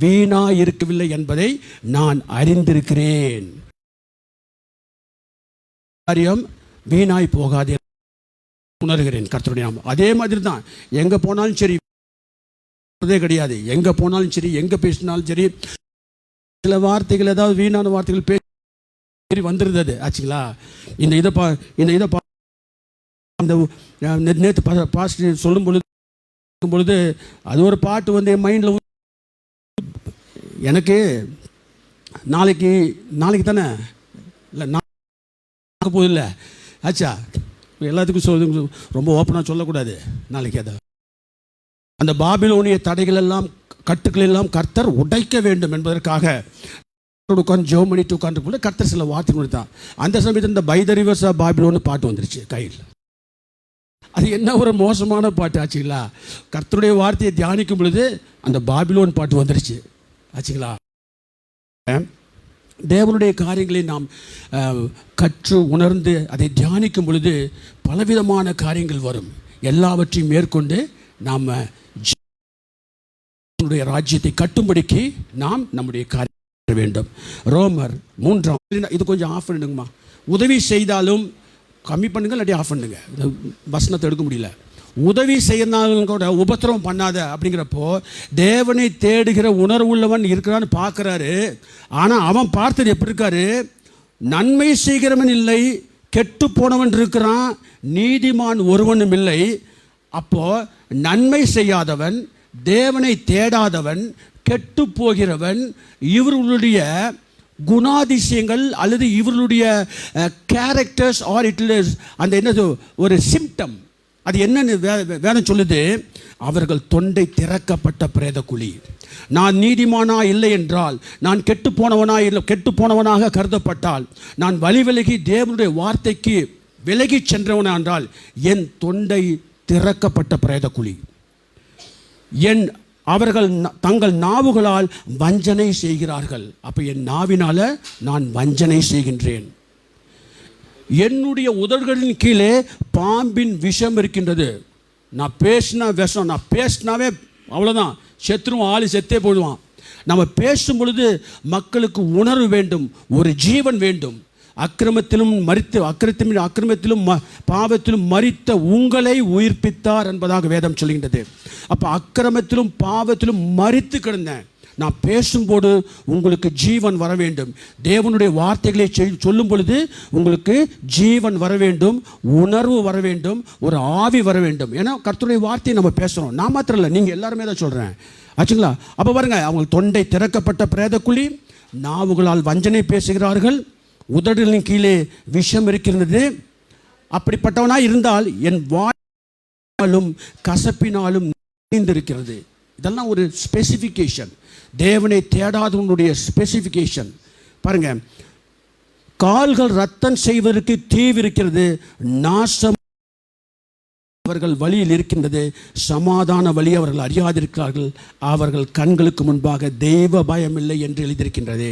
வீணாய் இருக்கவில்லை என்பதை நான் அறிந்திருக்கிறேன். காரியம் வீணாய் போகாது உணர்கிறேன். கர்த்தருடைய நாமம். அதே மாதிரி தான் எங்கே போனாலும் சரி கிடையாது. எங்கே போனாலும் சரி, எங்கே பேசினாலும் சரி, சில வார்த்தைகள் ஏதாவது வீணான வார்த்தைகள் பேசி வந்துருந்தது ஆச்சுங்களா. இந்த இதை நேற்று பாஸ்டர் சொல்லும் பொழுது அது ஒரு பாட்டு வந்து என் மைண்டில் எனக்கு நாளைக்கு தானே இல்லை போகுது இல்லை ஆச்சா. எல்லாத்துக்கும் ரொம்ப ஓப்பனாக சொல்லக்கூடாது. நாளைக்கு அதை அந்த பாபிலோனிய தடைகள் எல்லாம் கட்டுக்கள் எல்லாம் கர்த்தர் உடைக்க வேண்டும் என்பதற்காக உட்காந்து ஜெபம் பண்ணிட்டு உட்காந்து கர்த்தர் சில வார்த்தை கொடுத்தான். அந்த சமயத்தில் இந்த பை த ரிவர்ஸ் ஆஃப் பாபிலோன்னு பாட்டு வந்துருச்சு கையில். அது என்ன ஒரு மோசமான பாட்டு ஆச்சுங்களா. கர்த்தருடைய வார்த்தையை தியானிக்கும் பொழுது அந்த பாபிலோன் பாட்டு வந்துருச்சு ஆச்சுங்களா. தேவனுடைய காரியங்களை நாம் கற்று உணர்ந்து அதை தியானிக்கும் பொழுது பலவிதமான காரியங்கள் வரும். எல்லாவற்றையும் மேற்கொண்டு நாம் ராஜ்யத்தை கட்டும்படிக்கு நாம் நம்முடைய காரியம் வேண்டும். ரோமர் 3 இது கொஞ்சம் ஆஃப் பண்ணுங்கம்மா. உதவி செய்தாலும் கம்மி பண்ணுங்க, இல்லாட்டி ஆஃப் பண்ணுங்க. வசனத்தை எடுக்க முடியல. உதவி செய்யறதுனாலும் கூட உபத்திரவம் பண்ணாத அப்படிங்கிறப்போ தேவனை தேடுகிற உணர்வுள்ளவன் இருக்கிறான்னு பார்க்குறாரு. ஆனால் அவன் பார்த்தது எப்படி இருக்காரு? நன்மை செய்கிறவன் இல்லை, கெட்டு போனவன் இருக்கிறான், நீதிமான் ஒருவனும் இல்லை. அப்போ நன்மை செய்யாதவன், தேவனை தேடாதவன், கெட்டு போகிறவன், இவர்களுடைய குணாதிசயங்கள் அல்லது இவர்களுடைய கேரக்டர்ஸ் ஆர் இட் இஸ் அந்த என்னது ஒரு சிம்டம். அது என்னன்னு வேதம் சொல்லுது? அவர்கள் தொண்டை திறக்கப்பட்ட பிரேத குழி. நான் நீதிமானா இல்லை என்றால், நான் கெட்டு போனவனாக கருதப்பட்டால், நான் வழி விலகி தேவனுடைய வார்த்தைக்கு விலகி சென்றவனா என்றால், என் தொண்டை திறக்கப்பட்ட பிரேத குழி. அவர்கள் தங்கள் நாவுகளால் வஞ்சனை செய்கிறார்கள். அப்போ என் நாவினால நான் வஞ்சனை செய்கின்றேன். என்னுடைய உதடுகளின் கீழே பாம்பின் விஷம் இருக்கின்றது. நான் பேசினா விஷம், நான் பேசினாவே அவ்வளோதான், செத்துருவோம், ஆளு செத்தே போடுவான். நம்ம பேசும் பொழுது மக்களுக்கு உணர்வு வேண்டும், ஒரு ஜீவன் வேண்டும். அக்கிரமத்திலும் பாவத்திலும் மரித்த உங்களை உயிர்ப்பித்தார் என்பதாக வேதம் சொல்கின்றது. அப்போ அக்கிரமத்திலும் பாவத்திலும் மரித்து கிடந்தேன். நான் பேசும்போது உங்களுக்கு ஜீவன் வர வேண்டும். தேவனுடைய வார்த்தைகளை சொல்லும் பொழுது உங்களுக்கு ஜீவன் வர வேண்டும், உணர்வு வர வேண்டும், ஒரு ஆவி வர வேண்டும். ஏன்னா கர்த்தருடைய வார்த்தையை நம்ம பேசுகிறோம். நான் மாத்திரம் இல்லை, நீங்கள் எல்லாருமே தான் சொல்கிறேன் ஆச்சுங்களா. அப்போ பாருங்க, அவங்க தொண்டை திறக்கப்பட்ட பிரேதக்குழி, நாவுகளால் வஞ்சனை பேசுகிறார்கள், உதடுகளின் கீழே விஷம் இருக்கிறது. அப்படிப்பட்டவனாக இருந்தால் என் வாயாலும் கசப்பினாலும் நிறைந்திருக்கிறது. இதெல்லாம் ஒரு ஸ்பெசிஃபிகேஷன், தேவனை தேடாதவனுடைய ஸ்பெசிஃபிகேஷன். பாருங்க, கால்கள் ரத்தம் செய்வதற்கு தீவிருக்கிறது, நாசம் அவர்கள் வழியில் இருக்கின்றது, சமாதான வழி அவர்கள் அறியாதிருக்கிறார்கள், அவர்கள் கண்களுக்கு முன்பாக தெய்வ பயம் இல்லை என்று எழுதியிருக்கின்றது.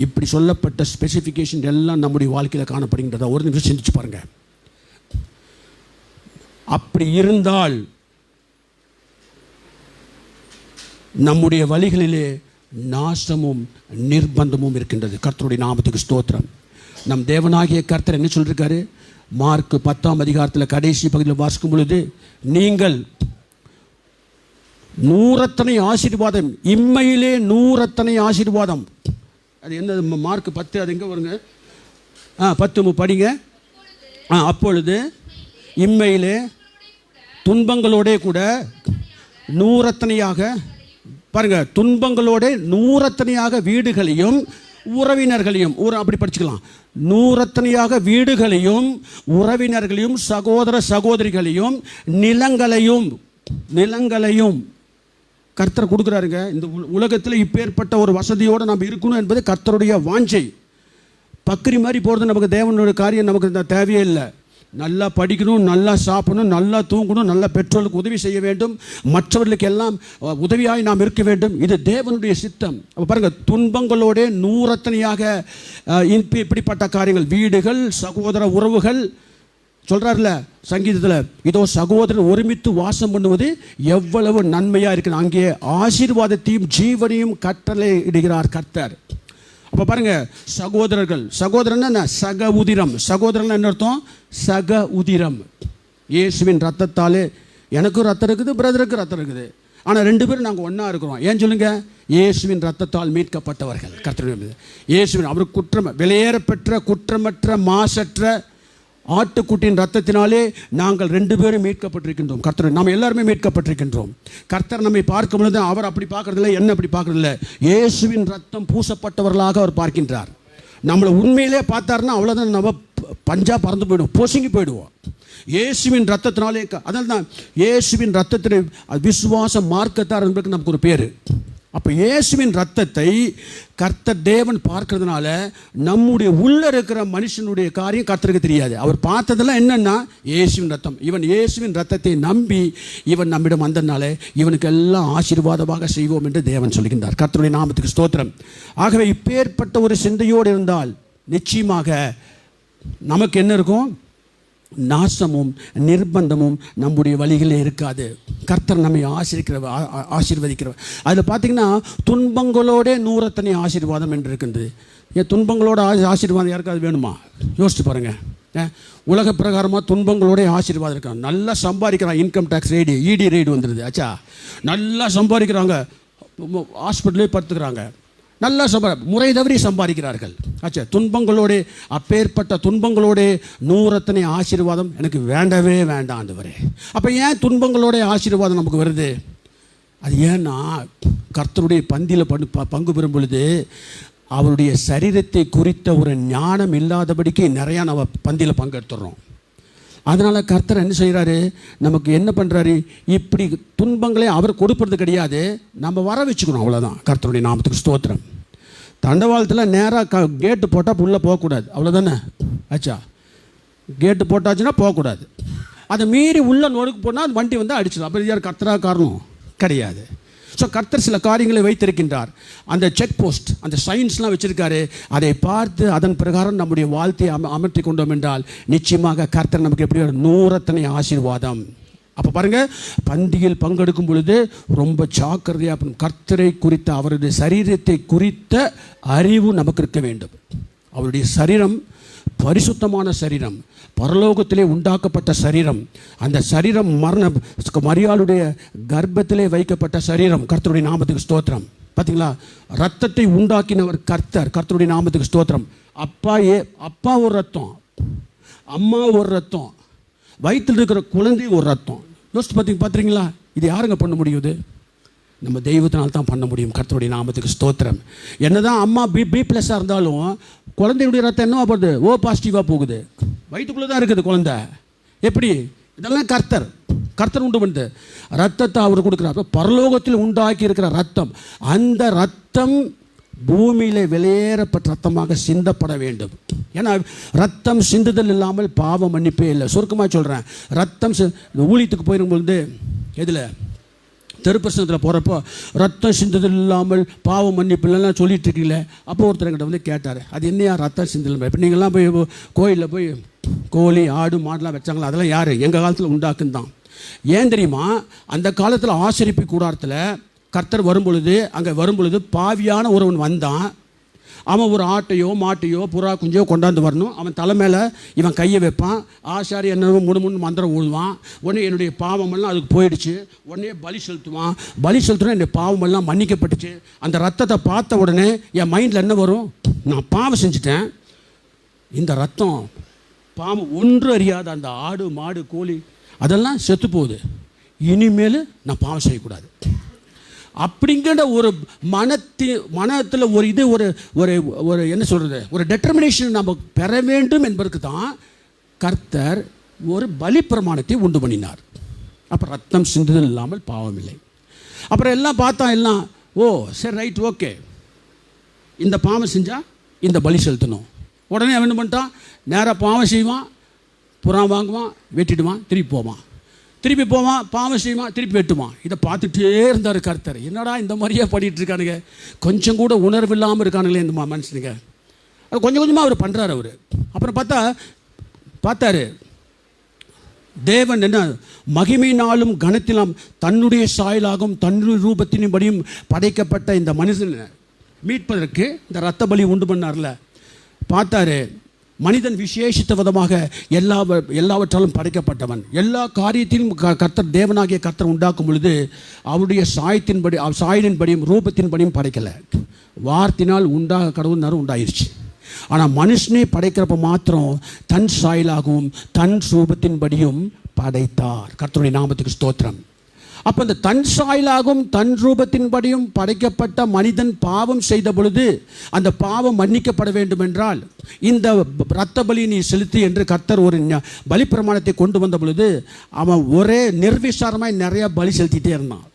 இப்படி சொல்லப்பட்ட ஸ்பெசிஃபிகேஷன் எல்லாம் நம்முடைய வாழ்க்கையில் காணப்படுகின்றதா? ஒரு நிமிஷம் சிந்திச்சு பாருங்க. அப்படி இருந்தால் நம்முடைய வழிகளிலே நாசமும் நிர்பந்தமும் இருக்கின்றது. கர்த்தருடைய நாமத்துக்கு ஸ்தோத்திரம். நம் தேவனாகிய கர்த்தர் என்ன சொல்லியிருக்காரு? மார்க் 10ஆம் அதிகாரத்தில் கடைசி பகுதியில் வாசிக்கும் பொழுது, நீங்கள் நூறத்தனை ஆசீர்வாதம், இம்மையிலே நூறத்தனை ஆசீர்வாதம். அது என்ன? மார்க் 10, அது எங்கே வருங்க? 10 படிங்க. அப்பொழுது இம்மையிலே துன்பங்களோட கூட நூறத்தனையாக, பாருங்க, துன்பங்களோட நூறத்தனையாக வீடுகளையும் உறவினர்களையும், அப்படி படிச்சுக்கலாம், நூறத்தனையாக வீடுகளையும் உறவினர்களையும் சகோதர சகோதரிகளையும் நிலங்களையும் கர்த்தர் கொடுக்குறாருங்க. இந்த உலகத்தில் இப்பேற்பட்ட ஒரு வசதியோடு நம்ம இருக்கணும் என்பது கர்த்தருடைய வாஞ்சை. பக்ரி மாதிரி போகிறது நமக்கு தேவனுடைய காரியம் நமக்கு தேவையே இல்லை. நல்லா படிக்கணும், நல்லா சாப்பிடணும், நல்லா தூங்கணும், நல்லா பெற்றோருக்கு உதவி செய்ய வேண்டும், மற்றவர்களுக்கு எல்லாம் உதவியாய் நாம் இருக்க வேண்டும். இது தேவனுடைய சித்தம். அப்போ பாருங்கள், துன்பங்களோட நூறத்தனையாக இப்படிப்பட்ட காரியங்கள், வீடுகள், சகோதர உறவுகள், சொல்கிறார்ல சங்கீதத்தில், இதோ சகோதரன் ஒருமித்து வாசம் பண்ணுவது எவ்வளவு நன்மையாக இருக்குது, அங்கே ஆசீர்வாதத்தையும் ஜீவனையும் கட்டளை இடுகிறார் கர்த்தர். அப்போ பாருங்கள், சகோதரன் என்ன? சக உதிரம். சகோதரன் என்ன அர்த்தம்? சக உதிரம். இயேசுவின் ரத்தத்தாலே எனக்கும் ரத்தம் இருக்குது, பிரதருக்கு ரத்தம் இருக்குது, ஆனால் 2 பேரும் நாங்கள் ஒன்றா இருக்கிறோம். ஏன் சொல்லுங்க? இயேசுவின் ரத்தத்தால் மீட்கப்பட்டவர்கள். கர்த்தருடைய இயேசுவின் அவர் விலையேறப்பெற்ற குற்றமற்ற மாசற்ற ஆட்டுக்குட்டியின் ரத்தத்தினாலே நாங்கள் 2 பேரும் மீட்கப்பட்டிருக்கின்றோம். கர்த்தர் நாம் எல்லாருமே மீட்கப்பட்டிருக்கின்றோம். கர்த்தர் நம்மை பார்க்கும் பொழுது அவர் அப்படி பார்க்கறதில்லை, என்ன அப்படி பார்க்கறதில்லை. இயேசுவின் ரத்தம் பூசப்பட்டவர்களாக அவர் பார்க்கின்றார். நம்மளை உண்மையிலே பார்த்தாருன்னா அவ்வளோதான், நம்ம பஞ்சா பறந்து போயிடுவோம், பொசுங்கி போயிடுவோம். இயேசுவின் ரத்தத்தினாலே, அதனால தான் இயேசுவின் ரத்தத்திலே விசுவாச மார்க்கத்தார் என்பதற்கு நமக்கு ஒரு பேர். அப்போ இயேசுவின் ரத்தத்தை கர்த்தர் தேவன் பார்க்கறதுனால நம்முடைய உள்ள இருக்கிற மனுஷனுடைய காரியம் கர்த்தருக்கு தெரியாது. அவர் பார்த்ததெல்லாம் என்னன்னா இயேசுவின் ரத்தம். இவன் இயேசுவின் ரத்தத்தை நம்பி இவன் நம்மிடம் வந்ததுனால இவனுக்கு எல்லாம் ஆசீர்வாதமாக செய்வோம் என்று தேவன் சொல்கின்றார். கர்த்தருடைய நாமத்துக்கு ஸ்தோத்திரம். ஆகவே இப்பேற்பட்ட ஒரு சிந்தையோடு இருந்தால் நிச்சயமாக நமக்கு என்ன இருக்கும்? நாசமும் நிர்பந்தமும் நம்முடைய வழிகளே இருக்காது. கர்த்தர் நம்மை ஆசீர்வதிக்கிறவர். அதில் பார்த்தீங்கன்னா துன்பங்களோட நூறத்தனை ஆசீர்வாதம் என்று இருக்கின்றது. ஏன் துன்பங்களோட ஆசீர்வாதம் யாருக்காவது வேணுமா? யோசிச்சு பாருங்கள். உலக பிரகாரமாக துன்பங்களோட ஆசீர்வாதம் இருக்காங்க. நல்லா சம்பாதிக்கிறாங்க, இன்கம் டேக்ஸ் ரெய்டு, இடி ரெய்டு வந்துடுது. ஆச்சா, நல்லா சம்பாதிக்கிறாங்க, ஹாஸ்பிட்டலே படுத்துக்கிறாங்க, நல்லா முறை தவறி சம்பாதிக்கிறார்கள். ஆச்சா, துன்பங்களோட அப்பேற்பட்ட துன்பங்களோட நூறத்தனை ஆசீர்வாதம் எனக்கு வேண்டவே வேண்டாம் ஆண்டவரே. அப்போ ஏன் துன்பங்களோட ஆசீர்வாதம் நமக்கு வருது? அது ஏன்னா கர்த்தருடைய பந்தியில் பங்கு பெறும் பொழுது அவருடைய சரீரத்தை குறித்த ஒரு ஞானம் இல்லாதபடிக்கு நிறையா நம்ம பந்தியில் பங்கெடுத்துடுறோம். அதனால் கர்த்தர் என்ன செய்கிறாரு? நமக்கு என்ன பண்ணுறாரு? இப்படி துன்பங்களே அவர் கொடுப்பது கிடையாது, நம்ம வர வச்சுக்கணும், அவ்வளோதான். கர்த்தருடைய நாமத்துக்கு ஸ்தோத்திரம். தண்டவாளத்தில் நேராக கேட்டு போட்டால் உள்ளே போகக்கூடாது, அவ்வளோதானே? ஆச்சா, கேட்டு போட்டாச்சுன்னா போகக்கூடாது. அதை மீறி உள்ளே நொறுக்கு போனால் வண்டி வந்து அடிச்சிடும். அப்போ யார் கர்த்தராக காரணம்? கிடையாது. ஸோ கர்த்தர் சில காரியங்களை வைத்திருக்கின்றார். அந்த செக் போஸ்ட், அந்த சயின்ஸ்லாம் வச்சுருக்காரு. அதை பார்த்து அதன் பிரகாரம் நம்முடைய வாழ்க்கையை அமர்த்தி கொண்டோம் என்றால் நிச்சயமாக கர்த்தர் நமக்கு எப்படி நூறத்தனை ஆசீர்வாதம். அப்போ பாருங்கள், பந்தியில் பங்கெடுக்கும் பொழுது ரொம்ப ஜாக்கிரதையாக கர்த்தரை குறித்த அவருடைய சரீரத்தை குறித்த அறிவு நமக்கு இருக்க வேண்டும். அவருடைய சரீரம் பரிசுத்தமான சரீரம், பரலோகத்திலே உண்டாக்கப்பட்ட சரீரம். அந்த சரீரம் மரியாளுடைய கர்ப்பத்திலே வைக்கப்பட்ட சரீரம். கர்த்தருடைய நாமத்துக்கு ஸ்தோத்திரம். பார்த்தீங்களா, ரத்தத்தை உண்டாக்கினவர் கர்த்தர். கர்த்தருடைய நாமத்துக்கு ஸ்தோத்திரம். அப்பா ஒரு ரத்தம், அம்மா ஒரு ரத்தம், வயிற்றில் இருக்கிற குழந்தை ஒரு ரத்தம். யோசிச்சு பார்த்துறீங்களா? இது யாருங்க பண்ண முடியுது? நம்ம தெய்வத்தினால் தான் பண்ண முடியும். கர்த்தருடைய நாமத்துக்கு ஸ்தோத்திரம். என்னதான் அம்மா B+ இருந்தாலும் குழந்தையுடைய ரத்தம் என்னவா போகுது? O பாசிட்டிவாக போகுது. வயிற்றுக்குள்ளே தான் இருக்குது குழந்தை. எப்படி? இதெல்லாம் கர்த்தர் உண்டு பண்ணுது. ரத்தத்தை அவர் கொடுக்குறார். பரலோகத்தில் உண்டாக்கி இருக்கிற ரத்தம், அந்த ரத்தம் பூமியில் வெளியேறப்பட்ட ரத்தமாக சிந்தப்பட வேண்டும். ஏன்னா ரத்தம் சிந்துதல் இல்லாமல் பாவம் மன்னிப்பே இல்லை. சுருக்கமாக சொல்கிறேன், ரத்தம் ஊழியத்துக்கு போயிருக்கும்பொழுது எதில் தெருப்பிரசனத்தில் போகிறப்போ ரத்தம் சிந்துதல் இல்லாமல் பாவம் மன்னிப்பு இல்லைன்னா சொல்லிட்டு இருக்கீங்களே. அப்போ ஒருத்தர் என்கிட்ட வந்து கேட்டார், அது என்னையா ரத்தம் சிந்துதல்? இப்போ நீங்கள்லாம் போய் கோயிலில் போய் கோழி ஆடு மாடெலாம் வச்சாங்களா, அதெல்லாம் யார்? எங்கள் காலத்தில் உண்டாக்குன்னு தான். ஏன் தெரியுமா? அந்த காலத்தில் ஆசரிப்பு கூடாரத்தில் கர்த்தர் வரும்பொழுது, அங்கே வரும்பொழுது பாவியான ஒருவன் வந்தான். அவன் ஒரு ஆட்டையோ மாட்டையோ புறா குஞ்சோ கொண்டாந்து வரணும். அவன் தலை மேலே இவன் கையை வைப்பான். ஆசாரி என்ன முன்னு மந்திரம் ஊழுவான். உடனே என்னுடைய பாவமெல்லாம் அதுக்கு போயிடுச்சு. உடனே பலி செலுத்துவான். பலி செலுத்தினா என்னுடைய பாவமெல்லாம் மன்னிக்கப்பட்டுச்சு. அந்த ரத்தத்தை பார்த்த உடனே என் மைண்டில் என்ன வரும்? நான் பாவம் செஞ்சுட்டேன். இந்த ரத்தம் பாவம் ஒன்று அறியாத அந்த ஆடு மாடு கோழி அதெல்லாம் செத்து போகுது. இனிமேல் நான் பாவம் செய்யக்கூடாது அப்படிங்கிற ஒரு மனத்தில் ஒரு இது ஒரு ஒரு என்ன சொல்கிறது, ஒரு டெட்டர்மினேஷன் நம்ம பெற வேண்டும் என்பதற்கு தான் கர்த்தர் ஒரு பலி பிரமாணத்தை உண்டு பண்ணினார். அப்போ ரத்தம் சிந்துதல் இல்லாமல் பாவம் இல்லை. அப்புறம் எல்லாம் பார்த்தா எல்லாம் சரி ரைட் ஓகே, இந்த பாவம் செஞ்சால் இந்த பலி செலுத்தணும். உடனே அவன் என்ன பண்ணிட்டான்? நேராக பாவம் செய்வான், புறா வாங்குவான், வெட்டிடுவான், திருப்பி போவான், பாவம் செய்வான், திருப்பி வெட்டுவான். இதை பார்த்துட்டே இருந்தார் கர்த்தர். என்னடா இந்த மாதிரியே பண்ணிகிட்டு இருக்கானுங்க, கொஞ்சம் கூட உணர்வு இல்லாமல் இருக்கானுங்களே இந்த மனுஷனுங்க. அது கொஞ்சம் கொஞ்சமாக அவர் பண்ணுறாரு. அவர் அப்புறம் பார்த்தாரு தேவன் என்ன மகிமையினாலும் கனத்திலும் தன்னுடைய சாயலாகவும் தன்னுடைய ரூபத்தின்படியும் படைக்கப்பட்ட இந்த மனுஷனை மீட்பதற்கு இந்த இரத்த பலி உண்டு பண்ணார்ல, பார்த்தாரு. மனிதன் விசேஷித்த விதமாக எல்லாவற்றாலும் படைக்கப்பட்டவன். எல்லா காரியத்திலும் கர்த்தர், தேவனாகிய கர்த்தர் உண்டாக்கும் பொழுது அவருடைய சாயலின்படியும் ரூபத்தின்படியும் படைக்கலை. வார்த்தையினால் உண்டாக கடவுள்னாரும் உண்டாயிருச்சு. ஆனால் மனுஷனே படைக்கிறப்ப மாத்திரம் தன் சாயலாகவும் தன் ரூபத்தின்படியும் படைத்தார். கர்த்தருடைய நாமத்துக்கு ஸ்தோத்திரம். அப்போ இந்த தன் சாயலாகவும் தன் ரூபத்தின்படியும் படைக்கப்பட்ட மனிதன் பாவம் செய்த பொழுது அந்த பாவம் மன்னிக்கப்பட வேண்டும் என்றால் இந்த இரத்த பலி நீ செலுத்தி என்று கர்த்தர் ஒரு பலி பிரமாணத்தை கொண்டு வந்த பொழுது அவன் ஒரே நிர்விசாரமாய் நிறைய பலி செலுத்திட்டே இருந்தான்.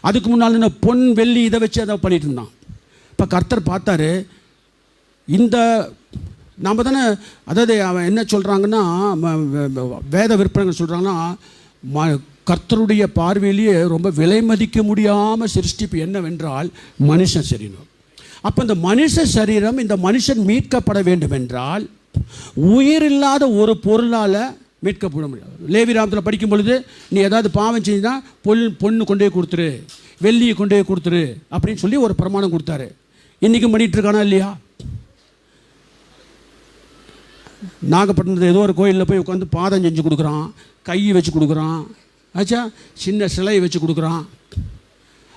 அதுக்கு முன்னால் பொன் வெள்ளி இதை வச்சு அதை பண்ணிட்டு இருந்தான். இப்போ கர்த்தர் பார்த்தாரு, இந்த நம்ம தானே, அதாவது அவன் என்ன சொல்கிறாங்கன்னா, வேத விற்பனைகள் சொல்கிறாங்கன்னா, கர்த்தருடைய பார்வையிலேயே ரொம்ப விலை மதிக்க முடியாமல் சிருஷ்டிப்பு என்னவென்றால் மனுஷன் சரீரம். அப்போ இந்த மனுஷ சரீரம், இந்த மனுஷன் மீட்கப்பட வேண்டும் என்றால் உயிர் இல்லாத ஒரு பொருளால் மீட்கப்பட முடியாது. லேவியராமத்தில் படிக்கும் பொழுது நீ ஏதாவது பாவம் செஞ்சுன்னா பொண்ணு கொண்டு போய் கொடுத்துரு, வெள்ளியை கொண்டு போய் கொடுத்துரு அப்படின்னு சொல்லி ஒரு பிரமாணம் கொடுத்தாரு. இன்றைக்கும் பண்ணிகிட்டு இருக்கானா இல்லையா? நாகப்பட்டினத்தில் ஏதோ ஒரு கோயிலில் போய் உட்காந்து பாதம் செஞ்சு கொடுக்குறான், கையை வச்சு கொடுக்குறான், ஆச்சா சின்ன சிலையை வச்சு கொடுக்குறான்.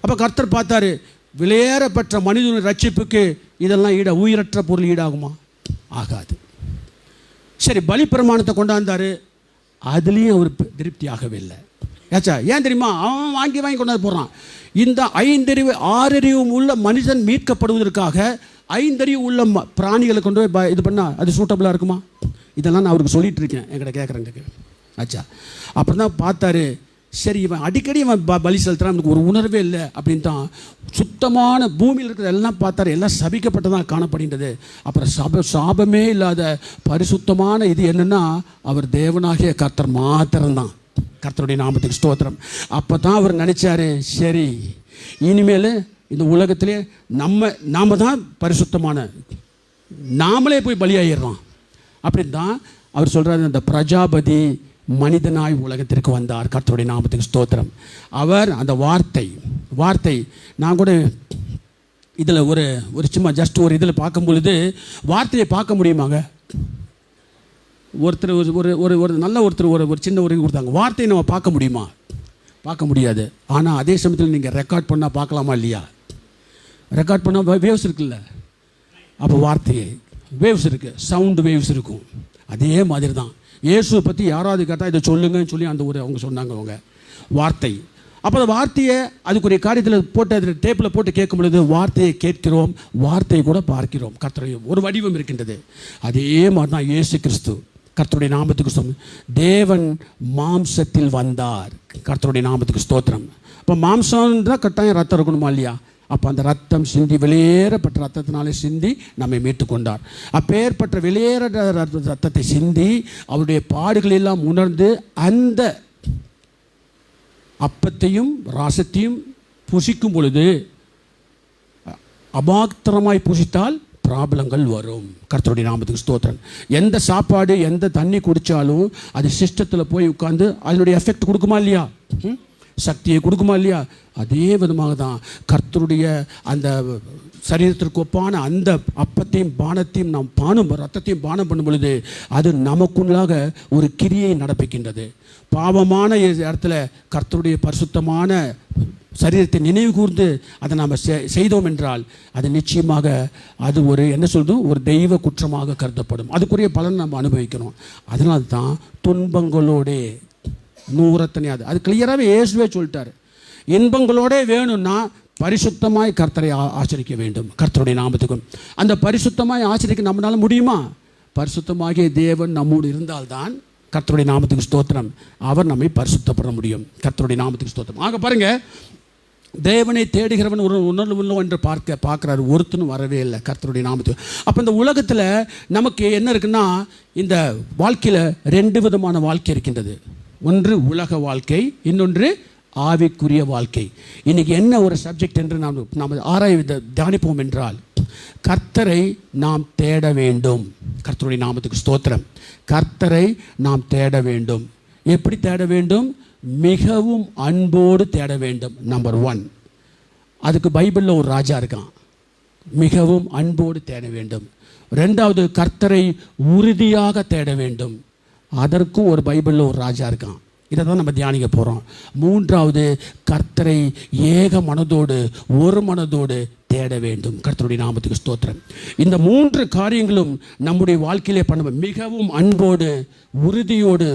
அப்போ கர்த்தர் பார்த்தாரு, விலையேறப்பட்ட மனிதனுடைய ரட்சிப்புக்கு இதெல்லாம் உயிரற்ற பொருள் ஈடாகுமா? ஆகாது. சரி, பலி பிரமாணத்தை கொண்டாந்தார், அதுலேயும் அவர் திருப்தி ஆகவே இல்லை. ஏச்சா ஏன் தெரியுமா? அவன் வாங்கி கொண்டாந்து போடுறான். இந்த 5 6 உள்ள மனிதன் மீட்கப்படுவதற்காக 5 உள்ள பிராணிகளை கொண்டு போய் இது பண்ணால் அது சூட்டபுளாக இருக்குமா? இதெல்லாம் நான் அவருக்கு சொல்லிகிட்டு இருக்கேன், என்கிட்ட கேட்குறேங்க. ஆச்சா அப்புறம் தான் பார்த்தாரு, சரி இவன் அடிக்கடி இவன் பலி செலுத்துறான், எனக்கு ஒரு உணர்வே இல்லை அப்படின்னு தான் சுத்தமான பூமியில் இருக்கிற எல்லாம் பார்த்தாரு, எல்லாம் சபிக்கப்பட்டதான் காணப்படுகின்றது. அப்புறம் சாபமே இல்லாத பரிசுத்தமான இது என்னென்னா அவர் தேவனாகிய கர்த்தர் மாத்திரம்தான். கர்த்தருடைய நாமத்துக்கு ஸ்தோத்திரம். அப்போ தான் அவர் நினச்சாரு, சரி இனிமேல் இந்த உலகத்திலே நாம் தான் பரிசுத்தமான, நாமளே போய் பலியாயிடுறோம் அப்படின்னு தான் அவர் சொல்கிறார். அந்த பிரஜாபதி மனிதனாய் உலகத்திற்கு வந்தார். கர்த்தருடைய நாமத்துக்கு ஸ்தோத்திரம். அவர் அந்த வார்த்தை நான் கூட இதில் ஒரு சும்மா ஜஸ்ட் ஒரு இதில் பார்க்கும் பொழுது வார்த்தையை பார்க்க முடியுமாங்க? ஒருத்தர் ஒரு நல்ல ஒருத்தர் ஒரு சின்ன ஒரு கொடுத்தாங்க, வார்த்தையை நம்ம பார்க்க முடியுமா? பார்க்க முடியாது. ஆனால் அதே சமயத்தில் நீங்கள் ரெக்கார்ட் பண்ணால் பார்க்கலாமா இல்லையா? ரெக்கார்ட் பண்ணால் வேவ்ஸ் இருக்குல்ல, அப்போ வார்த்தையை வேவ்ஸ் இருக்குது, சவுண்டு வேவ்ஸ் இருக்கும். அதே மாதிரி தான் இயேசுவை பற்றி யாராவது கேட்டால் இதை சொல்லுங்கன்னு சொல்லி அந்த அவங்க சொன்னாங்க, அவங்க வார்த்தை. அப்போ அந்த வார்த்தையை அதுக்குரிய காரியத்தில் போட்டு அதில் டேப்பில் போட்டு கேட்கும் பொழுது வார்த்தையை கேட்கிறோம், வார்த்தையை கூட பார்க்கிறோம். கர்த்தருடைய ஒரு வடிவம் இருக்கின்றது. அதே மாதிரி தான் இயேசு கிறிஸ்து. கர்த்தருடைய நாமத்துக்கு தேவன் மாம்சத்தில் வந்தார். கர்த்தருடைய நாமத்துக்கு ஸ்தோத்திரம். அப்போ மாம்சம் தான் கட்டாயம் ரத்தம் இருக்கணுமா இல்லையா? அப்போ அந்த ரத்தம் சிந்தி, வெளியேறப்பட்ட ரத்தத்தினாலே சிந்தி நம்மை மீட்டு கொண்டார். அப்பேற்பட்ட வெளியேற ரத்தத்தை சிந்தி அவருடைய பாடுகளெல்லாம் உணர்ந்து அந்த அப்பத்தையும் ராசத்தையும் புசிக்கும் பொழுது அபாத்திரமாய் புசித்தால் ப்ராப்ளங்கள் வரும். கர்த்தருடைய நாமத்துக்கு ஸ்தோத்திரம். எந்த சாப்பாடு எந்த தண்ணி குடித்தாலும் அது சிஸ்டத்தில் போய் உட்காந்து அதனுடைய எஃபெக்ட் கொடுக்குமா இல்லையா? சக்தியை கொடுக்குமா இல்லையா? அதே விதமாக தான் கர்த்தருடைய அந்த சரீரத்திற்கு ஒப்பான அந்த அப்பத்தையும் பானத்தையும் நாம் ரத்தத்தையும் பானம் பண்ணும் பொழுது அது நமக்குள்ளாக ஒரு கிரியை நடப்பிக்கின்றது. பாவமான இடத்துல கர்த்தருடைய பரிசுத்தமான சரீரத்தை நினைவு கூர்ந்து அதை நாம் செய்தோம் என்றால் அது நிச்சயமாக அது ஒரு தெய்வ குற்றமாக கருதப்படும். அதுக்குரிய பலன் நம்ம அனுபவிக்கணும். அதனால தான் துன்பங்களோடே நூறத்தனையாது, அது கிளியராகவே இயேசுவே சொல்லிட்டார். இன்பங்களோடே வேணும்னா பரிசுத்தமாய் கர்த்தரை ஆச்சரிக்க வேண்டும். கர்த்தருடைய நாமத்துக்கும் அந்த பரிசுத்தமாய் ஆச்சரிக்க நம்மளால முடியுமா? பரிசுத்தமாகிய தேவன் நம்மோடு இருந்தால்தான் கர்த்தருடைய நாமத்துக்கு ஸ்தோத்திரம், அவர் நம்மை பரிசுத்தப்பட முடியும். கர்த்தருடைய நாமத்துக்கு ஸ்தோத்திரம். ஆக பாருங்க, தேவனை தேடுகிறவன் ஒரு உணர்வு என்று பார்க்கிறாரு, ஒருத்தனும் வரவே இல்லை. கர்த்தருடைய நாமத்துக்கு. அப்போ இந்த உலகத்தில் நமக்கு என்ன இருக்குன்னா, இந்த வாழ்க்கையில் 2 விதமான வாழ்க்கை இருக்கின்றது. ஒன்று உலக வாழ்க்கை, இன்னொன்று ஆவிக்குரிய வாழ்க்கை. இன்றைக்கி என்ன ஒரு சப்ஜெக்ட் என்று நாம் தியானிப்போம் என்றால், கர்த்தரை நாம் தேட வேண்டும். கர்த்தருடைய நாமத்துக்கு ஸ்தோத்திரம். கர்த்தரை நாம் தேட வேண்டும். எப்படி தேட வேண்டும்? மிகவும் அன்போடு தேட வேண்டும். நம்பர் 1. அதுக்கு பைபிளில் ஒரு ராஜா இருக்கான், மிகவும் அன்போடு தேட வேண்டும். 2வது, கர்த்தரை உறுதியாக தேட வேண்டும். அதற்கும் ஒரு பைபிளில் ஒரு ராஜா இருக்கான். இதை தான் நம்ம தியானிக்க போகிறோம். 3வது, கர்த்தரை ஏக மனதோடு ஒரு மனதோடு தேட வேண்டும். கர்த்தருடைய நாமத்துக்கு ஸ்தோத்திரம். இந்த 3 காரியங்களும் நம்முடைய வாழ்க்கையிலே பண்ண, மிகவும் அன்போடு, உறுதியோடு,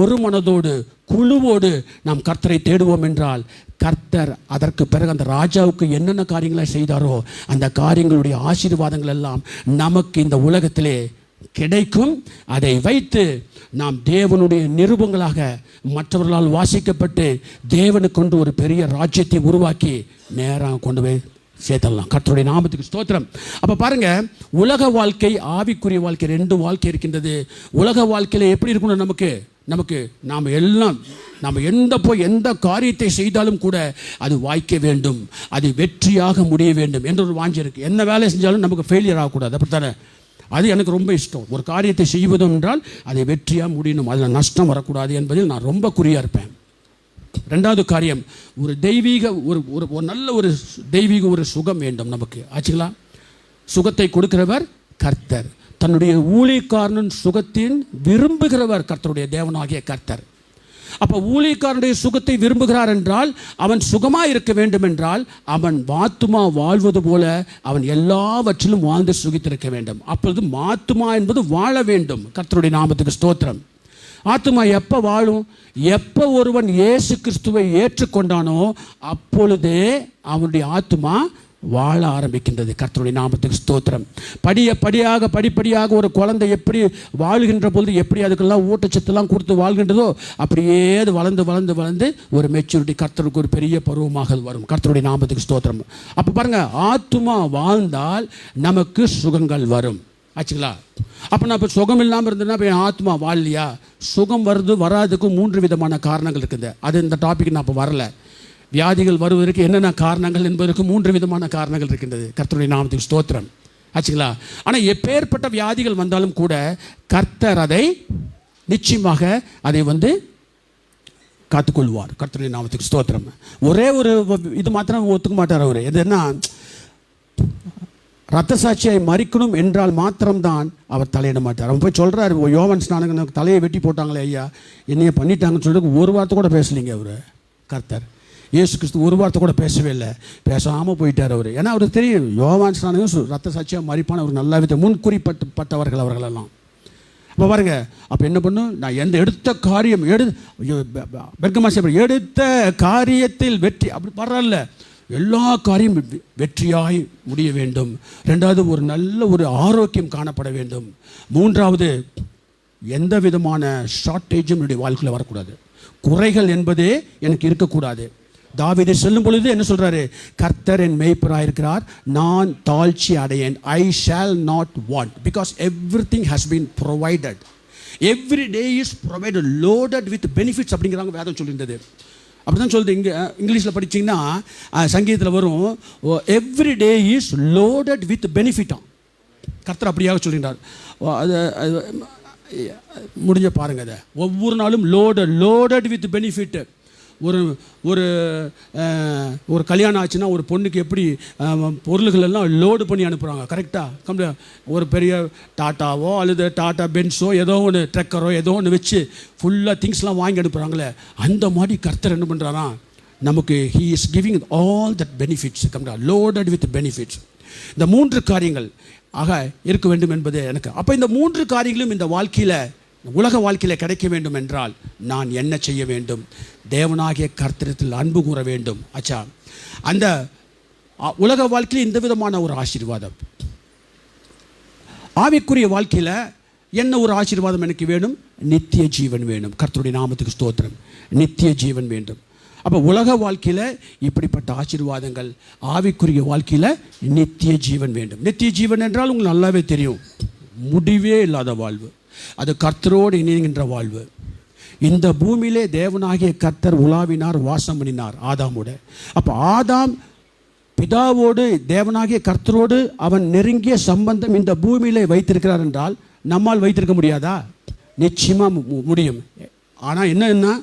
ஒரு மனதோடு, குழுவோடு நாம் கர்த்தரை தேடுவோம் என்றால், கர்த்தர் அதற்கு பிறகு அந்த ராஜாவுக்கு என்னென்ன காரியங்களை செய்தாரோ அந்த காரியங்களுடைய ஆசீர்வாதங்கள் எல்லாம் நமக்கு இந்த உலகத்திலே கிடைக்கும். அதை வைத்து நாம் தேவனுடைய நிருபங்களாக மற்றவர்களால் வாசிக்கப்பட்டு தேவனுக்கு கொண்டு ஒரு பெரிய ராஜ்யத்தை உருவாக்கி நேராக கொண்டு போய் சேர்த்தலாம். கர்த்தருடைய நாமத்துக்கு ஸ்தோத்திரம். அப்போ பாருங்க, உலக வாழ்க்கை, ஆவிக்குரிய வாழ்க்கை, 2 வாழ்க்கை இருக்கின்றது. உலக வாழ்க்கையில் எப்படி இருக்கணும்? நமக்கு நாம் எந்த காரியத்தை செய்தாலும் கூட அது வாய்க்க வேண்டும், அது வெற்றியாக முடிய வேண்டும் என்ற ஒரு வாஞ்சி இருக்குது. என்ன வேலை செஞ்சாலும் நமக்கு ஃபெயிலியர் ஆகக்கூடாது. அப்படித்தானே? அது எனக்கு ரொம்ப இஷ்டம். ஒரு காரியத்தை செய்வதும் என்றால் அதை வெற்றியாக முடியணும், அதில் நஷ்டம் வரக்கூடாது என்பதில் நான் ரொம்ப குறியாக இருப்பேன். 2வது காரியம், ஒரு தெய்வீக ஒரு நல்ல ஒரு தெய்வீக ஒரு சுகம் வேண்டும் நமக்கு. ஆச்சுங்களா? சுகத்தை கொடுக்கிறவர் கர்த்தர். தன்னுடைய ஊழியக்காரனின் சுகத்தின் விரும்புகிறவர் கர்த்தருடைய தேவனாகிய கர்த்தர். அப்போ ஊழியக்காரனுடைய சுகத்தை விரும்புகிறார் என்றால், அவன் சுகமாக இருக்க வேண்டும் என்றால், அவன் ஆத்துமா வாழ்வது போல அவன் எல்லாவற்றிலும் வாழ்ந்து சுகித்திருக்க வேண்டும். அப்பொழுது ஆத்துமா என்பது வாழ வேண்டும். கர்த்தருடைய நாமத்துக்கு ஸ்தோத்திரம். ஆத்துமா எப்போ வாழும்? எப்போ ஒருவன் இயேசு கிறிஸ்துவை ஏற்றுக்கொண்டானோ அப்பொழுதே அவனுடைய ஆத்துமா வாழ ஆரம்பிக்கின்றது. கர்த்தருடைய நாமத்துக்கு ஸ்தோத்திரம். படிப்படியாக ஒரு குழந்தை எப்படி வாழ்கின்ற பொழுது எப்படி அதுக்கெல்லாம் ஊட்டச்சத்தெல்லாம் கொடுத்து வாழ்கின்றதோ அப்படியே அது வளர்ந்து ஒரு மெச்சூரிட்டி, கர்த்தருக்கு ஒரு பெரிய பருவமாக வரும். கர்த்தருடைய நாமத்துக்கு ஸ்தோத்திரம். அப்போ பாருங்க, ஆத்துமா வாழ்ந்தால் நமக்கு சுகங்கள் வரும். ஆச்சுங்களா? அப்போ நான் இப்போ சுகம் இல்லாமல் இருந்ததுன்னா இப்போ என் ஆத்மா வாழலையா? சுகம் வராதுக்கு 3 விதமான காரணங்கள் இருக்குது. அது இந்த டாபிக் நான் இப்போ வரல. வியாதிகள் வருவதற்கு என்னென்ன காரணங்கள் என்பதற்கு 3 விதமான காரணங்கள் இருக்கின்றது. கர்த்தருடைய நாமத்துக்கு ஸ்தோத்திரம். ஆச்சுங்களா? ஆனால் எப்பேற்பட்ட வியாதிகள் வந்தாலும் கூட கர்த்தர் அதை நிச்சயமாக அதை காத்துக்கொள்வார். கர்த்தருடைய நாமத்துக்கு ஸ்தோத்திரம். ஒரே ஒரு இது மாத்திரம் ஒத்துக்க மாட்டார் அவர். எதுன்னா, ரத்த சாட்சியை மறிக்கணும் என்றால் மாத்திரம்தான் அவர் தலையிட மாட்டார். அவன் போய் சொல்கிறார், யோவான் ஸ்நானகனுக்கு தலையை வெட்டி போட்டாங்களே ஐயா, என்னைய பண்ணிட்டாங்கன்னு சொல்லிட்டு ஒரு வார்த்தை கூட பேசலைங்க அவர். கர்த்தர் இயேசு கிறிஸ்து ஒரு வார்த்தை கூட பேசவே இல்லை, பேசாமல் போயிட்டார் அவர். ஏன்னா அவருக்கு தெரியும், யோவான் ஸ்நானகன் ரத்த சாட்சியாக மறிப்பான அவர் நல்லா முன்குறிப்பட்டவர்கள் அவர்களெல்லாம். அப்போ பாருங்க, அப்போ என்ன பண்ணும்? நான் எடுத்த காரியத்தில் வெற்றி அப்படி பரவாயில்ல, எல்லா காரியம் வெற்றியாய் முடிய வேண்டும். 2வது, ஒரு நல்ல ஒரு ஆரோக்கியம் காணப்பட வேண்டும். 3வது, எந்த விதமான ஷார்ட்டேஜும் என்னுடைய வாழ்க்கையில் வரக்கூடாது. குறைகள் என்பதே எனக்கு இருக்கக்கூடாது. தாவீது சொல்லும் பொழுது என்ன சொல்றாரு? கர்த்தர் என் மேய்ப்பராயிருக்கிறார், நான் தாழ்ச்சி அடையேன். I shall not want, because everything has been provided. Every day is provided, loaded with benefits அப்படிங்கிறாங்க வேதம் சொல்லியிருந்தது. அப்படி தான் சொல்லுது. இங்கிலீஷில் படிச்சிங்கன்னா சங்கீதத்தில் வரும், every day is loaded with பெனிஃபிட்டாம். கர்த்தர் அப்படியாக சொல்லியிருந்தார். அது முடிஞ்ச பாருங்கள், அதை ஒவ்வொரு நாளும் லோடட் வித் பெனிஃபிட். ஒரு கல்யாணம் ஆச்சுன்னா ஒரு பொண்ணுக்கு எப்படி பொருள்கள் எல்லாம் லோடு பண்ணி அனுப்புகிறாங்க, கரெக்டாக ஒரு பெரிய டாட்டாவோ அல்லது டாட்டா பென்ஸோ ஏதோ ஒன்று ட்ரக்கரோ ஏதோ ஒன்று வச்சு ஃபுல்லாக திங்ஸ்லாம் வாங்கி அனுப்புகிறாங்களே, அந்த மாதிரி கர்த்தர் என்ன பண்ணுறாரா, நமக்கு he is giving all that benefits, loaded with benefits. இந்த 3 காரியங்கள் ஆக இருக்க வேண்டும் என்பது எனக்கு. அப்போ இந்த 3 காரியங்களும் இந்த வாழ்க்கையில், உலக வாழ்க்கையில் கிடைக்க வேண்டும் என்றால் நான் என்ன செய்ய வேண்டும்? தேவனாகிய கர்த்தரிடத்தில் அன்பு கூற வேண்டும். ஆச்சா? அந்த உலக வாழ்க்கையில் இந்த விதமான ஒரு ஆசீர்வாதம். ஆவிக்குரிய வாழ்க்கையில் என்ன ஒரு ஆசீர்வாதம் எனக்கு வேணும்? நித்திய ஜீவன் வேணும். கர்த்தருடைய நாமத்துக்கு ஸ்தோத்திரம். நித்திய ஜீவன் வேண்டும். அப்போ உலக வாழ்க்கையில் இப்படிப்பட்ட ஆசீர்வாதங்கள், ஆவிக்குரிய வாழ்க்கையில் நித்திய ஜீவன் வேண்டும். நித்திய ஜீவன் என்றால் உங்களுக்கு நல்லாவே தெரியும், முடிவே இல்லாத வாழ்வு, அது கர்த்தரோடு இணைகின்ற வாழ்வு. இந்த பூமியிலே தேவனாகிய கர்த்தர் உலாவினார், வாசம் பண்ணினார் ஆதாமோட. அப்போ ஆதாம் பிதாவோடு தேவனாகிய கர்த்தரோடு அவன் நெருங்கிய சம்பந்தம் இந்த பூமியிலே வைத்திருக்கிறார் என்றால் நம்மால் வைத்திருக்க முடியாதா? நிச்சயமாக முடியும். ஆனால் என்னன்னா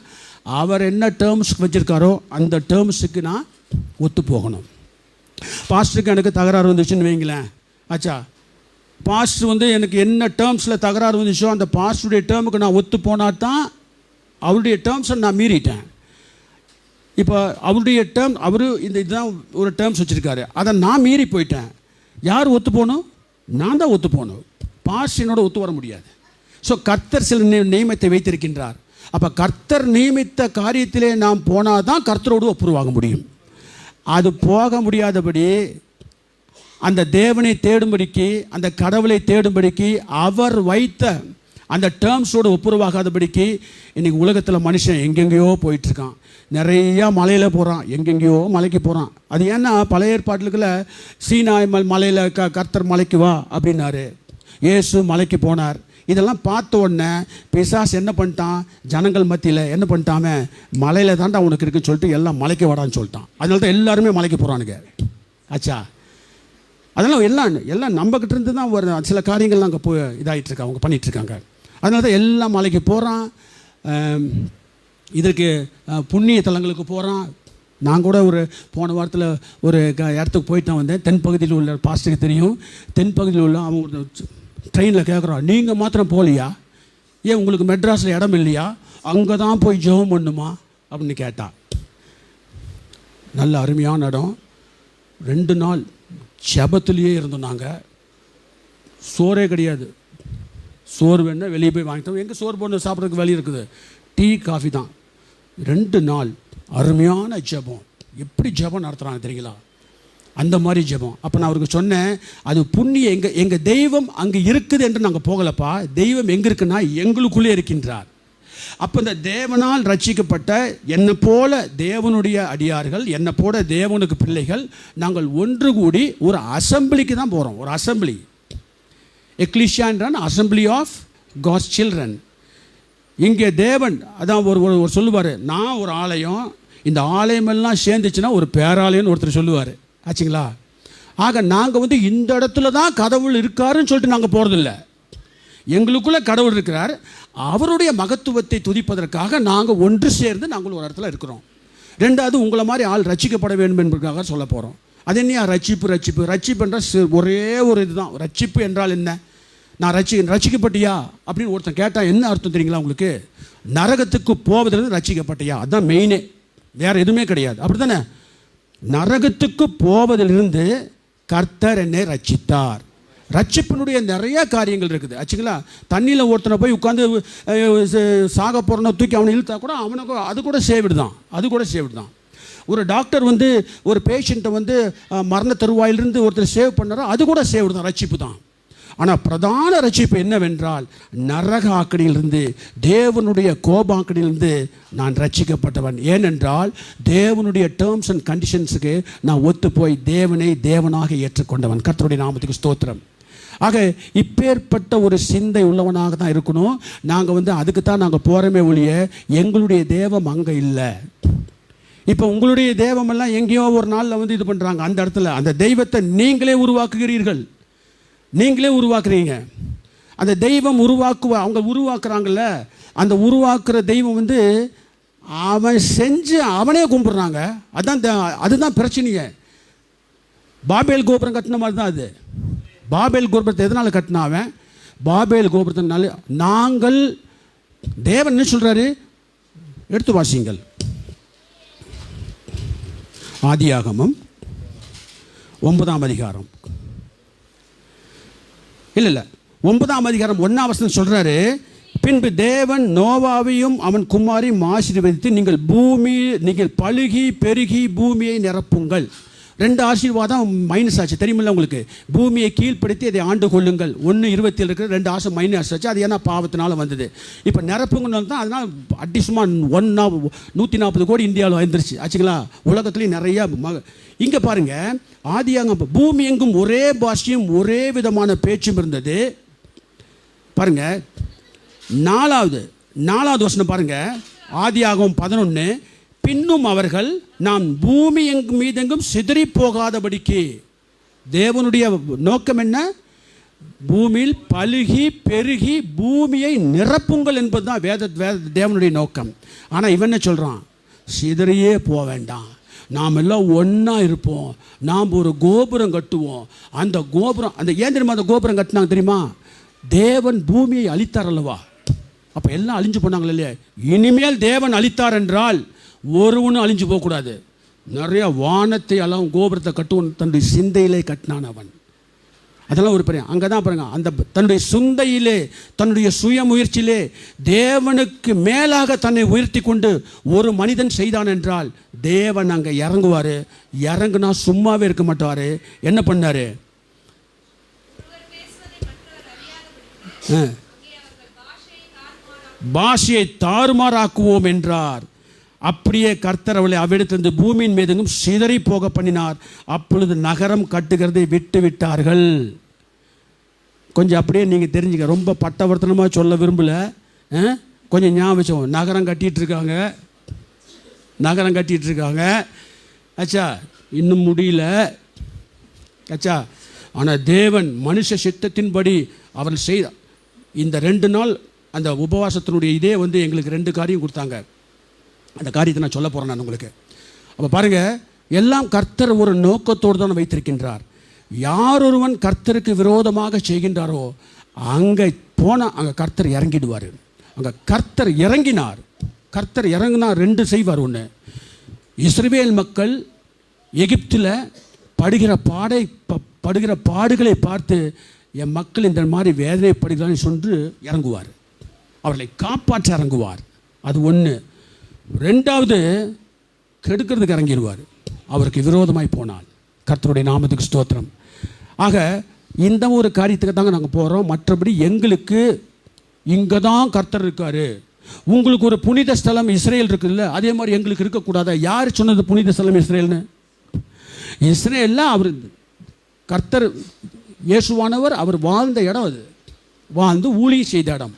அவர் என்ன டேர்ம்ஸ்க்கு வச்சுருக்காரோ அந்த டேர்ம்ஸுக்கு நான் ஒத்து போகணும். பாஸ்டருக்கு எனக்கு தகராறு வந்துச்சுன்னு வைங்களேன், ஆச்சா, பாஸ்டர் வந்து எனக்கு என்ன டேர்ம்ஸில் தகராறு வந்துச்சோ அந்த பாஸ்டருடைய டேர்முக்கு நான் ஒத்து போனால் தான் அவருடைய டேர்ம்ஸை நான் மீறிட்டேன். இப்போ அவருடைய டேர்ம் இதுதான் ஒரு டேர்ம்ஸ் வச்சுருக்காரு, அதை நான் மீறி போயிட்டேன். யார் ஒத்து போகணும்? நான் தான் ஒத்து போகணும். பாஸ்டரோட ஒத்து வர முடியாது. ஸோ கர்த்தர் சில நியமத்தை வைத்திருக்கின்றார். அப்போ கர்த்தர் நியமித்த காரியத்திலே நாம் போனால் தான் கர்த்தரோடு ஒப்புருவாக முடியும். அது போக முடியாதபடி அந்த தேவனை தேடும்படிக்கு, அந்த கடவுளை தேடும்படிக்கு, அவர் வைத்த அந்த டேர்ம்ஸோடு ஒப்புரவாகாதபடிக்கு இன்றைக்கி உலகத்தில் மனுஷன் எங்கெங்கேயோ போயிட்டுருக்கான். நிறையா மலையில் போகிறான், எங்கெங்கேயோ மலைக்கு போகிறான். அது ஏன்னா பழைய ஏற்பாட்டுக்குள்ள சீனாய் மலையில் கர்த்தர் மலைக்கு வா அப்படின்னாரு, இயேசு மலைக்கு போனார். இதெல்லாம் பார்த்த உடனே பிசாசு என்ன பண்ணிட்டான், ஜனங்கள் மத்தியில் என்ன பண்ணிட்டாமே, மலையில் தாண்டா உனக்கு இருக்குன்னு சொல்லிட்டு எல்லாம் மலைக்கு வாடான்னு சொல்லிட்டான். அதனால தான் எல்லாருமே மலைக்கு போகிறானுங்க. ஆச்சா, அதெல்லாம் எல்லாம் நம்மக்கிட்ட இருந்து தான் ஒரு சில காரியங்கள்லாம் அங்கே போய் இதாகிட்டுருக்காங்க, அவங்க பண்ணிகிட்ருக்காங்க. அதனால தான் எல்லாம் மலைக்கு போகிறான், இதற்கு புண்ணிய தலங்களுக்கு போகிறான். நான் கூட ஒரு போன வாரத்தில் ஒரு இடத்துக்கு போயிட்டு வந்தேன். தென்பகுதியில் உள்ள பாஸ்டருக்கு தெரியும், தென்பகுதியில் உள்ள அவன் ஒரு ட்ரெயினில் கேட்குறான், நீங்கள் மாத்திரம் போகலையா, ஏன் உங்களுக்கு மெட்ராஸில் இடம் இல்லையா, அங்கே தான் போய் ஜெபம் பண்ணுமா அப்படின்னு கேட்டான். நல்ல அருமையான இடம். 2 நாள் ஜெபத்திலேயே இருந்தோம். நாங்கள் சோறே கிடையாது, சோறு வேணால் வெளியே போய் வாங்கிட்டோம். எங்கே சோறு போடணும், சாப்பிட்றதுக்கு வழி இருக்குது, டீ காஃபி தான். 2 நாள் அருமையான ஜெபம். எப்படி ஜெபம் நடத்துகிறாங்க தெரியுங்களா, அந்த மாதிரி ஜெபம். அப்போ நான் அவருக்கு சொன்னேன், அது புண்ணிய எங்கள் தெய்வம் அங்கே இருக்குது என்று நாங்கள் போகலப்பா, தெய்வம் எங்கே இருக்குன்னா எங்களுக்குள்ளே இருக்கின்றார். அப்போ இந்த தேவனால் ரட்சிக்கப்பட்ட என்னை போல தேவனுடைய அடியார்கள், என்னை போல தேவனுக்கு பிள்ளைகள், நாங்கள் ஒன்று கூடி ஒரு அசம்பிளிக்கு தான் போகிறோம். ஒரு அசம்பிளி, எக்லிஷியான்றான் அசம்பிளி ஆஃப் காட்ஸ் சில்ட்ரன். இங்கே தேவன் அதான் ஒரு சொல்லுவார், நான் ஒரு ஆலயம், இந்த ஆலயமெல்லாம் சேர்ந்துச்சுன்னா ஒரு பேராலயம்னு ஒருத்தர் சொல்லுவார். ஆச்சுங்களா? ஆக நாங்கள் இந்த இடத்துல தான் கடவுள் இருக்காருன்னு சொல்லிட்டு நாங்கள் போகிறதில்ல. எங்களுக்குள்ளே கடவுள் இருக்கிறார், அவருடைய மகத்துவத்தை துதிப்பதற்காக நாங்கள் ஒன்று சேர்ந்து நாங்கள் ஒரு இடத்துல இருக்கிறோம். 2வது, உங்களை மாதிரி ஆள் ரட்சிக்கப்பட வேண்டும் என்பதற்காக சொல்ல போகிறோம். அது என்ன ரட்சிப்பு என்றால் ஒரே ஒரு இதுதான். ரட்சிப்பு என்றால் என்ன? நான் ரட்சிக்கப்பட்டியா அப்படின்னு ஒருத்தன் கேட்டால் என்ன அர்த்தம் தெரியுங்களா உங்களுக்கு? நரகத்துக்கு போவதிலிருந்து ரட்சிக்கப்பட்டியா, அதுதான் மெயினே, வேறு எதுவுமே கிடையாது. அப்படி தானே? நரகத்துக்கு போவதிலிருந்து கர்த்தர் என்னை ரட்சித்தார். ரட்சிப்பினுடைய நிறைய காரியங்கள் இருக்குது. ஆச்சுங்களா? தண்ணியில் ஒருத்தனை போய் உட்காந்து சாக போகிறன தூக்கி அவனை இழுத்தா கூட அவனுக்கு அது கூட சேவிடு தான். ஒரு டாக்டர் ஒரு பேஷண்ட்டை மரண தருவாயிலிருந்து ஒருத்தர் சேவ் பண்ணாரோ அது கூட சேவிடு தான், ரட்சிப்பு தான். ஆனால் பிரதான ரட்சிப்பு என்னவென்றால், நரக ஆக்கடியிலிருந்து, தேவனுடைய கோபாக்கடியிலிருந்து நான் ரட்சிக்கப்பட்டவன். ஏனென்றால் தேவனுடைய டேர்ம்ஸ் அண்ட் கண்டிஷன்ஸுக்கு நான் ஒத்து போய் தேவனை தேவனாக ஏற்றுக்கொண்டவன். கர்த்தருடைய நாமத்துக்கு ஸ்தோத்திரம். ஆக இப்பேற்பட்ட ஒரு சிந்தை உள்ளவனாக தான் இருக்கணும். நாங்கள் அதுக்கு தான் நாங்கள் போகிறோமே ஒழிய எங்களுடைய தேவம் அங்கே இல்லை. இப்போ உங்களுடைய தேவமெல்லாம் எங்கேயோ ஒரு நாளில் இது பண்ணுறாங்க. அந்த இடத்துல அந்த தெய்வத்தை நீங்களே உருவாக்குகிறீர்கள், நீங்களே உருவாக்குறீங்க. அந்த தெய்வம் அவங்க உருவாக்குறாங்கல்ல, அந்த உருவாக்குற தெய்வம் அவன் செஞ்சு அவனே கும்பிட்றாங்க. அதுதான் பிரச்சனையே. பாபேல் கோபுரம் கட்டின மாதிரி தான் அது. பாபேல் கோபுரத்தை எதனால் கட்டினா அவன்? பாபேல் கோபுரத்தினால நாங்கள் தேவன் என்ன சொல்கிறாரு, எடுத்து வாசிங்கள். ஆதியாகமம் 9ஆம் அதிகாரம், இல்லை 9ஆம் அதிகாரம் 1ஆம் வசனம் சொல்கிறாரு, பின்பு தேவன் நோவாவையும் அவன் குமாரையும் ஆசீர்வதித்து நீங்கள் பலுகி பெருகி பூமியை நிரப்புங்கள். 2 ஆசீர்வாதம் மைனஸ் ஆச்சு, தெரியுமில்ல உங்களுக்கு? பூமியை கீழ்ப்படுத்தி அதை ஆண்டு கொள்ளுங்கள். 1:27 இருக்கிற 2 ஆசை மைனஸ் ஆச்சு. அது ஏன்னா பாவத்தினால வந்தது. இப்போ நிரப்புங்கன்னு தான். அதனால் அடிஷமாக 140 கோடி இந்தியாவில் வந்துருச்சு. ஆச்சுங்களா? உலகத்துலேயும் நிறையா இங்கே பாருங்கள், ஆதியாகமம் பூமி எங்கும் ஒரே பாஷையும் ஒரே விதமான பேச்சும் இருந்தது. பாருங்கள், 4வது வசனம் பாருங்கள், ஆதியாகமம் 11, பின்னும் அவர்கள் நாம் பூமி மீதெங்கும் சிதறி போகாதபடிக்கு. தேவனுடைய நோக்கம் என்ன? பூமியில் பலுகி பெருகி பூமியை நிரப்புங்கள் என்பது தான் தேவனுடைய நோக்கம். ஆனால் இவன் என்ன சொல்கிறான்? சிதறியே போக வேண்டாம், நாம் எல்லாம் ஒன்றா இருப்போம், நாம் ஒரு கோபுரம் கட்டுவோம். அந்த கோபுரம் ஏன் தெரியுமா அந்த கோபுரம் கட்டினாங்க தெரியுமா? தேவன் பூமியை அழித்தார் அல்லவா? அப்போ எல்லாம் அழிஞ்சு போனாங்களே இல்லையா? இனிமேல் தேவன் அழித்தார் என்றால் ஒருவனும் அழிஞ்சு போகக்கூடாது. நிறைய வானத்தை எல்லாம் கோபுரத்தை கட்டுவோம் தன்னுடைய சிந்தையிலே கட்டினான் அவன். அதெல்லாம் ஒரு பெரிய அங்கே தான் பாருங்க, அந்த தன்னுடைய சிந்தையிலே தன்னுடைய சுய முயற்சியிலே தேவனுக்கு மேலாக தன்னை உயர்த்தி கொண்டு ஒரு மனிதன் செய்தான் என்றால் தேவன் அங்கே இறங்குவார். இறங்குனா சும்மாவே இருக்க மாட்டார். என்ன பண்ணார்? பாஷையை தாறுமாறாக்குவோம் என்றார். அப்படியே கர்த்தர் அவளை அவ்விடத்திலிருந்து பூமியின் மீதெங்கும் சிதறி போக பண்ணினார். அப்பொழுது நகரம் கட்டுகிறதை விட்டு விட்டார்கள். கொஞ்சம் அப்படியே நீங்கள் தெரிஞ்சுக்க, ரொம்ப பட்டவர்த்தனமாக சொல்ல விரும்பல, கொஞ்சம் ஞாபகம். நகரம் கட்டிகிட்டு இருக்காங்க ஆச்சா, இன்னும் முடியல ஆச்சா. ஆனால் தேவன் மனுஷ சித்தத்தின்படி அவர்கள் செய்த இந்த 2 நாள் அந்த உபவாசத்தினுடைய இதே எங்களுக்கு 2 காரியம் கொடுத்தாங்க. அந்த காரியத்தை நான் சொல்ல போகிறேன் நான் உங்களுக்கு. அப்போ பாருங்கள், எல்லாம் கர்த்தர் ஒரு நோக்கத்தோடு தான் வைத்திருக்கின்றார். யார் ஒருவன் கர்த்தருக்கு விரோதமாக செய்கின்றாரோ அங்கே போனால் அங்கே கர்த்தர் இறங்கிடுவார். அங்கே கர்த்தர் இறங்கினார். கர்த்தர் இறங்கினா 2 செய்வார். ஒன்று, இஸ்ரவேல் மக்கள் எகிப்தில் படுகிற பாடுகளை பார்த்து என் மக்கள் இந்த மாதிரி வேதனைப்படுகிறான்னு சொல்லி இறங்குவார். அவர்களை காப்பாற்ற இறங்குவார். அது ஒன்று. 2வது, கெடுக்கிறதுக்கு இறங்கிடுவார் அவருக்கு விரோதமாய் போனால். கர்த்தருடைய நாமத்துக்கு ஸ்தோத்திரம். ஆக இந்த ஒரு காரியத்துக்கு தாங்க நாங்கள் போகிறோம். மற்றபடி எங்களுக்கு இங்கே தான் கர்த்தர் இருக்கார். உங்களுக்கு ஒரு புனித ஸ்தலம் இஸ்ரேல் இருக்குல்ல, அதே மாதிரி எங்களுக்கு இருக்கக்கூடாதா? யார் சொன்னது புனித ஸ்தலம் இஸ்ரேல்னு? இஸ்ரேலில் அவர் கர்த்தர் இயேசுவானவர் அவர் வாழ்ந்த இடம், அது வாழ்ந்து ஊழியம் செய்த இடம்.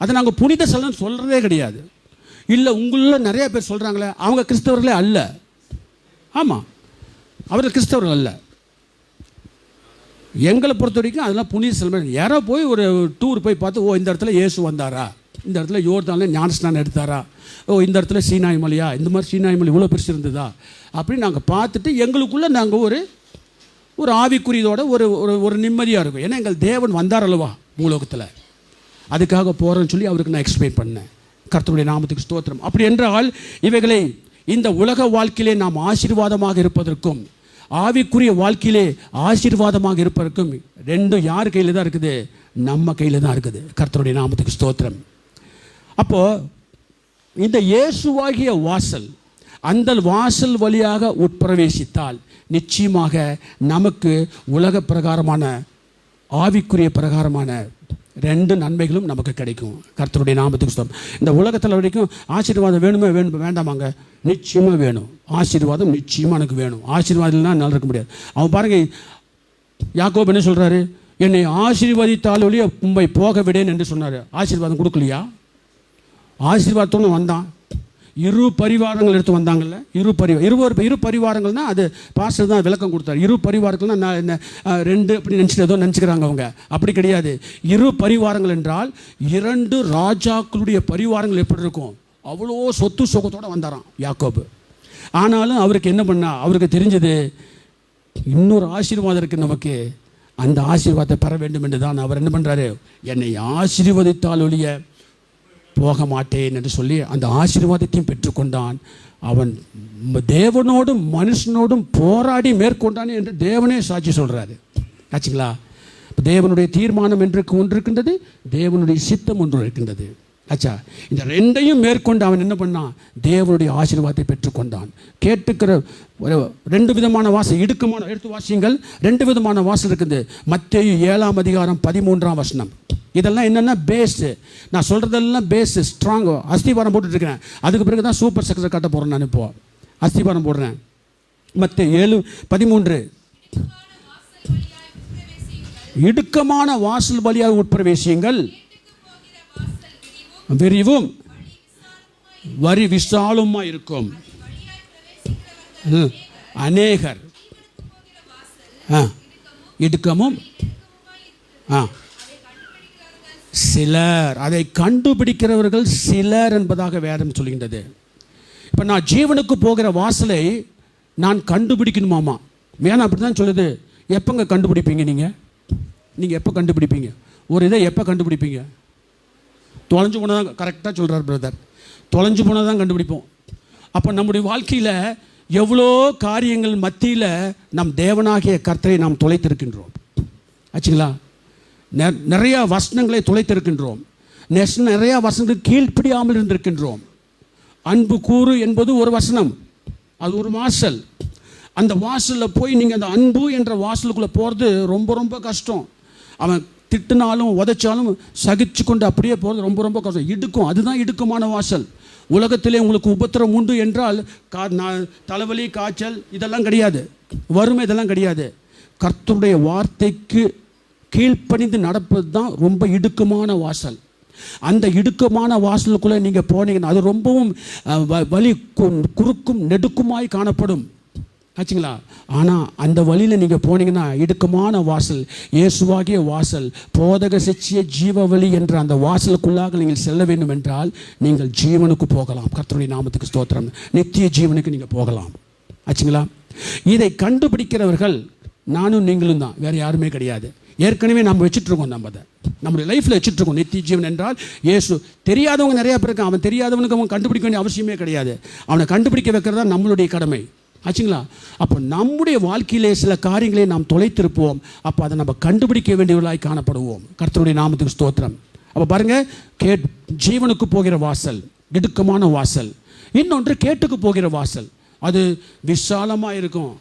அதை நாங்கள் புனித ஸ்தலம் சொல்கிறதே கிடையாது. இல்லை, உங்களில் நிறைய பேர் சொல்கிறாங்களே அவங்க கிறிஸ்தவர்களே அல்ல. ஆமாம், அவர்கள் கிறிஸ்தவர்கள் அல்ல. எங்களை பொறுத்த வரைக்கும் அதெல்லாம் புனித ஸ்தலம். யாரோ போய் ஒரு டூர் போய் பார்த்து, ஓ இந்த இடத்துல இயேசு வந்தாரா, இந்த இடத்துல யோர்தானில் ஞானஸ்நானம் எடுத்தாரா, ஓ இந்த இடத்துல சீனாய் மலையா, இந்த மாதிரி சீனாய் மலை இவ்வளோ பெருசு இருந்ததா அப்படின்னு நாங்கள் பார்த்துட்டு எங்களுக்குள்ளே நாங்கள் ஒரு ஆவிக்குரியதோட ஒரு நிம்மதியாக இருக்கும். ஏன்னா எங்கள் தேவன் வந்தார் அல்லவா பூலோகத்தில், அதுக்காக போகிறேன்னு சொல்லி அவருக்கு நான் எக்ஸ்பிளைன் பண்ணேன். கர்த்தருடைய நாமத்துக்கு ஸ்தோத்திரம். அப்படி என்றால் இவைகளை இந்த உலக வாழ்க்கையிலே நாம் ஆசீர்வாதமாக இருப்பதற்கும் ஆவிக்குரிய வாழ்க்கையிலே ஆசீர்வாதமாக இருப்பதற்கும் 2 யார் கையில் தான் இருக்குது? நம்ம கையில் தான் இருக்குது. கர்த்தருடைய நாமத்துக்கு ஸ்தோத்திரம். அப்போது இந்த இயேசுவாகிய வாசல், அந்த வாசல் வழியாக உட்பிரவேசித்தால் நிச்சயமாக நமக்கு உலக பிரகாரமான ஆவிக்குரிய பிரகாரமான 2 நன்மைகளும் நமக்கு கிடைக்கும். கர்த்தருடைய நாமத்துக்கு ஸ்தோத்திரம். இந்த உலகத்தில் வரைக்கும் ஆசீர்வாதம் வேணுமே வேண்டாமாங்க? நிச்சயமாக வேணும். ஆசீர்வாதம் நிச்சயமாக எனக்கு வேணும். ஆசீர்வாதம் இல்லைனா நல்லா இருக்க முடியாது. அவன் பாருங்க, யாக்கோபு என்ன சொல்கிறாரு? என்னை ஆசீர்வதித்தால் ஒழிய உம்மை போக விடேன் என்று சொன்னார். ஆசீர்வாதம் கொடுக்கலையா? ஆசீர்வாதத்தோடு வந்தான். 2 பரிவாரங்கள் எடுத்து வந்தாங்கல்ல. இரு பரிவாரங்கள்னால் அது பாஸ்டர் தான் விளக்கம் கொடுத்தார். 2 பரிவாரங்கள்னால் நான் என்ன 2 அப்படி நினச்சிட்டு ஏதோ நினச்சிக்கிறாங்க அவங்க. அப்படி கிடையாது. 2 பரிவாரங்கள் என்றால் 2 ராஜாக்களுடைய பரிவாரங்கள் எப்படி இருக்கும்? அவ்வளோ சொத்து சுகத்தோடு வந்தாராம் யாக்கோபு. ஆனாலும் அவருக்கு என்ன பண்ணா? அவருக்கு தெரிஞ்சது இன்னொரு ஆசீர்வாதம் இருக்குது நமக்கு, அந்த ஆசீர்வாதத்தை பெற வேண்டும் என்று தான் அவர் என்ன பண்ணுறாரு? என்னை ஆசீர்வதித்தால் ஒழிய போக மாட்டேன் என்று சொல்லி அந்த ஆசீர்வாதத்தையும் பெற்றுக்கொண்டான். அவன் தேவனோடும் மனுஷனோடும் போராடி மேற்கொண்டான் என்று தேவனே சாட்சி சொல்கிறாரு. ஆச்சுங்களா? தேவனுடைய தீர்மானம் என்று ஒன்று இருக்கின்றது, தேவனுடைய சித்தம் ஒன்று இருக்கின்றது. ஆச்சா, இந்த 2ஐயும் மேற்கொண்டு அவன் என்ன பண்ணான்? தேவனுடைய ஆசீர்வாதத்தை பெற்றுக்கொண்டான். கேட்டுக்கிற 2 விதமான வாசல், இடுக்கமான எடுத்து வாசியங்கள் 2 விதமான வாசல் இருக்குது. மத்தேயு 7ஆம் அதிகாரம் 13ஆம் வசனம். இதெல்லாம் என்னென்னா பேஸு. நான் சொல்கிறதெல்லாம் பேஸு, ஸ்ட்ராங்கு, அஸ்திபாரம் போட்டுட்ருக்கிறேன். அதுக்கு பிறகு தான் சூப்பர் ஸ்ட்ரக்சர் கட்ட போகிறேன். நான் இப்போது அஸ்திபாரம் போடுறேன். மத்தேயு 7:13. இடுக்கமான வாசல் வழியாக உட்பிரவேசியுங்கள், விரிவும் வரி விசாலமா இருக்கும். அநேகர் இடுக்கமும் ஆ, சிலர், அதை கண்டுபிடிக்கிறவர்கள் சிலர் என்பதாக வேதம் சொல்கின்றது. இப்போ நான் ஜீவனுக்கு போகிற வாசலை நான் கண்டுபிடிக்கணுமாமா? வேணாம், அப்படி தான் சொல்லுது. எப்போங்க கண்டுபிடிப்பீங்க? நீங்கள் எப்போ கண்டுபிடிப்பீங்க? ஒரு இதை எப்போ கண்டுபிடிப்பீங்க? தொலைஞ்சு போனால் தான். கரெக்டாக சொல்கிறார் பிரதர், தொலைஞ்சு போனால் தான் கண்டுபிடிப்போம். அப்போ நம்முடைய வாழ்க்கையில் எவ்வளோ காரியங்கள் மத்தியில் நம் தேவனாகிய கர்த்தரை நாம் தொலைத்திருக்கின்றோம். ஆச்சுங்களா? நிறையா வசனங்களை தொலைத்திருக்கின்றோம். நிறையா வசனங்கள் கீழ்ப்படியாமல் இருந்திருக்கின்றோம். அன்பு கூறு என்பது ஒரு வசனம், அது ஒரு வாசல். அந்த வாசலில் போய் நீங்கள் அந்த அன்பு என்ற வாசலுக்குள்ளே போகிறது ரொம்ப ரொம்ப கஷ்டம். அவன் திட்டினாலும் உதைச்சாலும் சகிச்சு கொண்டு அப்படியே போகிறது ரொம்ப ரொம்ப கஷ்டம். இடுக்கும், அதுதான் இடுக்கமான வாசல். உலகத்திலே உங்களுக்கு உபத்திரம் உண்டு என்றால் தலைவலி, காய்ச்சல் இதெல்லாம் கிடையாது, வறுமை இதெல்லாம் கிடையாது. கர்த்தருடைய வார்த்தைக்கு கீழ்ப்பணிந்து நடப்பது தான் ரொம்ப இடுக்கமான வாசல். அந்த இடுக்கமான வாசலுக்குள்ளே நீங்கள் போனீங்கன்னா அது ரொம்பவும் வலி, குறுக்கும் நெடுக்குமாய் காணப்படும். ஆச்சுங்களா? ஆனால் அந்த வழியில் நீங்கள் போனீங்கன்னா இடுக்கமான வாசல், இயேசுவாகிய வாசல், போதக சிச்சிய ஜீவ வழி என்ற அந்த வாசலுக்குள்ளாக நீங்கள் செல்ல வேண்டும் என்றால் நீங்கள் ஜீவனுக்கு போகலாம். கர்த்தருடைய நாமத்துக்கு ஸ்தோத்திரம். நித்திய ஜீவனுக்கு நீங்கள் போகலாம். ஆச்சுங்களா? இதை கண்டுபிடிக்கிறவர்கள் நானும் நீங்களும் தான், வேறு யாருமே கிடையாது. ஏற்கனவே நம்ம வச்சுட்ருக்கோம், நம்ம அதை நம்முடைய லைஃப்பில் வச்சுட்ருக்கோம். நித்திய ஜீவன் என்றால் இயேசு. தெரியாதவங்க நிறையா பேர் இருக்கான். அவன் தெரியாதவனுக்கு அவன் கண்டுபிடிக்க வேண்டிய அவசியமே கிடையாது. அவனை கண்டுபிடிக்க வைக்கிறது தான் நம்மளுடைய கடமை. ஆச்சுங்களா? அப்போ நம்முடைய வாழ்க்கையிலே சில காரியங்களை நாம் தொலைத்திருப்போம். அப்போ அதை நம்ம கண்டுபிடிக்க வேண்டியவர்களாய் காணப்படுவோம். கர்த்தருடைய நாமத்துக்கு ஸ்தோத்திரம். அப்போ பாருங்கள், ஜீவனுக்கு போகிற வாசல் இடுக்கமான வாசல். இன்னொன்று கேட்டுக்கு போகிற வாசல். அது விசாலமாக இருக்கும்.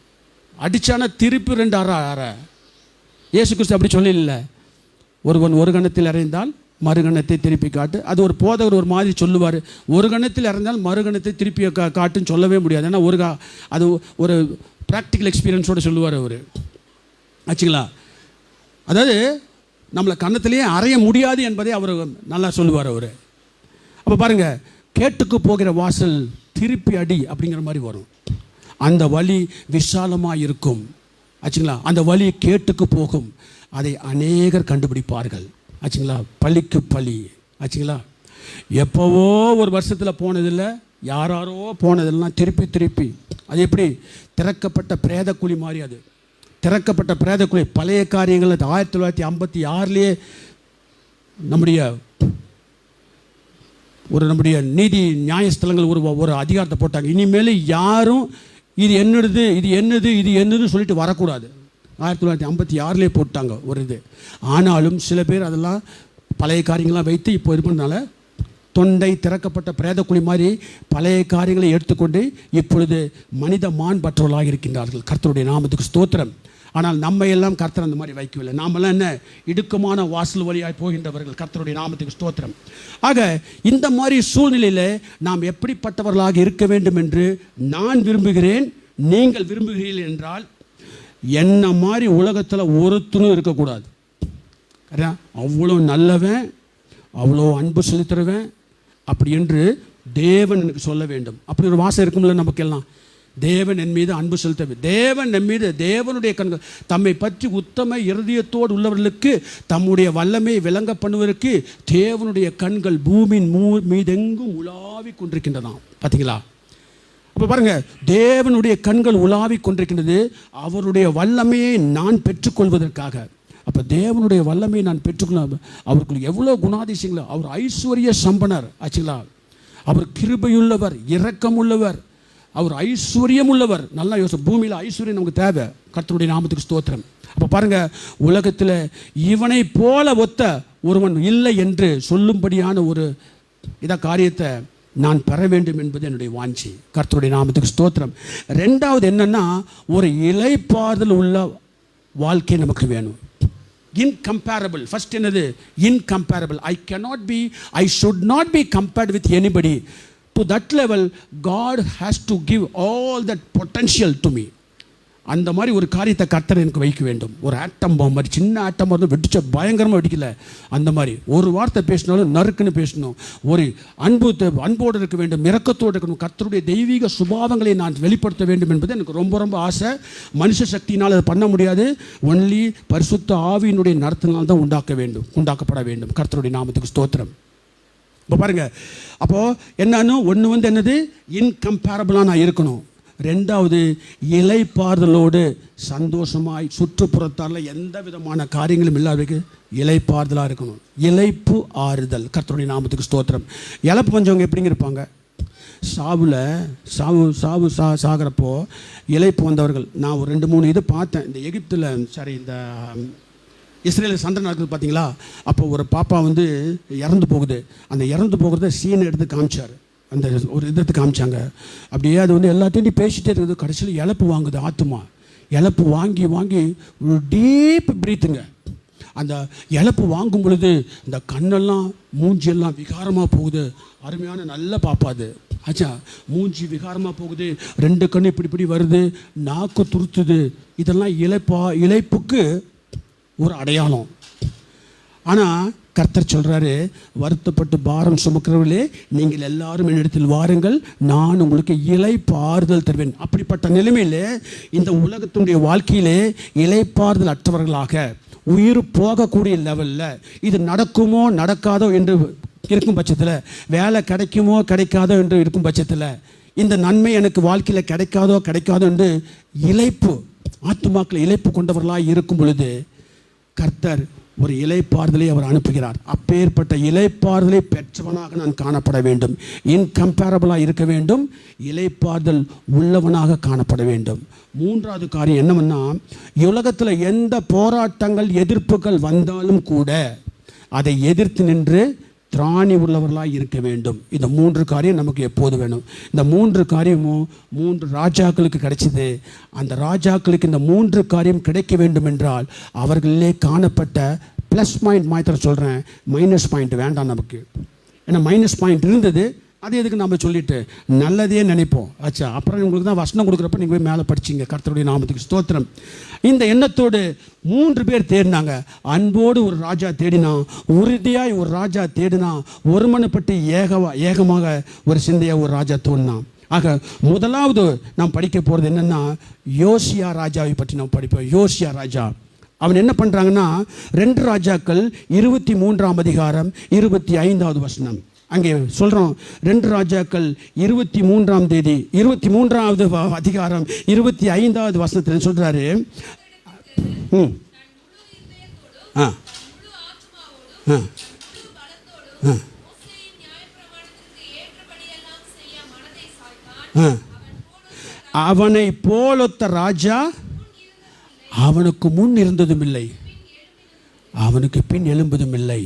அடித்தான திருப்பி 2 அறை. இயேசு கிறிஸ்து அப்படி சொல்லல. ஒருவன் ஒரு கணத்தில் இறைந்தால் மறுகணத்தை திருப்பி காட்டு. அது ஒரு போதகர் ஒரு மாதிரி சொல்லுவார். ஒரு கணத்தில் இறந்தால் மறுகணத்தை திருப்பி காட்டுன்னு சொல்லவே முடியாது. ஏன்னா அது ஒரு ப்ராக்டிக்கல் எக்ஸ்பீரியன்ஸோடு சொல்லுவார் அவர். ஆச்சுங்களா? அதாவது நம்மளை கன்னத்திலேயே அறைய முடியாது என்பதை அவர் நல்லா சொல்லுவார் அவர். அப்போ பாருங்கள், கேட்டுக்கு போகிற வாசல் திருப்பி அடி அப்படிங்கிற மாதிரி வரும். அந்த வழி விசாலமாக இருக்கும். ஆச்சுங்களா? அந்த வழி கேட்டுக்கு போகும். அதை அநேகர் கண்டுபிடிப்பார்கள். ஆச்சுங்களா? பழிக்கு பழி. ஆச்சுங்களா? எப்போவோ ஒரு வருஷத்தில் போனதில்லை, யாரோ போனதெல்லாம் திருப்பி திருப்பி. அது எப்படி? திறக்கப்பட்ட பிரேத குழி மாதிரி. அது திறக்கப்பட்ட பிரேத குழி. பழைய காரியங்கள் 1956 நம்முடைய நீதி நியாயஸ்தலங்கள் ஒரு அதிகாரத்தை போட்டாங்க. இனிமேல் யாரும் இது என்னது சொல்லிட்டு வரக்கூடாது. 1956 போட்டாங்க ஒரு இது. ஆனாலும் சில பேர் அதெல்லாம் பழைய காரியங்கள்லாம் வைத்து இப்போ இது பண்ணனால தொண்டை திறக்கப்பட்ட பிரேதக்குழி மாதிரி பழைய காரியங்களை எடுத்துக்கொண்டு இப்பொழுது மனித மாண்பற்றவர்களாக இருக்கின்றார்கள். கர்த்தருடைய நாமத்துக்கு ஸ்தோத்திரம். ஆனால் நம்ம எல்லாம் கர்த்தர் அந்த மாதிரி வைக்கவில்லை. நாமெல்லாம் என்ன? இடுக்கமான வாசல் வழியாய் போகின்றவர்கள். கர்த்தருடைய நாமத்துக்கு ஸ்தோத்திரம். ஆக இந்த மாதிரி சூழ்நிலையில் நாம் எப்படிப்பட்டவர்களாக இருக்க வேண்டும் என்று நான் விரும்புகிறேன், நீங்கள் விரும்புகிறீர்கள் என்றால் என்ன மாதிரி உலகத்தில் ஒருத்தரும் இருக்கக்கூடாது. அவ்வளோ நல்லவன், அவ்வளோ அன்பு செலுத்துறவன் அப்படி என்று தேவன் எனக்கு சொல்ல வேண்டும். அப்படி ஒரு வாசம் இருக்கும்ல நமக்கெல்லாம். தேவன் என் மீது அன்பு செலுத்த, தேவன் என் மீது, தேவனுடைய கண்கள் தம்மை பற்றி உத்தம இருதயத்தோடு உள்ளவர்களுக்கு தம்முடைய வல்லமை விளங்க பண்ணுவதற்கு தேவனுடைய கண்கள் பூமியின் மீதெங்கும் உலாவி கொண்டிருக்கின்றதாம். பார்த்தீங்களா? அப்போ பாருங்கள், தேவனுடைய கண்கள் உலாவி கொண்டிருக்கின்றது அவருடைய வல்லமையை நான் பெற்றுக்கொள்வதற்காக. அப்போ தேவனுடைய வல்லமையை நான் பெற்றுக்கொள்ள அவருக்கு எவ்வளோ குணாதிசயங்கள். அவர் ஐஸ்வர்ய சம்பனர். ஆச்சுங்களா? அவர் கிருபையுள்ளவர், இரக்கமுள்ளவர், அவர் ஐஸ்வர்யம் உள்ளவர். நல்லா யோசி, பூமியில் ஐஸ்வர்யம் நமக்கு தேவை. கர்த்தருடைய நாமத்துக்கு ஸ்தோத்திரம். அப்போ பாருங்கள், உலகத்தில் இவனை போல ஒத்த ஒருவன் இல்லை என்று சொல்லும்படியான ஒரு காரியத்தை நான் பெற வேண்டும் என்பது என்னுடைய வாஞ்சி. கர்த்தருடைய நாமத்துக்கு ஸ்தோத்திரம். 2வது என்னன்னா, ஒரு இளைப்பாறுதல் உள்ள வாழ்க்கை நமக்கு வேணும். இன்கம்பேரபிள். ஃபர்ஸ்ட் என்னது? Incomparable. I should not be compared with anybody. To that level God has to give all that potential to me. அந்த மாதிரி ஒரு காரியத்தை கர்த்தர் எனக்கு வைக்க வேண்டும். ஒரு ஆட்டம் பாம் மாதிரி, சின்ன ஆட்டம் பாம் வெடிச்ச பயங்கரமாக வெடிக்கல, அந்த மாதிரி ஒரு வார்த்தை பேசினாலும் நறுக்குன்னு பேசணும். ஒரு அன்போடு இருக்க வேண்டும், இரக்கத்தோடு இருக்கணும். கர்த்தருடைய தெய்வீக சுபாவங்களை நான் வெளிப்படுத்த வேண்டும் என்பது எனக்கு ரொம்ப ரொம்ப ஆசை. மனுஷ சக்தியினால் அதை பண்ண முடியாது. ஒன்லி பரிசுத்த ஆவியினுடைய நடத்தினால் தான் உண்டாக்கப்பட வேண்டும். கர்த்தருடைய நாமத்துக்கு ஸ்தோத்திரம். இப்போ பாருங்கள், அப்போது என்னன்னு ஒன்று என்னது, இன்கம்பேரபிளாக நான் இருக்கணும். ரெண்டாவது, இலைப்பாறுதலோடு சந்தோஷமாய் சுற்றுப்புறத்தாரில் எந்த விதமான காரியங்களும் இல்லாததுக்கு இலைப்பாறுதலாக இருக்கணும். இலைப்பு ஆறுதல். கர்த்தருடைய நாமத்துக்கு ஸ்தோத்திரம். இழப்பு பஞ்சவங்க எப்படிங்க இருப்பாங்க? சாகிறப்போ இலைப்பு வந்தவர்கள். நான் ஒரு 2-3 இது பார்த்தேன். இந்த எகிப்தில் இந்த இஸ்ரேலில் சண்டை நடக்குது பார்த்தீங்களா? அப்போ ஒரு பாப்பா இறந்து போகுது. அந்த இறந்து போகிறத சீனை எடுத்து காமிச்சார். அந்த ஒரு எடுத்து காமிச்சாங்க. அப்படியே அது எல்லாத்தையும் பேசிகிட்டே இருக்குது. கடைசியில் இழப்பு வாங்குது ஆத்துமா. இழப்பு வாங்கி ஒரு டீப் பிரீத்துங்க. அந்த இழப்பு வாங்கும் பொழுது இந்த கண்ணெல்லாம் மூஞ்சியெல்லாம் விகாரமாக போகுது. அருமையான நல்ல பாப்பா அது. ஆச்சா, மூஞ்சி விகாரமாக போகுது, 2 கண்ணு இப்படி வருது, நாக்கு துருத்துது. இதெல்லாம் இழைப்புக்கு ஒரு அடையாளம். ஆனால் கர்த்தர் சொல்கிறாரு, வருத்தப்பட்டு பாரம் சுமக்கிறவர்களே நீங்கள் எல்லாரும் என்னிடத்தில் வாருங்கள், நான் உங்களுக்கு இலைப்பாறுதல் தருவேன். அப்படிப்பட்ட நிலைமையில் இந்த உலகத்தினுடைய வாழ்க்கையிலே இலைப்பாறுதல் அற்றவர்களாக உயிர் போகக்கூடிய லெவலில் இது நடக்குமோ நடக்காதோ என்று இருக்கும் பட்சத்தில், வேலை கிடைக்குமோ கிடைக்காதோ என்று இருக்கும் பட்சத்தில், இந்த நன்மை எனக்கு வாழ்க்கையில் கிடைக்காதோ என்று ஆத்துமாக்கள் இழைப்பு கொண்டவர்களாக இருக்கும் பொழுது கர்த்தர் ஒரு இலைப்பாறுதலை அவர் அனுப்புகிறார். அப்பேற்பட்ட இலைப்பாறுதலை பெற்றவனாக நான் காணப்பட வேண்டும். இன்கம்பேரபிளாக இருக்க வேண்டும். இலைப்பாறுதல் உள்ளவனாக காணப்பட வேண்டும். 3வது காரியம் என்னவென்னா, உலகத்தில் எந்த போராட்டங்கள் எதிர்ப்புகள் வந்தாலும் கூட அதை எதிர்த்து நின்று திராணி உள்ளவர்களாக இருக்க வேண்டும். இந்த 3 காரியம் நமக்கு எப்போது வேணும். இந்த 3 காரியமும் 3 ராஜாக்களுக்கு கிடைச்சிது. அந்த ராஜாக்களுக்கு இந்த 3 காரியம் கிடைக்க வேண்டும் என்றால் அவர்களிலே காணப்பட்ட ப்ளஸ் பாயிண்ட் மாத்திரம் சொல்கிறேன், மைனஸ் பாயிண்ட் வேண்டாம் நமக்கு. ஏன்னா மைனஸ் பாயிண்ட் இருந்தது, அது எதுக்கு நம்ம சொல்லிட்டு நல்லதே நினைப்போம். ஆச்சா, அப்புறம் உங்களுக்கு தான் வசனம் கொடுக்குறப்ப நீங்கள் போய் மேலே படிச்சிங்க. கர்த்தருடைய நாமத்துக்கு ஸ்தோத்திரம். இந்த எண்ணத்தோடு 3 பேர் தேடினாங்க. அன்போடு ஒரு ராஜா தேடினான், உறுதியாய் ஒரு ராஜா தேடினான், ஒருமனப்பட்டு ஏகமாக ஒரு சிந்தையாக ஒரு ராஜா தோணினான். ஆக முதலாவது நாம் படிக்க போகிறது என்னென்னா, யோசியா ராஜாவை பற்றி நாம் படிப்போம். யோசியா ராஜா அவன் என்ன பண்ணுறாங்கன்னா, 2 ராஜாக்கள் 23ஆம் அதிகாரம் 25வது வசனம். அங்கே சொல்கிறோம், 2 ராஜாக்கள் 23வது அதிகாரம் 25வது வசனத்தில் சொல்கிறாரு, அவனை போலொத்த ராஜா அவனுக்கு முன் இருந்ததும் இல்லை, அவனுக்கு பின் எழும்பதும் இல்லை.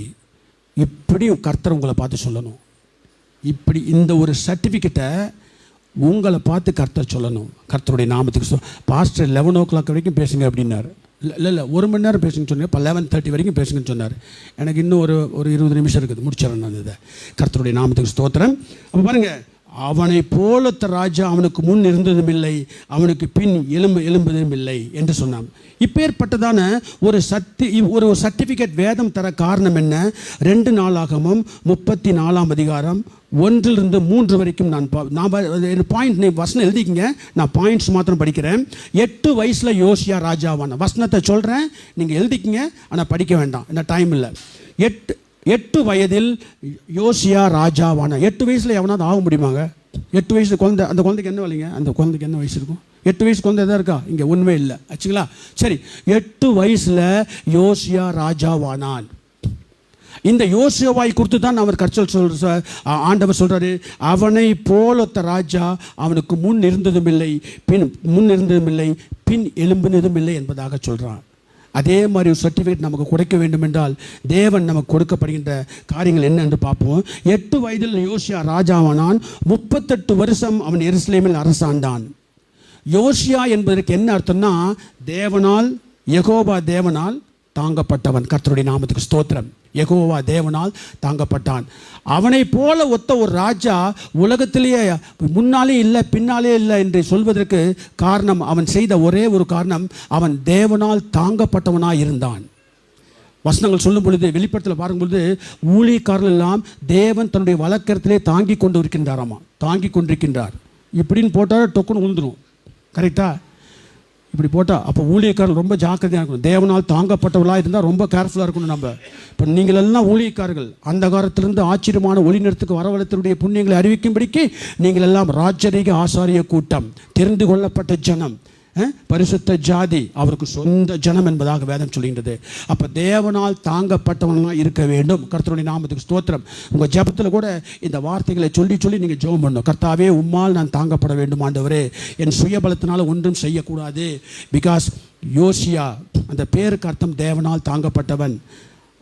இப்படியும் கர்த்தர் உங்களை பார்த்து சொல்லணும். இப்படி இந்த ஒரு சர்டிஃபிகேட்டை உங்களை பார்த்து கர்த்தர் சொல்லணும். கர்த்தருடைய நாமத்துக்கு பாஸ்டர் 11 வரைக்கும் பேசுங்க அப்படின்னாரு. இல்லை 1 மணி நேரம் பேசுங்கன்னு சொன்னேன். இப்போ 11:30 வரைக்கும் பேசுங்கன்னு சொன்னார். எனக்கு இன்னும் ஒரு 20 நிமிஷம் இருக்குது, முடிச்சிடறேன் நான் இதை. கர்த்தருடைய நாமத்துக்கு ஸ்தோத்திரம். அப்போ பாருங்கள், அவனை போலத்த ராஜா அவனுக்கு முன் இருந்ததும் இல்லை, அவனுக்கு பின் எழும்புவதும் இல்லை என்று சொன்னான். இப்பேற்பட்டதான ஒரு சர்டிஃபிகேட் வேதம் தர காரணம் என்ன? 2 நாளாகமும் 34ஆம் அதிகாரம் 1-3 வரைக்கும் நான் பாயிண்ட் வசனம் எழுதிக்கிங்க. நான் பாயிண்ட்ஸ் மாத்திரம் படிக்கிறேன். 8 வயசில் யோசியா ராஜாவான வசனத்தை சொல்கிறேன், நீங்கள் எழுதிக்கிங்க. ஆனால் படிக்க வேண்டாம், என்ன டைம் இல்லை. 8 வயதில் யோசியா ராஜாவான. 8 வயசில் எவனாவது ஆக முடியுமாங்க? 8 வயசு குழந்தை, அந்த குழந்தைக்கு என்ன வலிங்க? அந்த குழந்தைக்கு என்ன வயசு இருக்கும்? 8 வயசு குழந்தை எதாவது இருக்கா? இங்கே உண்மை இல்லை ஆச்சுங்களா? சரி, 8 வயசில் யோசியா ராஜாவானான். இந்த யோசியாவை குறித்து தான் அவர் ஆண்டவர் சொல்கிறாரு, அவனை போலொத்த ராஜா அவனுக்கு முன் இருந்ததும் இல்லை, பின் எழும்பினதும் இல்லை என்பதாக சொல்கிறான். அதே மாதிரி ஒரு சர்டிஃபிகேட் நமக்கு கொடுக்க வேண்டும் என்றால் தேவன் நமக்கு கொடுக்கப்படுகின்ற காரியங்கள் என்ன என்று பார்ப்போம். 8 வயதில் யோசியா ராஜாவானான். 38 வருஷம் அவன் எருசலேமில் அரசாண்டான். யோசியா என்பதற்கு என்ன அர்த்தம்னா, தேவனால், யெகோவா தேவனால் தாங்கப்பட்டவன். கர்த்தருடைய நாமத்துக்கு ஸ்தோத்திரம். யெகோவா தேவனால் தாங்கப்பட்டான். அவனை போல ஒத்த ஒரு ராஜா உலகத்திலேயே முன்னாலே இல்லை பின்னாலே இல்லை என்று சொல்வதற்கு காரணம், அவன் செய்த ஒரே ஒரு காரணம், அவன் தேவனால் தாங்கப்பட்டவனாய் இருந்தான். வசனங்கள் சொல்லும் பொழுது, வெளிப்படத்தில் பார்க்கும் பொழுது, ஊழியக்காரர்கள் எல்லாம் தேவன் தன்னுடைய வழக்கத்திலே தாங்கி கொண்டு இருக்கின்றாராமா, தாங்கி கொண்டிருக்கின்றார். இப்படின்னு போட்டால் டொக்குன்னு உழுந்துடும். கரெக்டா? இப்படி போட்டால் அப்போ ஊழியக்காரர்கள் ரொம்ப ஜாக்கிரதையாக இருக்கணும். தேவனால் தாங்கப்பட்டவர்களாக இருந்தால் ரொம்ப கேர்ஃபுல்லாக இருக்கணும். நம்ம இப்போ நீங்கள் எல்லாம் ஊழியக்காரர்கள், அந்த காலத்திலிருந்து ஆச்சரியமான ஒளிநிறத்துக்கு வரவழைத்தனுடைய புண்ணியங்களை அறிவிக்கும்படிக்கு நீங்கள் எல்லாம் ராஜரீக ஆசாரிய கூட்டம், தெரிந்து கொள்ளப்பட்ட ஜனம், பரிசுத்த ஜாதி, அவருக்கு சொந்த ஜனம் என்பதாக வேதம் சொல்கின்றது. அப்போ தேவனால் தாங்கப்பட்டவனாக இருக்க வேண்டும். கர்த்தருடைய நாமத்துக்கு ஸ்தோத்திரம். உங்கள் ஜெபத்தில் கூட இந்த வார்த்தைகளை சொல்லி சொல்லி நீங்கள் ஜெபம் பண்ணணும். கர்த்தாவே, உம்மால் நான் தாங்கப்பட வேண்டும் ஆண்டவரே, என் சுயபலத்தினால ஒன்றும் செய்யக்கூடாது. பிகாஸ் யோசியா, அந்த பேருக்கு அர்த்தம் தேவனால் தாங்கப்பட்டவன்.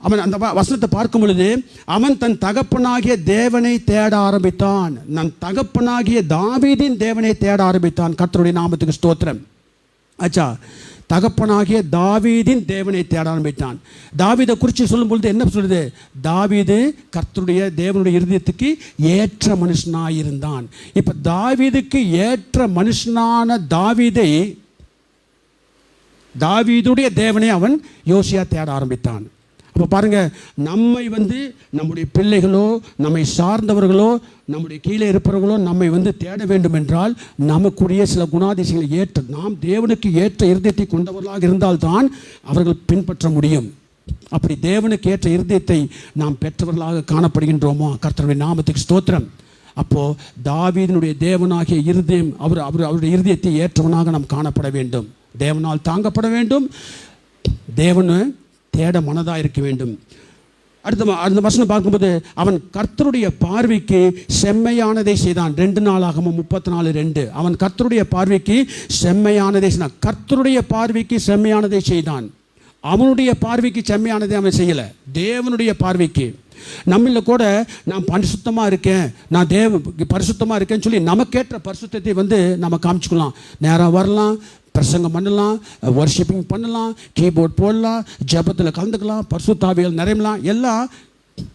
அவன் அந்த வசனத்தை பார்க்கும் பொழுது, அவன் தன் தகப்பனாகிய தேவனை தேட ஆரம்பித்தான். நம் தகப்பனாகிய தாவீதின் தேவனை தேட ஆரம்பித்தான். கர்த்தருடைய நாமத்துக்கு ஸ்தோத்திரம். ஆச்சா, தகப்பனாகிய தாவீதின் தேவனை தேட ஆரம்பித்தான். தாவீதை குறித்து சொல்லும் பொழுது என்ன சொல்லுது? தாவீது கர்த்தருடைய தேவனுடைய இருதயத்துக்கு ஏற்ற மனுஷனாயிருந்தான். இப்போ தாவீதுக்கு ஏற்ற மனுஷனான தாவீதுடைய தேவனை அவன் யோசியா தேட ஆரம்பித்தான். அப்போ பாருங்கள், நம்மை நம்முடைய பிள்ளைகளோ, நம்மை சார்ந்தவர்களோ, நம்முடைய கீழே இருப்பவர்களோ நம்மை தேட வேண்டும் என்றால், நமக்குரிய சில குணாதிசயங்களை ஏற்ற, நாம் தேவனுக்கு ஏற்ற இருதயத்தை கொண்டவர்களாக இருந்தால்தான் அவர்கள் பின்பற்ற முடியும். அப்படி தேவனுக்கு ஏற்ற இருதயத்தை நாம் பெற்றவர்களாக காணப்படுகின்றோமோ? கர்த்தருடைய நாமத்துக்கு ஸ்தோத்திரம். அப்போது தாவீதினுடைய தேவனாகிய இருதயம், அவருடைய இருதயத்தை ஏற்றவனாக நாம் காணப்பட வேண்டும். தேவனால் தாங்கப்பட வேண்டும். தேவனை தேட மனதாக இருக்க வேண்டும். அடுத்த வசனம் பார்க்கும்போது, அவன் கர்த்தருடைய பார்வைக்கு செம்மையானதை செய்தான். 2 நாளாகமம் 34:2. அவன் கர்த்தருடைய பார்வைக்கு செம்மையானதை செய்தான். கர்த்தருடைய பார்வைக்கு செம்மையானதை செய்தான். அவனுடைய பார்வைக்கு செம்மையானதை அவன் செய்யலை, தேவனுடைய பார்வைக்கு. நம்மள கூட நான் பரிசுத்தமாக இருக்கேன், நான் பரிசுத்தமாக இருக்கேன்னு சொல்லி நமக்கேற்ற பரிசுத்தத்தை நம்ம காமிச்சுக்கலாம். நேராக வரலாம், பிரசங்கம் பண்ணலாம், வர்ஷிப்பிங் பண்ணலாம், கீபோர்ட் போடலாம், ஜெபத்தில் கலந்துக்கலாம், பரிசுத்தாவிகள் நிறையலாம், எல்லாம்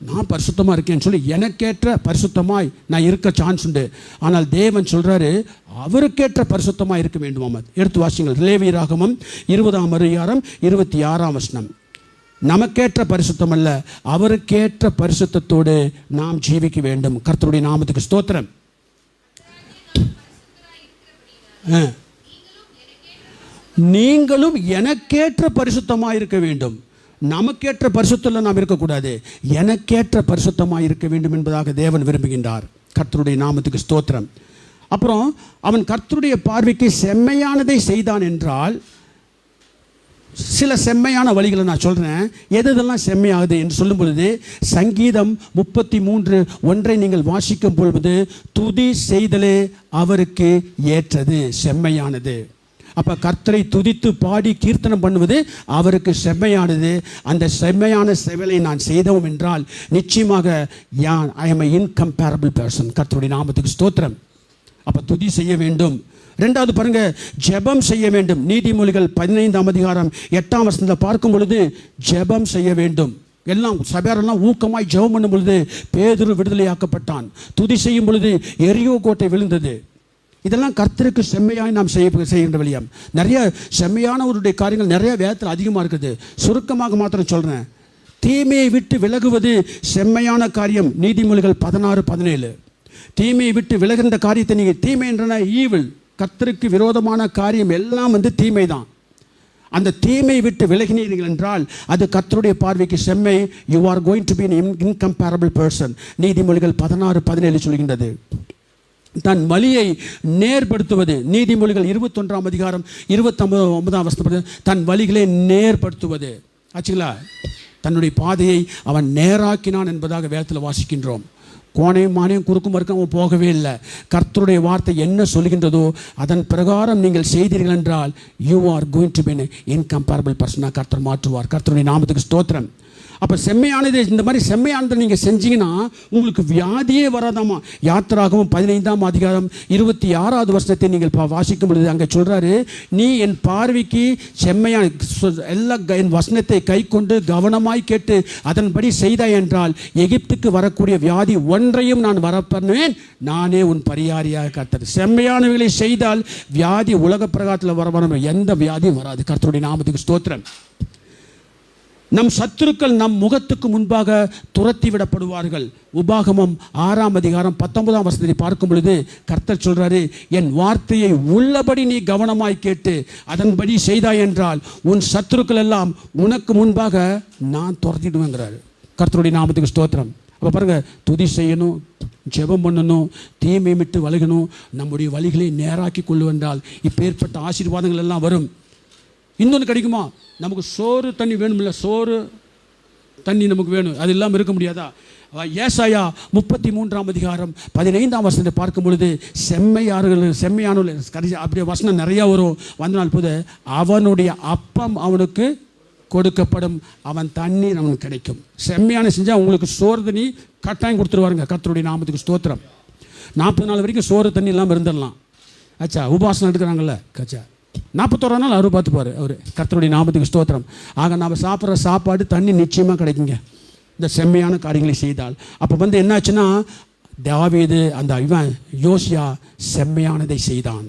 நான் பரிசுத்தமாக இருக்கேன்னு சொல்லி எனக்கேற்ற பரிசுத்தமாய் நான் இருக்க சான்ஸ் உண்டு. ஆனால் தேவன் சொல்கிறாரு, அவருக்கேற்ற பரிசுத்தமாக இருக்க வேண்டுமாம். எடுத்து வாசிங்கள். லேவியராகமம் 20:26. நமக்கேற்ற பரிசுத்தம் அல்ல, அவருக்கேற்ற பரிசுத்தத்தோடு நாம் ஜீவிக்க வேண்டும். கர்த்தருடைய நாமத்துக்கு ஸ்தோத்திரம். நீங்களும் எனக்கேற்ற பரிசுத்தமாக இருக்க வேண்டும். நமக்கேற்ற பரிசுத்தத்தில் நாம் இருக்கக்கூடாது, எனக்கேற்ற பரிசுத்தமாக இருக்க வேண்டும் என்பதாக தேவன் விரும்புகின்றார். கர்த்தருடைய நாமத்துக்கு ஸ்தோத்திரம். அப்புறம் அவன் கர்த்தருடைய பார்வைக்கு செம்மையானதை செய்தான் என்றால், சில செம்மையான வழிகளை நான் சொல்கிறேன். எதெல்லாம் செம்மையாகுது என்று சொல்லும் பொழுது, சங்கீதம் 33:1 நீங்கள் வாசிக்கும் பொழுது, துதி செய்தலே அவருக்கு ஏற்றது, செம்மையானது. அப்போ கர்த்தரை துதித்து பாடி கீர்த்தனம் பண்ணுவது அவருக்கு செம்மையானது. அந்த செம்மையான செயலை நான் செய்தோம் என்றால் நிச்சயமாக ஐ எம் இன்கம்பேரபிள் பர்சன். கர்த்தருடைய நாமத்துக்கு ஸ்தோத்திரம். அப்போ துதி செய்ய வேண்டும். 2வது பாருங்க, ஜெபம் செய்ய வேண்டும். நீதிமொழிகள் 15:8 பார்க்கும் பொழுது ஜெபம் செய்ய வேண்டும். எல்லாம் சபையாரெல்லாம் ஊக்கமாய் ஜெபம் பண்ணும் பொழுது பேதுரு விடுதலையாக்கப்பட்டான். துதி செய்யும் பொழுது எரியோ கோட்டை விழுந்தது. இதெல்லாம் கர்த்தருக்கு செம்மையாய் நாம் செய்கின்ற வழியாம். நிறைய செம்மையானவருடைய காரியங்கள் நிறைய வேதத்தில் அதிகமாக இருக்குது. சுருக்கமாக மாத்திரம் சொல்கிறேன். தீமையை விட்டு விலகுவது செம்மையான காரியம். நீதிமொழிகள் 16:17. தீமையை விட்டு விலகின்ற காரியத்தை நீங்கள், தீமை என்றன ஈவில், கர்த்தருக்கு விரோதமான காரியம் எல்லாம் தீமை தான். அந்த தீமை விட்டு விலகினீர்கள் என்றால் அது கர்த்தருடைய பார்வைக்கு செம்மை. You are going to be an incomparable person. நீதிமொழிகள் 16:17 சொல்கின்றது. தன் வழியை நேர்படுத்துவது. நீதிமொழிகள் 21:29 தன் வழிகளை நேர்படுத்துவது. ஆச்சுங்களா? தன்னுடைய பாதையை அவன் நேராக்கினான் என்பதாக வேதத்தில் வாசிக்கின்றோம். கோணையும் மானையும் குறுக்கும் மறுக்கும் அவன் போகவே இல்லை. கர்த்தருடைய வார்த்தை என்ன சொல்கின்றதோ அதன் பிரகாரம் நீங்கள் செய்தீர்கள் என்றால் you are going to be incomparable பர்சனாக கர்த்தர் மாற்றுவார். கர்த்தருடைய நாமத்துக்கு ஸ்தோத்திரம். அப்போ செம்மையானது, இந்த மாதிரி செம்மையானதை நீங்கள் செஞ்சீங்கன்னா உங்களுக்கு வியாதியே வராதாமா. யாத்திராகவும் 15ஆம் அதிகாரம் 26வது வருஷத்தை நீங்கள் வாசிக்கும் பொழுது அங்கே சொல்கிறாரு, நீ என் பார்வைக்கு செம்மையான எல்லா என் வசனத்தை கை கொண்டு கவனமாய் கேட்டு அதன்படி செய்தாய் என்றால் எகிப்துக்கு வரக்கூடிய வியாதி ஒன்றையும் நான் வரப்பண்ணுவேன், நானே உன் பரிகாரியாக. கர்த்தர் செம்மையானவைகளை செய்தால் வியாதி உலக பிரகாரத்தில் வர எந்த வியாதியும் வராது. கர்த்தருடைய நாமத்துக்கு ஸ்தோத்திரம். நம் சத்துருக்கள் நம் முகத்துக்கு முன்பாக துரத்தி விடப்படுவார்கள். உபாகமம் 6ஆம் அதிகாரம் 19ஆம் வசனத்தை பார்க்கும் பொழுது கர்த்தர் சொல்றாரு, என் வார்த்தையை உள்ளபடி நீ கவனமாய் கேட்டு அதன்படி செய்தாய் என்றால் உன் சத்துருக்கள் எல்லாம் உனக்கு முன்பாக நான் துரத்திடுவேங்கிறாரு. கர்த்தருடைய நாமத்துக்கு ஸ்தோத்திரம். அப்போ பாருங்க, துதி செய்யணும், ஜெபம் பண்ணணும், தீமை விட்டு வழங்கணும், நம்முடைய வழிகளை நேராக்கி கொள்ளுவென்றால் இப்பேற்பட்ட ஆசீர்வாதங்கள் எல்லாம் வரும். இன்னொன்று கிடைக்குமா? நமக்கு சோறு தண்ணி வேணுமில்ல, சோறு தண்ணி நமக்கு வேணும், அது இல்லாமல் இருக்க முடியாதா? ஏசாயா 33ஆம் அதிகாரம் 15ஆம் வசனத்தை பார்க்கும் பொழுது செம்மையானவர்கள் அப்படியே வசனம் நிறையா வரும். வந்தனால் போது அவனுடைய அப்பம் அவனுக்கு கொடுக்கப்படும், அவன் தண்ணீர் அவனுக்கு கிடைக்கும். செம்மையான செஞ்சால் உங்களுக்கு சோறு தண்ணி கட்டாயம் கொடுத்துருவாருங்க. கர்த்தருடைய நாமத்துக்கு ஸ்தோத்திரம். 40 நாள் வரைக்கும் சோறு தண்ணி இல்லாமல் இருந்துடலாம். ஆச்சா, உபாசனம் எடுக்கிறாங்கல்ல, கச்சா 41 நாள் அவர் பார்த்துப்பார் அவர். கர்த்தருடைய நாமத்துக்கு ஸ்தோத்திரம். ஆக நாம் சாப்பிட்ற சாப்பாடு தண்ணி நிச்சயமாக கிடைக்குங்க இந்த செம்மையான காரியங்களை செய்தால். அப்போ என்னாச்சுன்னா தாவீது அந்த யோசியா செம்மையானதை செய்தான்.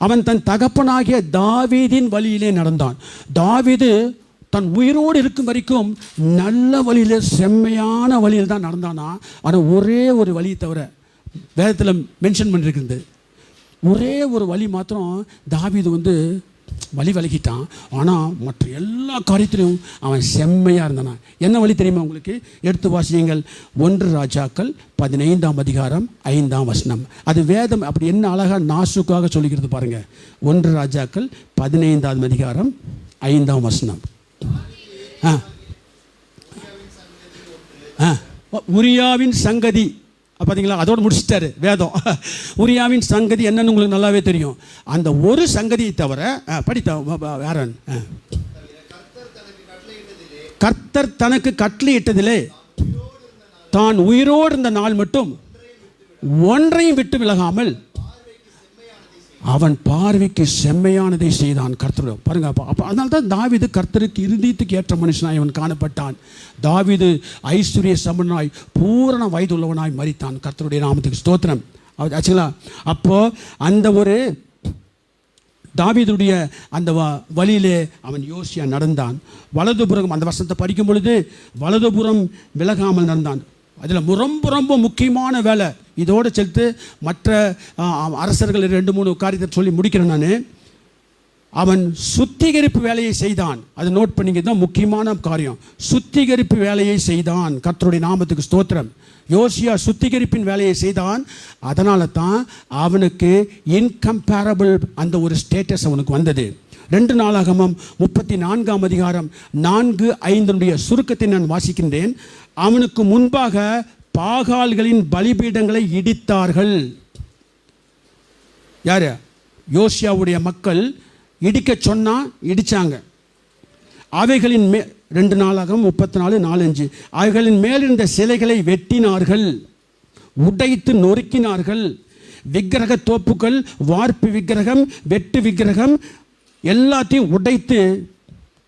அவன் தன் தகப்பனாகிய தாவீதின் வழியிலே நடந்தான். தாவீது தன் உயிரோடு இருக்கும் வரைக்கும் நல்ல வழியில் செம்மையான வழியில் தான் நடந்தானா. ஆனால் ஒரே ஒரு வழியை தவிர வேதத்தில் மென்ஷன் பண்ணியிருக்கிறது, ஒரே ஒரு வழி மாத்திரம் தாவீது வழி விலகிட்டான். ஆனால் மற்ற எல்லா காரியத்திலும் அவன் செம்மையாக இருந்தானா. என்ன வழி தெரியுமா உங்களுக்கு? எடுத்து வாசியுங்கள். 1 ராஜாக்கள் 15ஆம் அதிகாரம் 5ஆம் வசனம். அது வேதம் அப்படி என்ன அழகாக நாசுக்காக சொல்லிக்கிறது பாருங்க. 1 ராஜாக்கள் 15ஆம் அதிகாரம் 5ஆம் வசனம். உரியாவின் சங்கதி பார்த்தீங்களா, அதோடு முடிச்சிட்டாரு வேதம். உரியாவின் சங்கதி என்னன்னு உங்களுக்கு நல்லாவே தெரியும். அந்த ஒரு சங்கதியை தவிர யாரன் கர்த்தர் தனக்கு கட்டளையிட்டதிலே தான் உயிரோடு இருந்த நாள் மட்டும் ஒன்றையும் விட்டு விலகாமல் அவன் பார்வைக்கு செம்மையானதை செய்தான். கர்த்தர் பாருங்க. அப்போ அதனால தான் தாவீது கர்த்தருக்கு இருதயத்துக்கு ஏற்ற மனுஷனாய் அவன் காணப்பட்டான். தாவீது ஐஸ்வர்ய சம்பனாய் பூரண வயதுள்ளவனாய் மரித்தான். கர்த்தருடைய நாமத்துக்கு ஸ்தோத்திரம். ஆச்சுங்களா? அப்போ அந்த ஒரு தாவீதுடைய அந்த வழியிலே அவன் யோசியா நடந்தான். வலதுபுறம் அந்த வசனத்தை படிக்கும் பொழுது வலதுபுறம் விலகாமல் நடந்தான். அதில் ரொம்ப ரொம்ப முக்கியமான வேலை இதோடு சேர்த்து மற்ற அரசர்கள் 2-3 காரியத்தை சொல்லி முடிக்கிறேன் நான். அவன் சுத்திகரிப்பு வேலையை செய்தான். அதை நோட் பண்ணிங்க, தான் முக்கியமான காரியம். சுத்திகரிப்பு வேலையை செய்தான். கர்த்தருடைய நாமத்துக்கு ஸ்தோத்திரம். யோசியா சுத்திகரிப்பின் வேலையை செய்தான். அதனால தான் அவனுக்கு இன்கம்பேரபிள் அந்த ஒரு ஸ்டேட்டஸ் அவனுக்கு வந்தது. 2 நாளாகமம் 34ஆம் அதிகாரம் 4-5 சுருக்கத்தை நான் வாசிக்கின்றேன். அவனுக்கு முன்பாக பாகால்களின் பலிபீடங்களை இடித்தார்கள். யார்? யோசியாவுடைய மக்கள் இடிக்க சொன்னா இடிச்சாங்க. அவைகளின் 2 நாளாகமம் 34:4-5 அவைகளின் மேலிருந்த சிலைகளை வெட்டினார்கள், உடைத்து நொறுக்கினார்கள். விக்கிரக தோப்புகள், வார்ப்பு விக்கிரகம், வெட்டு விக்கிரகம் எல்லாத்தையும் உடைத்து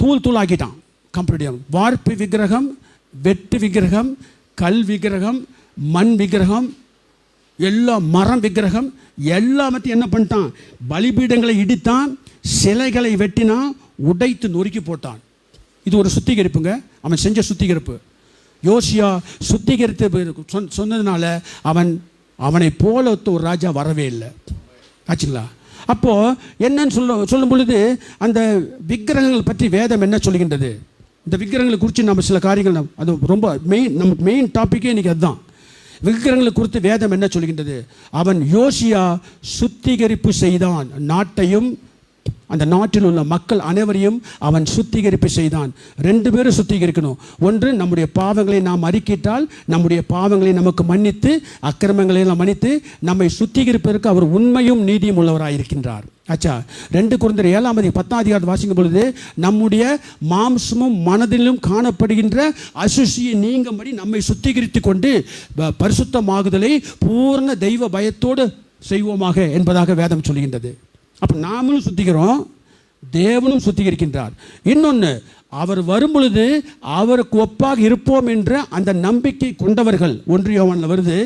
தூள் தூளாக்கிட்டான். கம்ப்ளீட்டாக வார்ப்பு விக்கிரகம், வெட்டு விக்கிரகம், கல் விக்கிரகம், மண் விக்கிரகம், எல்லா மரம் விக்கிரகம் எல்லாத்தையும் என்ன பண்ணிட்டான்? பலிபீடங்களை இடித்தான், சிலைகளை வெட்டினான், உடைத்து நொறுக்கி போட்டான். இது ஒரு சுத்திகரிப்புங்க. அவன் செஞ்ச சுத்திகரிப்பு. யோசியா சுத்திகரித்து சொன்னதுனால அவனை போல ஒரு ராஜா வரவே இல்லை. ஆச்சுங்களா? அப்போது என்னன்னு சொல்லும் பொழுது அந்த விக்கிரகங்கள் பற்றி வேதம் என்ன சொல்கின்றது? இந்த விக்கிரகங்களை குறித்து நம்ம சில காரியங்கள் அது ரொம்ப நமக்கு மெயின் டாப்பிக்கே இன்றைக்கி அதுதான். விக்கிரகங்களை குறித்து வேதம் என்ன சொல்கின்றது? அவன் யோசியா சுத்திகரிப்பு செய்தான். நாட்டையும் அந்த நாட்டில் உள்ள மக்கள் அனைவரையும் அவன் சுத்திகரிப்பு செய்தான். 2 பேரும் சுத்திகரிக்கணும். ஒன்று, நம்முடைய பாவங்களை நாம் அறிக்கிட்டால் நம்முடைய பாவங்களை நமக்கு மன்னித்து, அக்கிரமங்களை எல்லாம் மன்னித்து நம்மை சுத்திகரிப்பதற்கு அவர் உண்மையும் நீதியும் உள்ளவராக இருக்கின்றார். ஆச்சா. 2 கொரிந்தியர் 7:10 வாசிக்கும் பொழுது, நம்முடைய மாம்சமும் மனதிலும் காணப்படுகின்ற அசுசியை நீங்கும்படி நம்மை சுத்திகரித்து கொண்டு பரிசுத்தமாகுதலை பூர்ண தெய்வ பயத்தோடு செய்வோமாக என்பதாக வேதம் சொல்கின்றது. அப்போ நாமளும் சுத்திக்கிறோம், தேவனும் சுத்திகரிக்கின்றார். இன்னொன்று, அவர் வரும் பொழுது அவருக்கு ஒப்பாக இருப்போம் என்ற அந்த நம்பிக்கை கொண்டவர்கள், 1 யோவானில் வருது,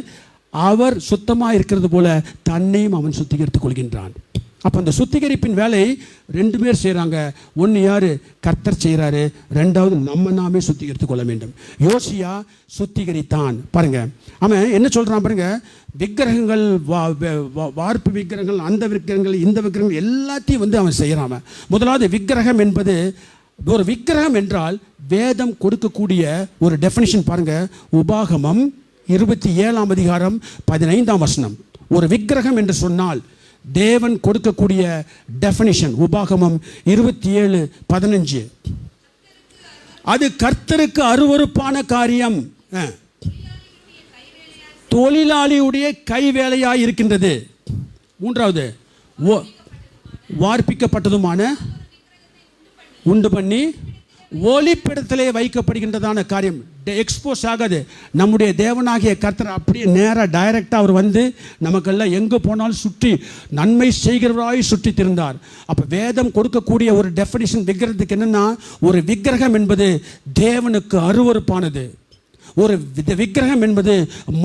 அவர் சுத்தமாக இருக்கிறது போல தன்னையும் அவன் சுத்திகரித்துக் கொள்கின்றான். அப்போ அந்த சுத்திகரிப்பின் வேலை 2 பேர் செய்கிறாங்க. ஒன்று யார்? கர்த்தர் செய்கிறாரு. 2வது நாமே சுத்திகரித்து கொள்ள வேண்டும். யோசியா சுத்திகரித்தான். பாருங்க, அவன் என்ன சொல்கிறான் பாருங்க. விக்கிரகங்கள், வார்ப்பு விக்கிரகங்கள், அந்த விக்கிரகங்கள், இந்த விக்கிரகங்கள் எல்லாத்தையும் அவன் செய்கிறான். முதலாவது, விக்கிரகம் என்பது, ஒரு விக்கிரகம் என்றால் வேதம் கொடுக்கக்கூடிய ஒரு டெஃபினிஷன் பாருங்க. உபாகமம் 27:15. ஒரு விக்கிரகம் என்று சொன்னால் தேவன் கொடுக்கக்கூடிய டெஃபினிஷன் உபாகமம் 27:15. அது கர்த்தருக்கு அருவருப்பான காரியம், தொழிலாளியுடைய கைவேலையாய் இருக்கின்றது. 3வது, வார்ப்பிக்கப்பட்டதுமான, உண்டு பண்ணி ஒளிப்பிடத்திலே வைக்கப்படுகின்றதான காரியம். எக்ஸ்போஸ் ஆகாது. நம்முடைய தேவனாகிய கர்த்தர் அப்படியே நேராக டைரக்டாக அவர் நமக்கெல்லாம் எங்கே போனாலும் சுற்றி நன்மை செய்கிறவராய் சுற்றி திருந்தார். அப்போ வேதம் கொடுக்கக்கூடிய ஒரு டெஃபினிஷன் விக்கிரகத்துக்கு என்னென்னா, ஒரு விக்கிரகம் என்பது தேவனுக்கு அருவருப்பானது. ஒரு விக்கிரகம் என்பது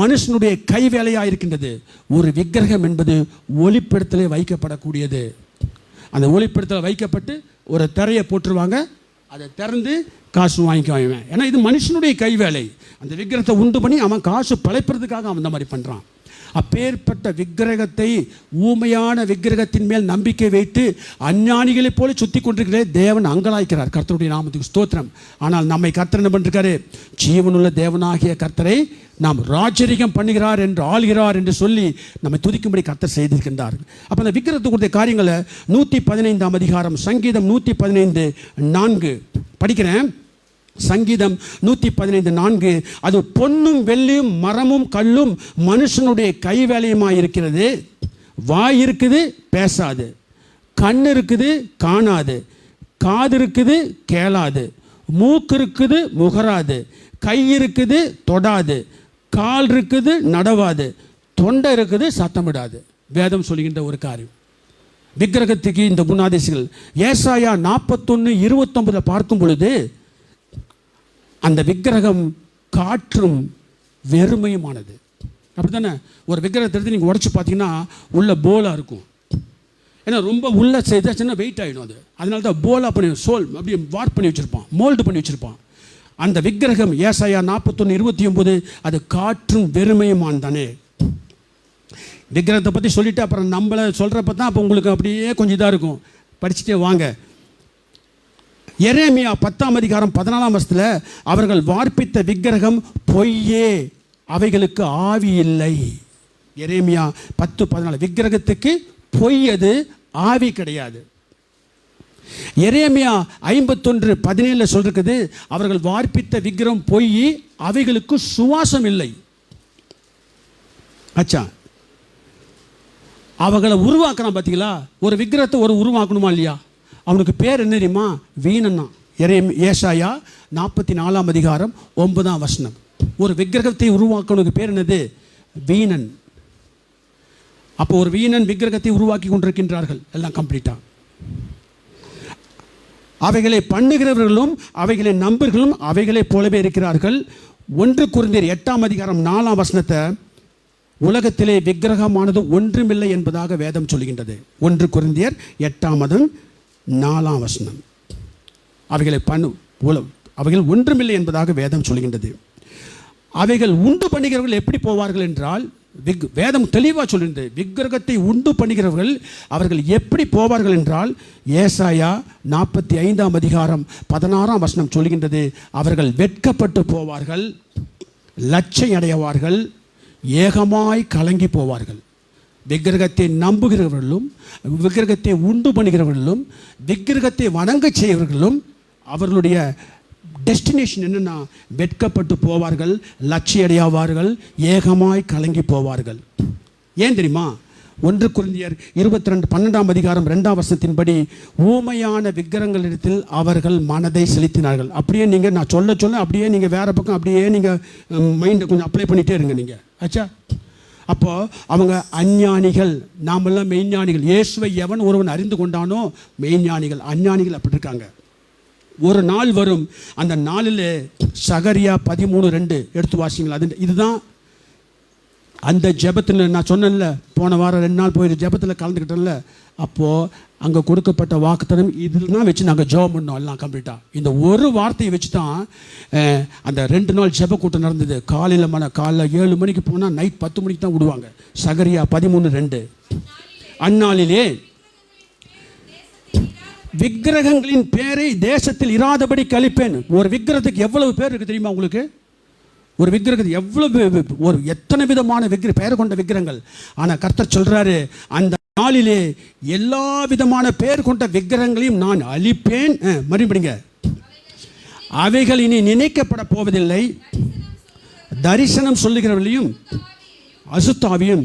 மனுஷனுடைய கை வேலையாக இருக்கின்றது. ஒரு விக்கிரகம் என்பது ஒளிப்பிடத்திலே வைக்கப்படக்கூடியது. அந்த ஒளிப்பிடத்தில் வைக்கப்பட்டு ஒரு திரையை போட்டுருவாங்க, அதை திறந்து காசு வாங்கிக்குவான். ஏன்னா இது மனுஷனுடைய கை வேலை. அந்த விக்கிரகத்தை உண்டு பண்ணி அவன் காசு பழைப்பறதுக்காக அவன் இந்த மாதிரி பண்ணுறான். அப்பேற்பட்ட விக்கிரகத்தை, ஊமையான விக்கிரகத்தின் மேல் நம்பிக்கை வைத்து அஞ்ஞானிகளைப் போல சுற்றி கொண்டிருக்கிற தேவன் அங்கலாய்க்கிறார். கர்த்தருடைய நாமத்துக்கு ஸ்தோத்திரம். ஆனால் நம்மை கர்த்தர் என்ன பண்ணிருக்காரு? ஜீவனுள்ள தேவனாகிய கர்த்தரை நாம் ராஜரிகம் பண்ணுகிறார் என்று, ஆள்கிறார் என்று சொல்லி நம்மை துதிக்கும்படி கர்த்தர் செய்திருக்கின்றார். அப்போ அந்த விக்கிரகத்துக்குரிய காரியங்களை 115 சங்கீதம் 115:4 படிக்கிறேன். சங்கீதம் 115:4. அது பொன்னும் வெள்ளியும் மரமும் கல்லும் மனுஷனுடைய கை வேலையுமாய் இருக்கிறது. வாய் இருக்குது, பேசாது. கண் இருக்குது, காணாது. காது இருக்குது, கேளாது. மூக்கு இருக்குது, முகராது. கை இருக்குது, தொடாது. கால் இருக்குது, நடவாது. தொண்டை இருக்குது, சத்தமிடாது. வேதம் சொல்கின்ற ஒரு காரியம். விக்கிரகத்துக்கு இந்த குணாதிசயங்கள் ஏசாயா 41:29 பார்க்கும் பொழுது, அந்த விக்கிரகம் காற்றும் வெறுமையுமானது. அப்படி தானே? ஒரு விக்கிரகத்தை எடுத்து நீங்கள் உடச்சி பார்த்தீங்கன்னா உள்ள போலாக இருக்கும். ஏன்னா ரொம்ப உள்ள செய்தாச்சுன்னா வெயிட் ஆகிடும். அது அதனால தான் போலாக பண்ணி அப்படியே வார்ப் பண்ணி வச்சுருப்பான், மோல்டு பண்ணி வச்சுருப்பான். அந்த விக்கிரகம் ஏசாயா 41:29 அது காற்றும் வெறுமையுமான் தானே. விக்கிரகத்தை பற்றி சொல்லிவிட்டு அப்புறம் நம்மளை சொல்கிறப்ப தான் அப்போ உங்களுக்கு அப்படியே கொஞ்சம் இதாக இருக்கும். படிச்சுட்டே வாங்க. எரேமியா 10:14 அவர்கள் வார்ப்பித்த விக்கிரகம் பொய்யே, அவைகளுக்கு ஆவி இல்லை. எரேமியா 10:14 விக்கிரகத்துக்கு பொய், அது ஆவி கிடையாது. எரேமியா 51:17 சொல்றது, அவர்கள் வார்ப்பித்த விக்கிரகம் பொய், அவைகளுக்கு சுவாசம் இல்லை. அச்சா, அவங்களை உருவாக்குறான் பார்த்தீங்களா? ஒரு விக்கிரகத்தை உருவாக்கணுமா இல்லையா? அவனுக்கு பேர் என்ன தெரியுமா? வீணன்னா. ஏசாயா 44:9 ஒரு விக்கிரகத்தை உருவாக்கணுக்கு பேர் என்னது? வீணன். அப்போ ஒரு வீணன் விக்கிரகத்தை உருவாக்கி கொண்டிருக்கின்றார்கள் எல்லாம் கம்ப்ளீட்டாக. அவைகளை பண்ணுகிறவர்களும் அவைகளை நம்பர்களும் அவைகளைப் போலவே இருக்கிறார்கள். 1 கொரிந்தியர் 8:4 உலகத்திலே விக்கிரகமானது ஒன்றுமில்லை என்பதாக வேதம் சொல்கின்றது. 1 கொரிந்தியர் 8:4 அவைகள் ஒன்றுமில்லை என்பதாக வேதம் சொல்கின்றது. அவைகள் உண்டு பண்ணுகிறவர்கள் எப்படி போவார்கள் என்றால், வேதம் தெளிவாக சொல்கின்றது. விக்கிரகத்தை உண்டு பண்ணுகிறவர்கள் அவர்கள் எப்படி போவார்கள் என்றால், ஏசாயா 45:16 சொல்கின்றது. அவர்கள் வெட்கப்பட்டு போவார்கள், லட்சை அடைவார்கள், ஏகமாய் கலங்கி போவார்கள். விக்கிரகத்தை நம்புகிறவர்களும் விக்கிரகத்தை உண்டு பண்ணுகிறவர்களும் விக்கிரகத்தை வணங்க செய்கிறவர்களும் அவர்களுடைய டெஸ்டினேஷன் என்னென்னா வெட்கப்பட்டு போவார்கள், லட்சியடையாவார்கள், ஏகமாய் கலங்கி போவார்கள். ஏன் தெரியுமா? 1 கொரிந்தியர் 22:12 ஊமையான விக்கிரகங்களிடத்தில் அவர்கள் மனதை செலுத்தினார்கள். அப்படியே நீங்கள் நான் சொல்ல அப்படியே நீங்கள் வேறு பக்கம் அப்படியே நீங்கள் மைண்டை கொஞ்சம் அப்ளை பண்ணிகிட்டே இருங்க நீங்கள். ஆச்சா? அப்போது அவங்க அஞ்ஞானிகள், நாமெல்லாம் மெய்ஞானிகள். இயேசுவை எவன் ஒருவன் அறிந்து கொண்டானோ மெய்ஞானிகள். அஞ்ஞானிகள் அப்படி இருக்காங்க. ஒரு நாள் வரும், அந்த நாளில் சகரியா 13:2 எடுத்து வாசிங்களா. இதுதான் அந்த ஜெபத்தில் நான் சொன்னேன்ல, போன வாரம் 2 நாள் போய் ஜெபத்தில் கலந்துக்கிட்டேன்ல, அப்போது அங்கே கொடுக்கப்பட்ட வாக்குத்தனம் இதில் தான் வச்சு நாங்கள் ஜெபம் பண்ணோம் எல்லாம் கம்ப்ளீட்டாக. இந்த ஒரு வார்த்தையை வச்சு தான் அந்த 2 நாள் ஜெப கூட்டம் நடந்தது. காலையில் 7 மணிக்கு போனால் நைட் 10 மணிக்கு தான் விடுவாங்க. சகரியா 13:2. அந்நாளிலே விக்கிரகங்களின் பேரை தேசத்தில் இராதபடி கழிப்பேன். ஒரு விக்கிரகத்துக்கு எவ்வளவு பேர் இருக்குது தெரியுமா உங்களுக்கு? ஒரு விக்கிரகத்துக்கு எவ்வளவு எத்தனை விதமான பெயர் கொண்ட விக்கிரகங்கள். ஆனால் கர்த்தர் சொல்றாரு, அந்த நாளிலே எல்லா விதமான பெயர் கொண்ட விக்கிரகங்களையும் நான் அழிப்பேன். மறுபடிங்க, அவைகள் இனி நினைக்கப்பட போவதில்லை. தரிசனம் சொல்லுகிறவர்களையும் அசுத்தாவியும்.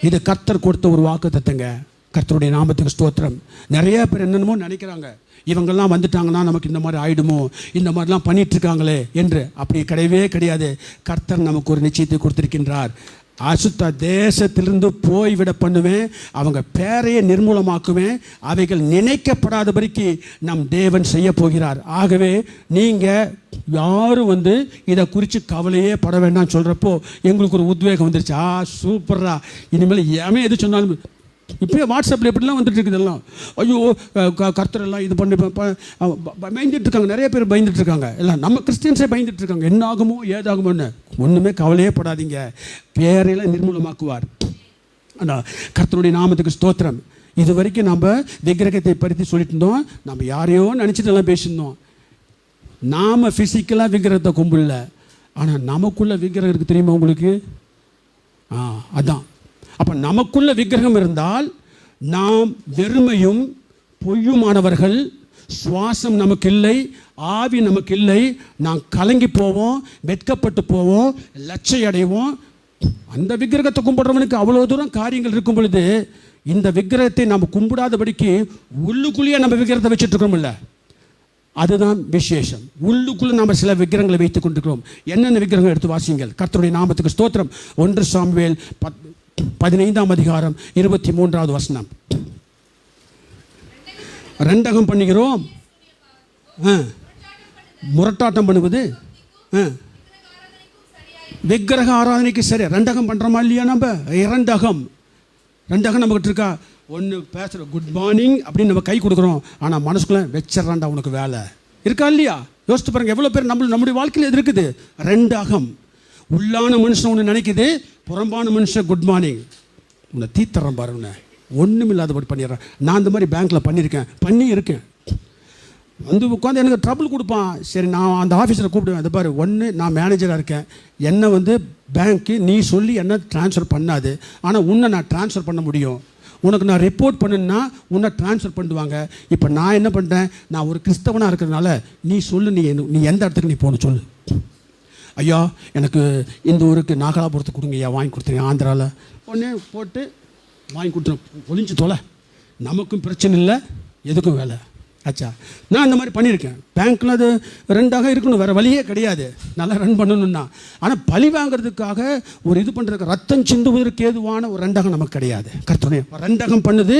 இது கர்த்தர் கொடுத்த ஒரு வாக்குத்தத்தங்க. கர்த்தருடைய நாமத்துக்கு ஸ்தோத்திரம். நிறைய பேர் என்னென்னமோ நினைக்கிறாங்க, இவங்கெல்லாம் வந்துட்டாங்கன்னா நமக்கு இந்த மாதிரி ஆயிடுமோ, இந்த மாதிரிலாம் பண்ணிட்டு இருக்காங்களே என்று. அப்படி கிடையவே கிடையாது. கர்த்தர் நமக்கு ஒரு நிச்சயத்தை கொடுத்திருக்கின்றார். அசுத்த தேசத்திலிருந்து போய்விட பண்ணுவேன், அவங்க பேரையை நிர்மூலமாக்குவேன், அவைகள் நினைக்கப்படாதபடிக்கு நம் தேவன் செய்ய போகிறார். ஆகவே நீங்கள் யாரும் இதை குறித்து கவலையே பட வேண்டாம் சொல்கிறப்போ எங்களுக்கு ஒரு உத்வேகம் வந்துருச்சு. சூப்பரா, இனிமேல் ஏமே எது சொன்னாலும் இப்போயே வாட்ஸ்அப்பில் எப்படிலாம் வந்துட்டு இருக்குது எல்லாம். ஐயோ கர்த்தரெல்லாம் இது பண்ணி பயந்துட்டு இருக்காங்க. நிறைய பேர் பயந்துட்டு இருக்காங்க. எல்லாம் நம்ம கிறிஸ்டியன்ஸே பயந்துட்டு இருக்காங்க. என்ன ஆகுமோ ஏதாகுமோன்னு. ஒன்றுமே கவலையே படாதீங்க, பேரையெல்லாம் நிர்மூலமாக்குவார். ஆனால் கர்த்தருடைய நாமத்துக்கு ஸ்தோத்திரம். இது வரைக்கும் நம்ம விக்கிரகத்தை பற்றி சொல்லிட்டு இருந்தோம். நம்ம யாரையோ நினச்சிட்டு எல்லாம் பேசியிருந்தோம். நாம் ஃபிசிக்கலாக விக்கிரகத்தை கும்பிடல, ஆனால் நமக்குள்ள விக்கிரகம் இருக்குது தெரியுமா உங்களுக்கு? அதான். அப்போ நமக்குள்ள விக்கிரகம் இருந்தால் நாம் வெறுமையும் பொய்யுமானவர்கள். சுவாசம் நமக்கு இல்லை, ஆவி நமக்கு இல்லை. நாம் கலங்கி போவோம், வெட்கப்பட்டு போவோம், லட்சியம் அடைவோம். அந்த விக்கிரகத்தை கும்பிட்றவனுக்கு அவ்வளோ தூரம் காரியங்கள் இருக்கும் பொழுது இந்த விக்கிரகத்தை நம்ம கும்பிடாதபடிக்கு உள்ளுக்குள்ளேயே நம்ம விக்கிரகத்தை வச்சுட்டு இருக்கோம்ல, அதுதான் விசேஷம். உள்ளுக்குள்ளே நாம் சில விக்கிரகங்களை வைத்துக் கொண்டிருக்கிறோம். என்னென்ன விக்கிரகம் எடுத்து வாசிங்கள். கர்த்தருடைய நாமத்துக்கு ஸ்தோத்திரம். 1 சாமுவேல் 15:23 ரெண்டகம் பண்ணுகிறோம், முரட்டாட்டம் பண்ணுவது விக்கிரக ஆராதனைக்கு சரி. ரெண்டகம் பண்ணுறோமா இல்லையா? நம்ம ரெண்டகம் நம்மகிட்ட இருக்கா? ஒன்று பேசுகிற குட் மார்னிங் அப்படின்னு நம்ம கை கொடுக்குறோம், ஆனால் மனசுக்குள்ளே வச்சிடறாண்டா உனக்கு வேலை இருக்கா இல்லையா? யோசித்து பாருங்கள், எவ்வளோ பேர் நம்மளுடைய வாழ்க்கையில் எது இருக்குது? ரெண்டகம். உள்ளான மனுஷன் ஒன்று நினைக்குது, புறம்பான மனுஷன் குட் மார்னிங். உன்னை தீத்தரம் பாருங்க, ஒன்றும் இல்லாதபடி பண்ணிடுறேன். நான் இந்த மாதிரி பேங்க்கில் பண்ணியிருக்கேன். உட்காந்து எனக்கு ட்ரபிள் கொடுப்பான். சரி, நான் அந்த ஆஃபீஸில் கூப்பிடுவேன். அதை பாரு, ஒன்று நான் மேனேஜராக இருக்கேன், என்னை பேங்க்கு நீ சொல்லி என்ன ட்ரான்ஸ்ஃபர் பண்ணாது, ஆனால் உன்னை நான் ட்ரான்ஸ்ஃபர் பண்ண முடியும். உனக்கு நான் ரிப்போர்ட் பண்ணுன்னா உன்னை ட்ரான்ஸ்ஃபர் பண்ணுவாங்க. இப்போ நான் என்ன பண்ணுறேன், நான் ஒரு கிறிஸ்தவனாக இருக்கிறதுனால நீ சொல்லு, நீ எந்த இடத்துக்கு நீ போகணும் சொல்லு. ஐயா எனக்கு இந்த ஊருக்கு நாகலாபுரத்துக்கு கொடுங்க ஐயா, வாங்கி கொடுத்துருங்க. ஆந்திராவில் உடனே போட்டு வாங்கி கொடுத்துருவோம். ஒளிஞ்சு தொலை, நமக்கும் பிரச்சனை இல்லை, எதுக்கும் வேலை. ஆச்சா, நான் அந்த மாதிரி பண்ணியிருக்கேன். பேங்க்கில் அது ரெண்டாக இருக்கணும், வேறு வழியே கிடையாது, நல்லா ரன் பண்ணணும்னா. ஆனால் பழி வாங்கிறதுக்காக ஒரு இது பண்ணுறதுக்கு ரத்தம் சிந்துவதற்கு ஏதுவான ஒரு ரெண்டகம் நமக்கு கிடையாது. கர்த்தருடைய ரெண்டகம் பண்ணுது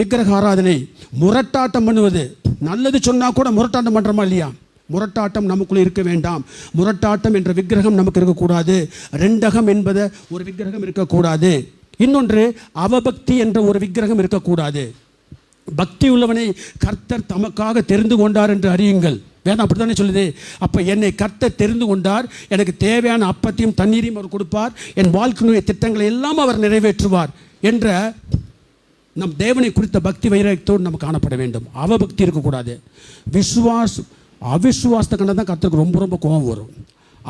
விக்கிரக ஆராதனை. முரட்டாட்டம் பண்ணுவது, நல்லது சொன்னால் கூட முரட்டாட்டம் பண்ணுறோமா இல்லையா? முரட்டாட்டம் நமக்குள்ளே இருக்க வேண்டாம். முரட்டாட்டம் என்ற விக்கிரகம் நமக்கு இருக்கக்கூடாது. ரெண்டகம் என்பதை ஒரு விக்கிரகம் இருக்கக்கூடாது. இன்னொன்று அவபக்தி என்ற ஒரு விக்கிரகம் இருக்கக்கூடாது. பக்தி உள்ளவனை கர்த்தர் தமக்காக தெரிந்து கொண்டார் என்று அறியுங்கள். வேதம் அப்படித்தானே சொல்லுது. அப்போ என்னை கர்த்தர் தெரிந்து கொண்டார், எனக்கு தேவையான அப்பத்தையும் தண்ணீரையும் அவர் கொடுப்பார், என் வாழ்க்கையினுடைய திட்டங்களை எல்லாம் அவர் நிறைவேற்றுவார் என்ற நம் தேவனை குறித்த பக்தி வைராக்கியத்தோடு நம்ம காணப்பட வேண்டும். அவபக்தி இருக்கக்கூடாது. அவிசுவாசத்தை கண்டா தான் கர்த்தருக்கு ரொம்ப ரொம்ப கோபம் வரும்.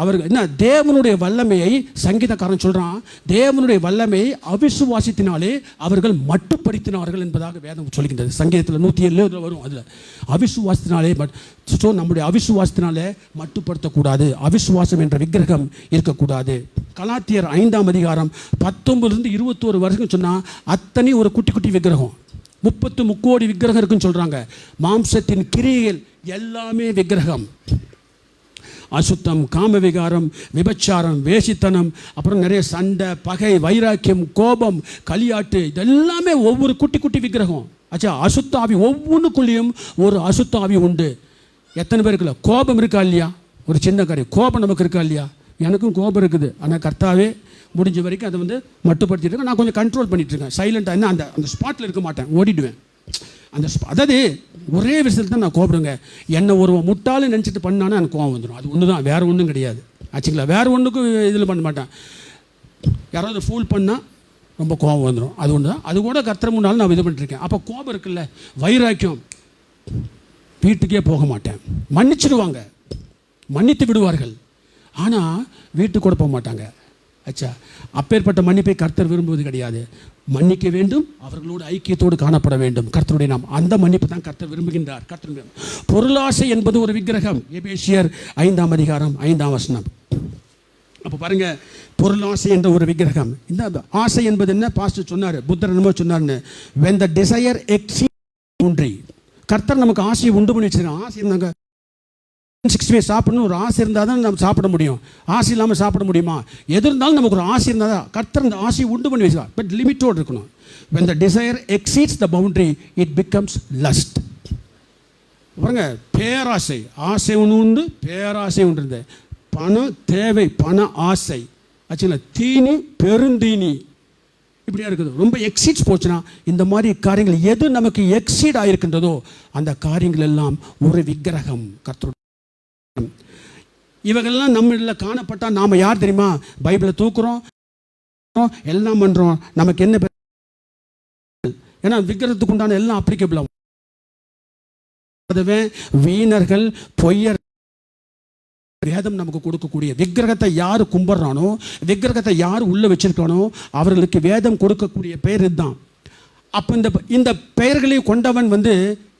அவர்கள் என்ன தேவனுடைய வல்லமையை சங்கீதக்காரன் சொல்கிறான், தேவனுடைய வல்லமையை அவிசுவாசத்தினாலே அவர்கள் மட்டுப்படுத்தினார்கள் என்பதாக வேதம் சொல்கின்றது. சங்கீதத்தில் 107 வரும். அதில் அவிசுவாசத்தினாலே ஸோ நம்முடைய அவிசுவாசத்தினாலே மட்டுப்படுத்தக்கூடாது. அவிசுவாசம் என்ற விக்கிரகம் இருக்கக்கூடாது. கலாத்தியர் 5ஆம் அதிகாரம் 19 to 21 வருஷம் சொன்னால் அத்தனை ஒரு குட்டி குட்டி விக்கிரகம், 30 முக்கோடி விக்கிரகம் இருக்குன்னு சொல்கிறாங்க. மாம்சத்தின் கிரியைகள் எல்லாமே விக்கிரகம். அசுத்தம், காம விகாரம், விபச்சாரம், வேசித்தனம், அப்புறம் நிறைய சண்டை, பகை, வைராக்கியம், கோபம், களியாட்டு, இதெல்லாமே ஒவ்வொரு குட்டி குட்டி விக்கிரகம். ஆச்சா, அசுத்த ஆவி ஒவ்வொன்றுக்குள்ளேயும் ஒரு அசுத்த ஆவி உண்டு. எத்தனை பேருக்குல்ல கோபம் இருக்கா இல்லையா? ஒரு சின்ன காரியம் கோபம் நமக்கு இருக்கா இல்லையா? எனக்கும் கோபம் இருக்குது. ஆனால் கர்த்தாவே முடிஞ்ச வரைக்கும் அதை மட்டுப்படுத்திட்டு இருக்கேன். நான் கொஞ்சம் கண்ட்ரோல் பண்ணிட்டு இருக்கேன். சைலண்டாக என்ன அந்த ஸ்பாட்டில் இருக்க மாட்டேன், ஓடிடுவேன். அதாவது ஒரே விஷயத்தில் தான் நான் கோபப்படுங்க. என்னை ஒரு முட்டாளு நினச்சிட்டு பண்ணானே எனக்கு கோபம் வந்துடும். அது ஒன்று தான், வேறு ஒன்றும் கிடையாது. ஆச்சுங்களா? வேறு ஒன்றுக்கும் இதில் பண்ண மாட்டேன். யாராவது ஃபூல் பண்ணால் ரொம்ப கோபம் வந்துடும். அது ஒன்று தான். அது கூட கர்த்தர் முன்னாலும் நான் இது பண்ணிட்டுருக்கேன். அப்போ கோபம் இருக்குல்ல, வைராக்கியம், வீட்டுக்கே போக மாட்டேன். மன்னிச்சிடுவாங்க, மன்னித்து விடுவார்கள். ஆனால் வீட்டுக்கு கூட போக மாட்டாங்க. ஆச்சா, அப்பேற்பட்ட மன்னிப்பை கர்த்தர் விரும்புவது கிடையாது. மன்னிக்க வேண்டும், அவர்களோடு ஐக்கியத்தோடு காணப்பட வேண்டும். கர்த்தருடைய நாம் அந்த மன்னிப்பு தான் கர்த்தர் விரும்புகின்றார். கர்த்தர் பொருளாசை என்பது ஒரு விக்கிரகம். எபேசியர் 5ஆம் அதிகாரம் 5ஆம் வசனம். அப்போ பாருங்க, பொருளாசை என்ற ஒரு விக்கிரகம். இந்த ஆசை என்பது என்ன? பாஸ்டர் சொன்னார், புத்தர் என்னமோ சொன்னார்னு, when the desire exceeds boundary. கர்த்தர் நமக்கு ஆசையை உண்டு பண்ணி வச்சிருக்காங்க. ஆசை இருந்தாங்க 60 சாப்பிடணும், ஒரு ஆசை இருந்தால் தான் நம்ம சாப்பிட முடியும். ஆசை இல்லாமல் சாப்பிட முடியுமா? எது இருந்தாலும் நமக்கு ஒரு ஆசை இருந்தால் தான் கர்த்தர் அந்த ஆசையை உண்டு பண்ணி வச்சுக்கலாம். பட் லிமிட்டோடு இருக்கணும். when the desire exceeds the boundary it becomes lust. பாருங்க, பேராசை, ஆசை ஒன்று உண்டு, பேராசை ஒன்று இருந்தது. பணம் தேவை, பண ஆசை ஆச்சுங்களா, தீனி பெருந்தீனி இப்படியா இருக்குது. ரொம்ப எக்ஸீட்ஸ் போச்சுன்னா இந்த மாதிரி காரியங்கள் எது நமக்கு எக்ஸீட் ஆகிருக்கின்றதோ அந்த காரியங்கள் எல்லாம் ஒரு விக்கிரகம். கர்த்தர் இவங்கெல்லாம் நம்மள காணப்பட்டால் நாம் யார் தெரியுமா? பைபிளை தூக்குறோம், எல்லாம் பண்ணுறோம். நமக்கு என்ன? ஏன்னா விக்கிரகத்துக்கு உண்டான எல்லாம் அப்ளிகபிள் ஆகும். அதுவே வீணர்கள், பொய்யர். வேதம் நமக்கு கொடுக்கக்கூடிய விக்கிரகத்தை யார் கும்பிட்றானோ, விக்கிரகத்தை யார் உள்ளே வச்சிருக்கானோ அவர்களுக்கு வேதம் கொடுக்கக்கூடிய பெயர் இதுதான். அப்போ இந்த பெயர்களை கொண்டவன்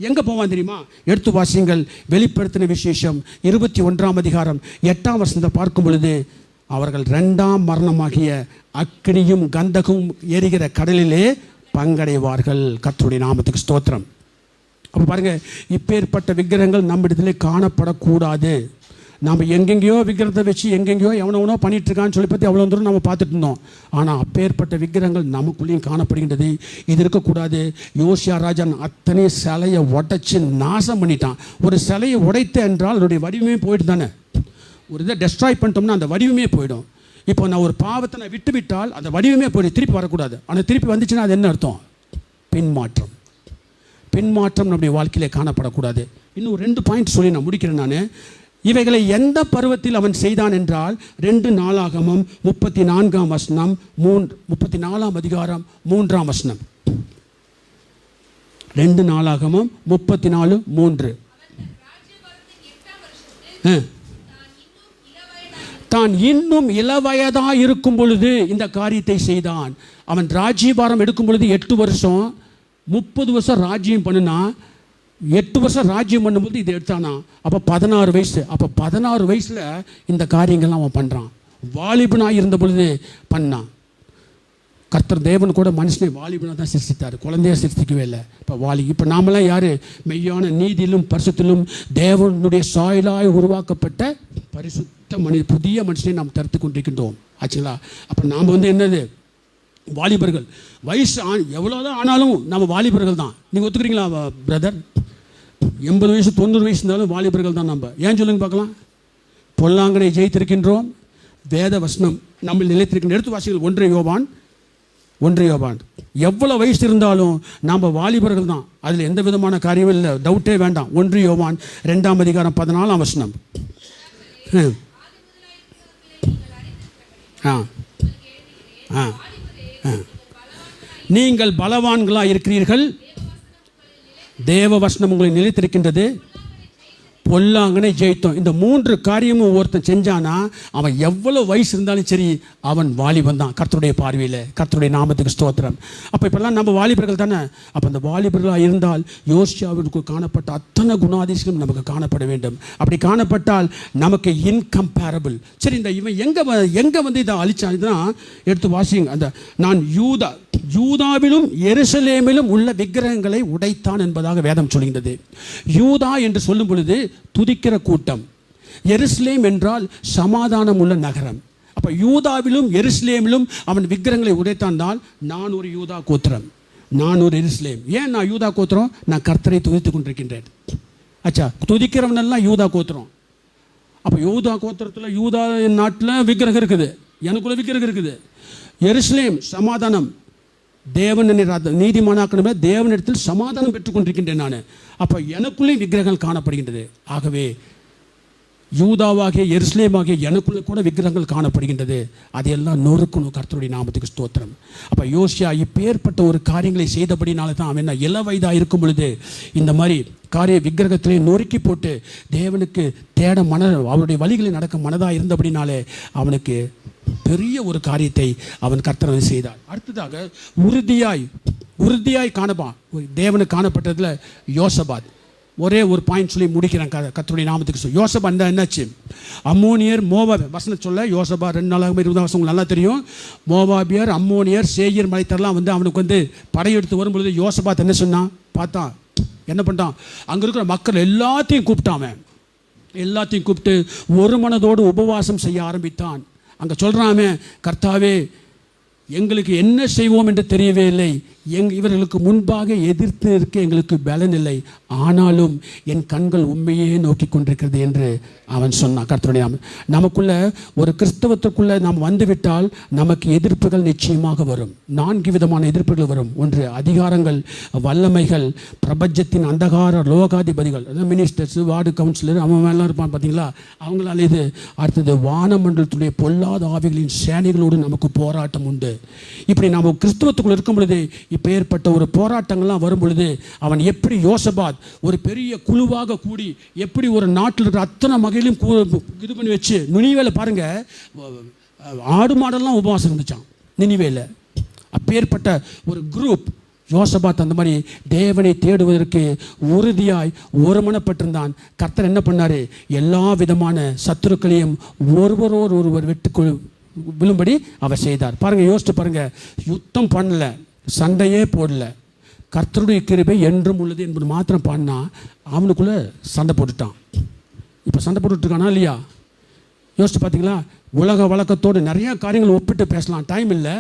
எங்கே போவான் தெரியுமா? எடுத்து வாசியுங்கள். வெளிப்படுத்தின விசேஷம் 21ஆம் அதிகாரம் 8ஆம் வசனத்தை பார்க்கும் பொழுது, அவர்கள் 2ஆம் மரணமாகிய அக்கினியும் கந்தகமும் எரிகிற கடலிலே பங்கடைவார்கள். கர்த்தருடைய நாமத்துக்கு ஸ்தோத்திரம். அப்போ பாருங்க, இப்பேற்பட்ட விக்கிரகங்கள் நம்ம இடத்துல காணப்படக்கூடாது. நம்ம எங்கெங்கேயோ விக்கிரகத்தை வச்சு எங்கெங்கேயோ எவனோ பண்ணிட்டு இருக்கான்னு சொல்லி பற்றி அவ்வளோ தூரம் நம்ம பார்த்துட்டு இருந்தோம். ஆனால் அப்பேற்பட்ட விக்கிரகங்கள் நமக்குள்ளேயும் காணப்படுகின்றது. இது இருக்கக்கூடாது. யோசியா ராஜன் அத்தனை சிலையை உடைச்சு நாசம் பண்ணிட்டான். ஒரு சிலையை உடைத்த என்றால் அதனுடைய வடிவமே போயிட்டு தானே. ஒரு இதை டெஸ்ட்ராய் பண்ணிட்டோம்னா அந்த வடிவமே போயிடும். இப்போ நான் ஒரு பாவத்தை நான் விட்டு விட்டால் அந்த வடிவமே போயிடும், திருப்பி வரக்கூடாது. ஆனால் திருப்பி வந்துச்சுன்னா அது என்ன அர்த்தம்? பின்மாற்றம். பின்மாற்றம் நம்முடைய வாழ்க்கையிலே காணப்படக்கூடாது. இன்னும் 2 பாயிண்ட் சொல்லி நான் முடிக்கிறேன். நான் இவைகளை எந்த பருவத்தில் அவன் செய்தான் என்றால் 2 நாளாகமம் 34ஆம் வசனம் 34ஆம் அதிகாரம் 3ஆம் வசனம். 2 நாளாகமம் 34:3. தான் இன்னும் இளவயதா இருக்கும் பொழுது இந்த காரியத்தை செய்தான். அவன் ராஜ்யபாரம் எடுக்கும் பொழுது 8 வருஷம், 30 வருஷம் ராஜ்யம் பண்ணுனா, 8 வருஷம் ராஜ்யம் பண்ணும்போது இதை எடுத்தானா. அப்போ 16 வயசு. அப்போ 16 வயசில் இந்த காரியங்கள்லாம் அவன் பண்ணுறான். வாலிபனாக இருந்த பொழுது பண்ணான். கர்த்தர் தேவன் கூட மனுஷனை வாலிபனாக தான் சிருஷ்டித்தார், குழந்தைய சிருஷ்டிக்கவே இல்லை. இப்போ நாமெல்லாம் யார்? மெய்யான நீதியிலும் பரிசுத்திலும் தேவனுடைய சாயலாய் உருவாக்கப்பட்ட பரிசுத்த புதிய மனுஷனை நாம் தடுத்து கொண்டிருக்கின்றோம். ஆச்சுங்களா? அப்போ நாம் என்னது? வாலிபர்கள். வயசு எவ்வளோதான் ஆனாலும் நம்ம வாலிபர்கள் தான். நீங்கள் ஒத்துக்கிறீங்களா பிரதர்? 80 வயசு 90 வயசு இருந்தாலும் வாலிபர்கள் தான் நம்ம. ஏன் சொல்லுங்க பார்க்கலாம்? பொல்லாங்கனை ஜெயித்திருக்கின்றோம். வேத வசனம் நம்ம நிலைத்திருக்கின்ற. எடுத்து வாசிகள் 1 யோவான். எவ்வளோ வயசு இருந்தாலும் நாம் வாலிபர்கள் தான். அதில் எந்த விதமான காரியமும் இல்லை, டவுட்டே வேண்டாம். 1 யோவான் 2ஆம் அதிகாரம் 14ஆம் வசனம். நீங்கள் பலவான்களாக இருக்கிறீர்கள், தேவ வசனம் உங்களை நிலைத்திருக்கின்றது, பொல்லாங்கனை ஜெயித்தோம். இந்த 3 காரியமும் ஒருத்தன் செஞ்சானா அவன் எவ்வளவு வயசு இருந்தாலும் சரி அவன் வாலிபன் தான் கர்த்தருடைய பார்வையில். கர்த்தருடைய நாமத்துக்கு ஸ்தோத்திரம். அப்போ இப்பெல்லாம் நம்ம வாலிபர்கள் தானே. அப்போ அந்த வாலிபர்களாக இருந்தால் யோசியாவிற்கு காணப்பட்ட அத்தனை குணாதிசயம் நமக்கு காணப்பட வேண்டும். அப்படி காணப்பட்டால் நமக்கு இன்கம்பேரபிள். சரி, இந்த இவன் எங்கே வந்து இதை அழிச்சான் எடுத்து வாசிங்க. அந்த நான் யூதாவிலும் எருசலேமிலும் உள்ள விக்கிரகங்களை உடைத்தான் என்பதாக வேதம் சொல்கின்றது. யூதா என்று சொல்லும் பொழுது துதிக்கிற கூட்டம், எருசலேம் என்றால் சமாதானம் உள்ள நகரம். அப்போ யூதாவிலும் எருசலேமிலும் அவன் விக்கிரகங்களை உடைத்தான். நான் ஒரு யூதா கோத்திரம், நான் ஒரு எருசலேம். ஏன் நான் யூதா கோத்திரம்? நான் கர்த்தரை துதித்துக் கொண்டிருக்கின்றேன். அச்சா, துதிக்கிறவன் எல்லாம் யூதா கோத்திரம். அப்போ யூதா கோத்திரத்தில் யூதா நாட்டில் விக்கிரகம் இருக்குது, எனக்குள்ள விக்கிரகம் இருக்குது. எருசலேம் சமாதானம், தேவன் நீதிமானாக்கணுமே, தேவனிடத்தில் சமாதானம் பெற்றுக்கொண்டிருக்கின்றேன் நான். அப்போ எனக்குள்ளே விக்கிரகங்கள் காணப்படுகின்றது. ஆகவே யூதாவாகிய எருசலேமாகிய எனக்குள்ளே கூட விக்கிரகங்கள் காணப்படுகின்றது. அதையெல்லாம் நொறுக்கணும். கர்த்தருடைய நாமத்துக்கு ஸ்தோத்திரம். அப்போ யோசியா இப்பேற்பட்ட ஒரு காரியங்களை செய்தபடினால தான் அவன் இள வயதாக இருக்கும் பொழுது இந்த மாதிரி காரிய விக்கிரகத்திலே நொறுக்கி போட்டு தேவனுக்கு தேட அவருடைய வழிகளில் நடக்க மனதாக இருந்தபடினாலே அவனுக்கு பெரிய ஒரு காரியத்தை அவன் கர்த்தர் செய்தார். அடுத்ததாக உறுதியாய் காணப்பான் தேவனுக்கு காணப்பட்டதில் யோசபாத். ஒரே ஒரு பாயிண்ட் சொல்லி முடிக்கிறேன் கர்த்தருடைய நாமத்துக்கு. யோசபாத் என்னாச்சு? அம்மோனியர் மோவாப் வசனம் சொல்ல யோசபாத் 2 நாளாக 20 வருஷம் உங்களுக்கு நல்லா தெரியும். மோவாபியர், அம்மோனியர், சேயர் மலைத்தரெல்லாம் வந்து அவனுக்கு வந்து படையெடுத்து வரும்பொழுது யோசபாத் என்ன சொன்னான்? பார்த்தான், என்ன பண்ணிட்டான்? அங்கே இருக்கிற மக்கள் எல்லாத்தையும் கூப்பிட்டான். எல்லாத்தையும் கூப்பிட்டு ஒரு மனதோடு உபவாசம் செய்ய ஆரம்பித்தான். அங்கே சொல்கிறாமே, கர்த்தாவே எங்களுக்கு என்ன செய்வோம் என்று தெரியவே இல்லை, இவர்களுக்கு முன்பாக எதிர்த்து இருக்க எங்களுக்கு பலன் இல்லை, ஆனாலும் என் கண்கள் உண்மையே நோக்கி கொண்டிருக்கிறது என்று அவன் சொன்னான். கர்த்தருடைய நமக்குள்ள ஒரு கிறிஸ்தவத்துக்குள்ளே நாம் வந்துவிட்டால் நமக்கு எதிர்ப்புகள் நிச்சயமாக வரும். 4 விதமான எதிர்ப்புகள் வரும். ஒன்று அதிகாரங்கள், வல்லமைகள், பிரபஞ்சத்தின் அந்தகார லோகாதிபதிகள், அதாவது மினிஸ்டர்ஸ், வார்டு கவுன்சிலர், அவன் மேலாம் இருப்பான் பார்த்தீங்களா, அவங்களால இது. அடுத்தது வானமண்டலத்துடைய பொல்லாத ஆவிகளின் சேனைகளோடு நமக்கு போராட்டம் உண்டு. இப்படி நாம் கிறிஸ்தவத்துக்குள்ள இருக்கும் பொழுது இப்போ ஏற்பட்ட ஒரு போராட்டங்கள்லாம் வரும் பொழுது அவன் எப்படி யோசபாத் ஒரு பெரிய குழுவாக கூடி எப்படி ஒரு நாட்டில் இருக்கிற அத்தனை மகையிலும் இது பண்ணி வச்சு நினிவேல பாருங்க, ஆடு மாடெல்லாம் உபவாசம் இருந்துச்சான் நினிவேல. அப்பேற்பட்ட ஒரு குரூப் யோசபாத் அந்த மாதிரி தேவனை தேடுவதற்கு உறுதியாய் ஒருமனப்பட்டிருந்தான். கர்த்தர் என்ன பண்ணார்? எல்லா விதமான சத்துருக்களையும் ஒருவர் வெட்டு விழும்படி அவர் செய்தார். பாருங்க, யோசிச்சு பாருங்க, யுத்தம் பண்ணல, சண்டையே போடல, கர்த்தருடைய கிருபை என்றும் உள்ளது என்பது மாத்திரம் பாடினா அவனுக்குள்ளே சண்டை போட்டுட்டான். இப்போ சண்டை போட்டுட்ருக்கானா இல்லையா? யோசிச்சு பார்த்தீங்களா? உலக வழக்கத்தோடு நிறையா காரியங்கள் ஒப்பிட்டு பேசலாம், டைம் இல்லை.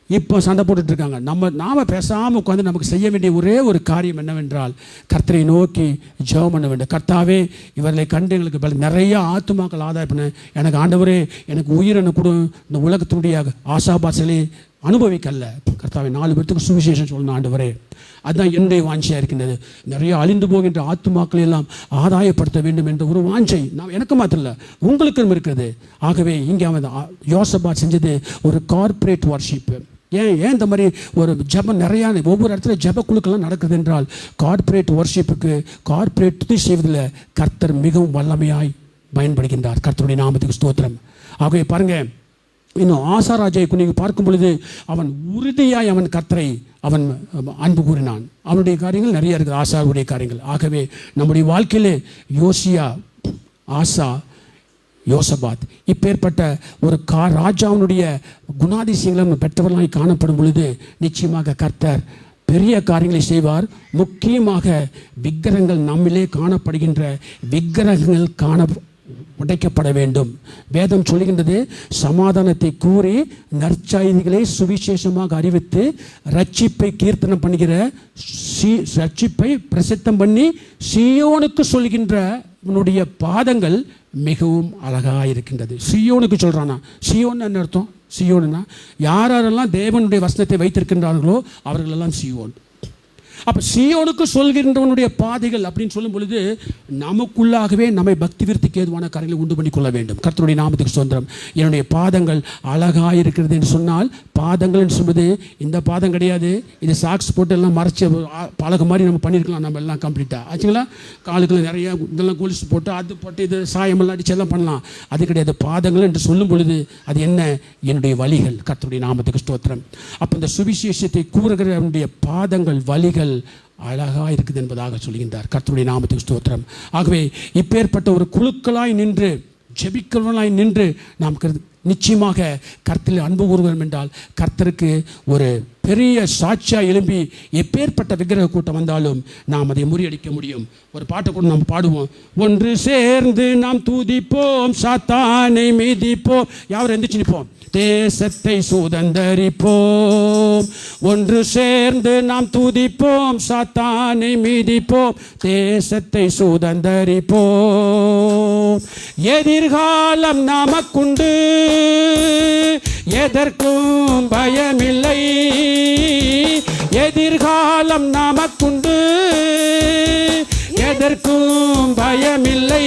இப்போ சண்டை போட்டுட்ருக்காங்க. நாம் பேசாமல் உட்காந்து நமக்கு செய்ய வேண்டிய ஒரே ஒரு காரியம் என்னவென்றால் கர்த்தரை நோக்கி ஜெபம் பண்ண வேண்டும். கர்த்தாவே இவர்களை கண்டு எங்களுக்கு நிறைய ஆத்துமாக்கள் ஆதாயம் பண்ண, எனக்கு ஆண்டவரே எனக்கு உயிரின கூட இந்த உலகத்தினுடைய ஆசாபாசலை அனுபவிக்கல. கர்த்தாவே 4 பேர்த்துக்கு சுவிசேஷம் சொல்லணும் ஆண்டவரே, அதுதான் என்னுடைய வாஞ்சையாக இருக்கின்றது. நிறைய அழிந்து போகின்ற ஆத்துமாக்களை எல்லாம் ஆதாயப்படுத்த வேண்டும் என்ற ஒரு வாஞ்சை எனக்கு மாத்திரம் இல்லை, உங்களுக்கும் இருக்கிறது. ஆகவே இங்கே அவன் யோசபாத் செஞ்சது ஒரு கார்ப்பரேட் வர்ஷிப்பு. ஏன் இந்த மாதிரி ஒரு ஜபம் நிறையா ஒவ்வொரு இடத்துல ஜப குழுக்கெல்லாம் நடக்குது என்றால் கார்ப்பரேட் வர்ஷிப்புக்கு கார்ப்பரேட் செய்வதில் கர்த்தர் மிகவும் வல்லமையாய் பயன்படுகின்றார். கர்த்தருடைய நாமத்துக்கு ஸ்தோத்திரம். ஆகவே பாருங்கள், இன்னும் ஆசாராஜை நீங்கள் பார்க்கும் பொழுது அவன் உறுதியாய் அவன் கர்த்தரை அவன் அன்பு கூறினான். அவனுடைய காரியங்கள் நிறைய இருக்குது, ஆசாவுடைய காரியங்கள். ஆகவே நம்முடைய வாழ்க்கையிலே யோசியா, ஆசா, யோசபாத் இப்பேற்பட்ட ஒரு ராஜாவினுடைய குணாதிசயங்களை பெற்றவர்களாய் காணப்படும் பொழுது நிச்சயமாக கர்த்தர் பெரிய காரியங்களை செய்வார். முக்கியமாக விக்கிரகங்கள் நம்மிலே காணப்படுகின்ற விக்கிரகங்கள் உடைக்கப்பட வேண்டும். வேதம் சொல்கின்றது, சமாதானத்தை கூறி நற்செய்திகளை சுவிசேஷமாக அறிவித்து ரட்சிப்பை கீர்த்தனம் பண்ணுகிற ரட்சிப்பை பிரசித்தம் பண்ணி சீயோனுக்கு சொல்கின்ற உன்னுடைய பாதங்கள் மிகவும் அழகாக இருக்கின்றது. சீயோனுக்கு சொல்கிறானா? சீயோன்னு என்ன அர்த்தம்? சீயோனுன்னா யாரெல்லாம் தேவனுடைய வசனத்தை வைத்திருக்கின்றார்களோ அவர்களெல்லாம் சீயோன். அப்போ சீயோனுக்கு சொல்கின்றவனுடைய பாதைகள் அப்படின்னு சொல்லும் பொழுது நமக்குள்ளாகவே நம்மை பக்தி விருத்திக்கு ஏதுவான காரியங்களை உண்டு பண்ணி கொள்ள வேண்டும். கர்த்தருடைய நாமத்துக்கு சுதந்திரம். என்னுடைய பாதங்கள் அழகாக இருக்கிறது என்று சொன்னால் பாதங்கள்னு சொல்லுது இந்த பாதம் கிடையாது. இது சாக்ஸ் போட்டு எல்லாம் மறைச்சி பழக மாதிரி நம்ம பண்ணியிருக்கலாம். நம்ம எல்லாம் கம்ப்ளீட்டாக ஆச்சுங்களா. காலுக்குள்ள நிறைய இதெல்லாம் கொலுசு போட்டு அது போட்டு இது சாயமெல்லாம் அடிச்சு எல்லாம் பண்ணலாம். அது கிடையாது. பாதங்கள் என்று சொல்லும் பொழுது அது என்ன? என்னுடைய வழிகள். கர்த்தருடைய நாமத்துக்கு ஸ்தோத்திரம். அப்போ இந்த சுவிசேஷத்தை கூறுகிறவனுடைய பாதங்கள் வழிகள் அழகாக இருக்குது என்பதாக சொல்கின்றார். கர்த்தருடைய நாமத்துக்கு ஸ்தோத்திரம். ஆகவே இப்பேற்பட்ட ஒரு குழுக்களாய் நின்று ஜெபிக்கிறவர்களாய் நின்று நாம் நிச்சயமாக கர்த்தரில் அன்பு கூறுவோம் என்றால் கர்த்தருக்கு ஒரு பெரிய சாட்சியாக எழும்பி எப்பேற்பட்ட விக்கிரக கூட்டம் வந்தாலும் நாம் அதை முறியடிக்க முடியும். ஒரு பாட்டை கூட நாம் பாடுவோம். ஒன்று சேர்ந்து நாம் துதிப்போம், சாத்தானை மிதிப்போம். யாரும் எந்திரிச்சு நிற்போம். தேசத்தை சுதந்தரிப்போம். ஒன்று சேர்ந்து நாம் துதிப்போம், சாத்தானை மிதிப்போம், தேசத்தை சுதந்தரிப்போம். எதிர்காலம் நமக்குண்டு, எதற்கும் பயமில்லை. எதிர்காலம் நமக்குண்டு, எதற்கும் பயமில்லை.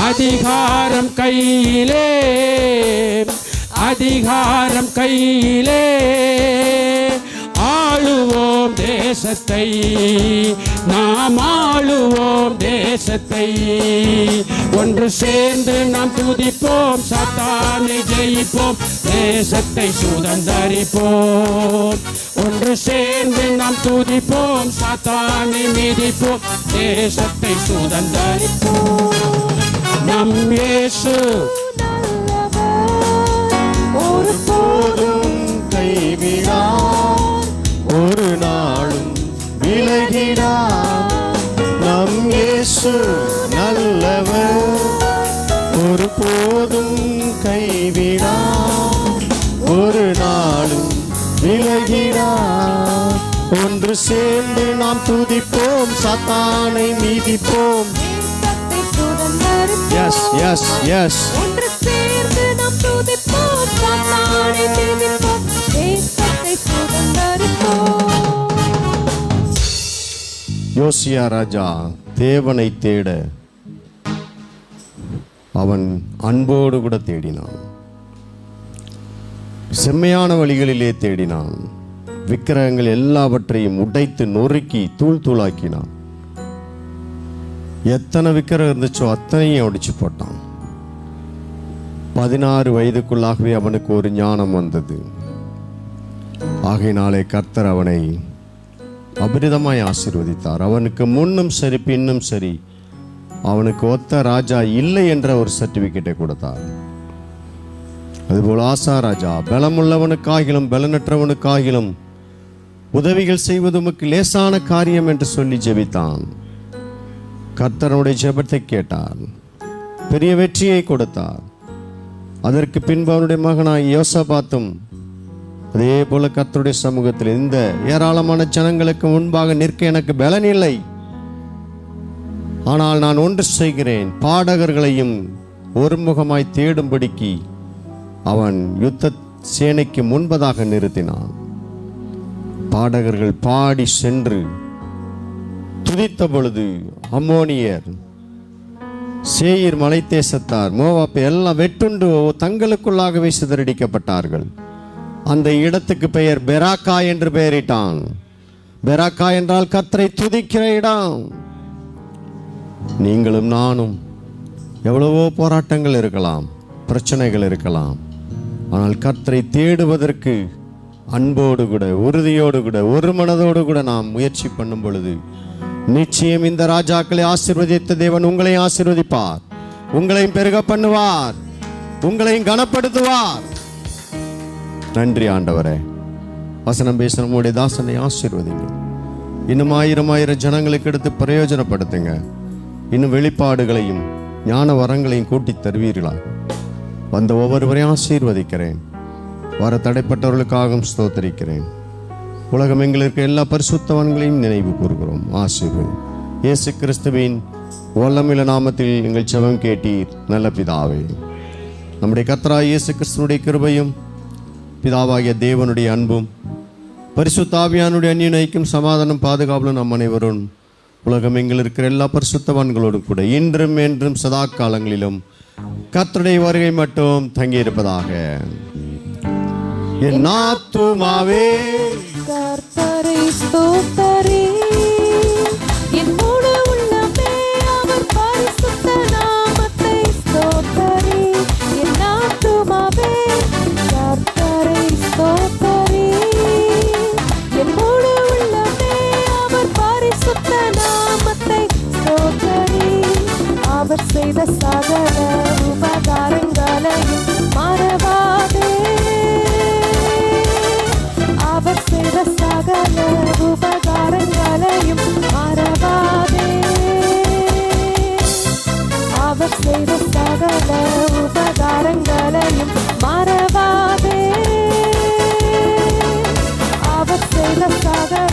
அதிகாரம் கையிலே, அதிகாரம் கையிலே, ஆளுவோம் தேசத்தை, நாம் ஆளுவோம் தேசத்தை. ஒன்று சேர்ந்து நாம் துதிப்போம், சாத்தானை ஜெயிப்போம், தேசத்தை சுதந்தரிப்போம். ஒன்று சேர்ந்து நாம் துதிப்போம், சாத்தானை மிதிப்போம், தேசத்தை சுதந்தரிப்போம். நம் இயேசு ஒருபோதும் கைவிடார், ஒரு நாளும் விலகிடார். நம் இயேசு நல்லவர், ஒருபோதும் கைவிடார், ஒரு நாளும் விலகிடார். ஒன்று சேர்ந்து நாம் துதிப்போம், சாத்தானை மிதிப்போம். S S S. ஒன்று சேர்ந்து நாம் துதிப்போம், சாத்தானை மிதிப்போம், தேசத்தை சுதந்தரிப்போம். யோசியா ராஜா தேவனை தேட அவன் அன்போடு கூட தேடினான், செம்மையான வழிகளிலே தேடினான். விக்கிரகங்கள் எல்லாவற்றையும் உடைத்து நொறுக்கி தூள் தூளாக்கினான். எத்தனை விக்கிரகம் இருந்துச்சோ அத்தனையும் அடிச்சு போட்டான். 16 வயதுக்குள்ளாகவே அவனுக்கு ஒரு ஞானம் வந்தது. ஆகையினாலே கர்த்தர் அவனை அபரிதமாய் ஆசீர்வதித்தார். அவனுக்கு முன்னும் சரி பின்னும் சரி அவனுக்கு ஒத்த ராஜா இல்லை என்ற ஒரு சர்டிபிகேட்டை கொடுத்தார். அதுபோல் ஆசா ராஜா பலமுள்ளவனுக்காகிலும் பலனற்றவனுக்காகிலும் உதவிகள் செய்வது உமக்கு லேசான காரியம் என்று சொல்லி ஜெபித்தான். கர்த்தருடைய ஜெபத்தை கேட்டார், பெரிய வெற்றியை கொடுத்தார். அதற்கு பின்பு அவனுடைய மகனாய் யோசபாத்தும் அதே போல கர்த்தருடைய சமூகத்தில் இந்த ஏராளமான ஜனங்களுக்கு முன்பாக நிற்க எனக்கு பலன் இல்லை, ஆனால் நான் ஒன்று செய்கிறேன், பாடகர்களையும் ஒருமுகமாய் தேடும்படிக்கு அவன் யுத்த சேனைக்கு முன்பதாக நிறுத்தினான். பாடகர்கள் பாடி சென்று துதித்த பொழுது அம்மோனியர், சேயீர் மலை தேசத்தார், மோவாப் எல்லாம் வெட்டுண்டு தங்களுக்குள்ளாகவே சிதறடிக்கப்பட்டார்கள். அந்த இடத்துக்கு பெயர் பெராக்கா என்று பெயரிட்டான். பெராக்கா என்றால் கர்த்தரை துதிக்கிற இடம். நீங்களும் நானும் எவ்வளவோ போராட்டங்கள் இருக்கலாம், பிரச்சனைகள் இருக்கலாம், ஆனால் கர்த்தரை தேடுவதற்கு அன்போடு கூட உறுதியோடு கூட ஒரு மனதோடு கூட நாம் முயற்சி பண்ணும் பொழுது நிச்சயம் இந்த ராஜாக்களை ஆசீர்வதித்த தேவன் உங்களையும் ஆசீர்வதிப்பார், உங்களையும் பெருக பண்ணுவார், உங்களையும் கனப்படுத்துவார். நன்றி ஆண்டவரே. வசனம் பேசுற உங்களுடைய தாசனை ஆசீர்வதிங்க. இன்னும் ஆயிரம் ஜனங்களுக்கு எடுத்து பிரயோஜனப்படுத்துங்க. இன்னும் வெளிப்பாடுகளையும் ஞான வரங்களையும் கூட்டி தருவீர்களா? வந்த ஒவ்வொருவரையும் ஆசீர்வதிக்கிறேன். வர தடைப்பட்டவர்களுக்காகவும் ஸ்தோத்தரிக்கிறேன். உலகம் எங்களுக்கு எல்லா பரிசுத்தவான்களையும் நினைவு கூறுகிறோம். ஆசீர்வதி. இயேசு கிறிஸ்துவின் வல்லமையுள்ள நாமத்தில் எங்கள் ஜெபம் கேட்டீர் நல்ல பிதாவே. நம்முடைய கர்த்தராகிய இயேசு கிறிஸ்துவினுடைய கிருபையும் பிதாவாகிய தேவனுடைய அன்பும் பரிசுத்த ஆவியானுடைய அந்நியனைக்கும் சமாதானம் பாதுகாவலும் நம் அனைவரும் உலகம் எங்கள் இருக்கிற எல்லா பரிசுத்தவான்களோடும் கூட இன்றும் என்றும் சதா காலங்களிலும் கர்த்தருடைய வருகை மட்டும் தங்கியிருப்பதாக. என் ஆத்துமாவே கர்த்தரை ஸ்தோத்தரி, என் முழு உள்ளமே அவர் பரிசுத்த நாமத்தை ஸ்தோத்தரி. என் ஆத்துமாவே கர்த்தரை ஸ்தோத்தரி, என் முழு உள்ளமே அவர் பரிசுத்த நாமத்தை ஸ்தோத்தரி. அவர் செய்த சகல உபகாரங்களையும் மறவாதே, அவர் செய்த சகல உபகாரங்களையும் மறவாதே, அவர் செய்த சகல உபகாரங்களையும் மறவாதே, அவர் செய்த சகல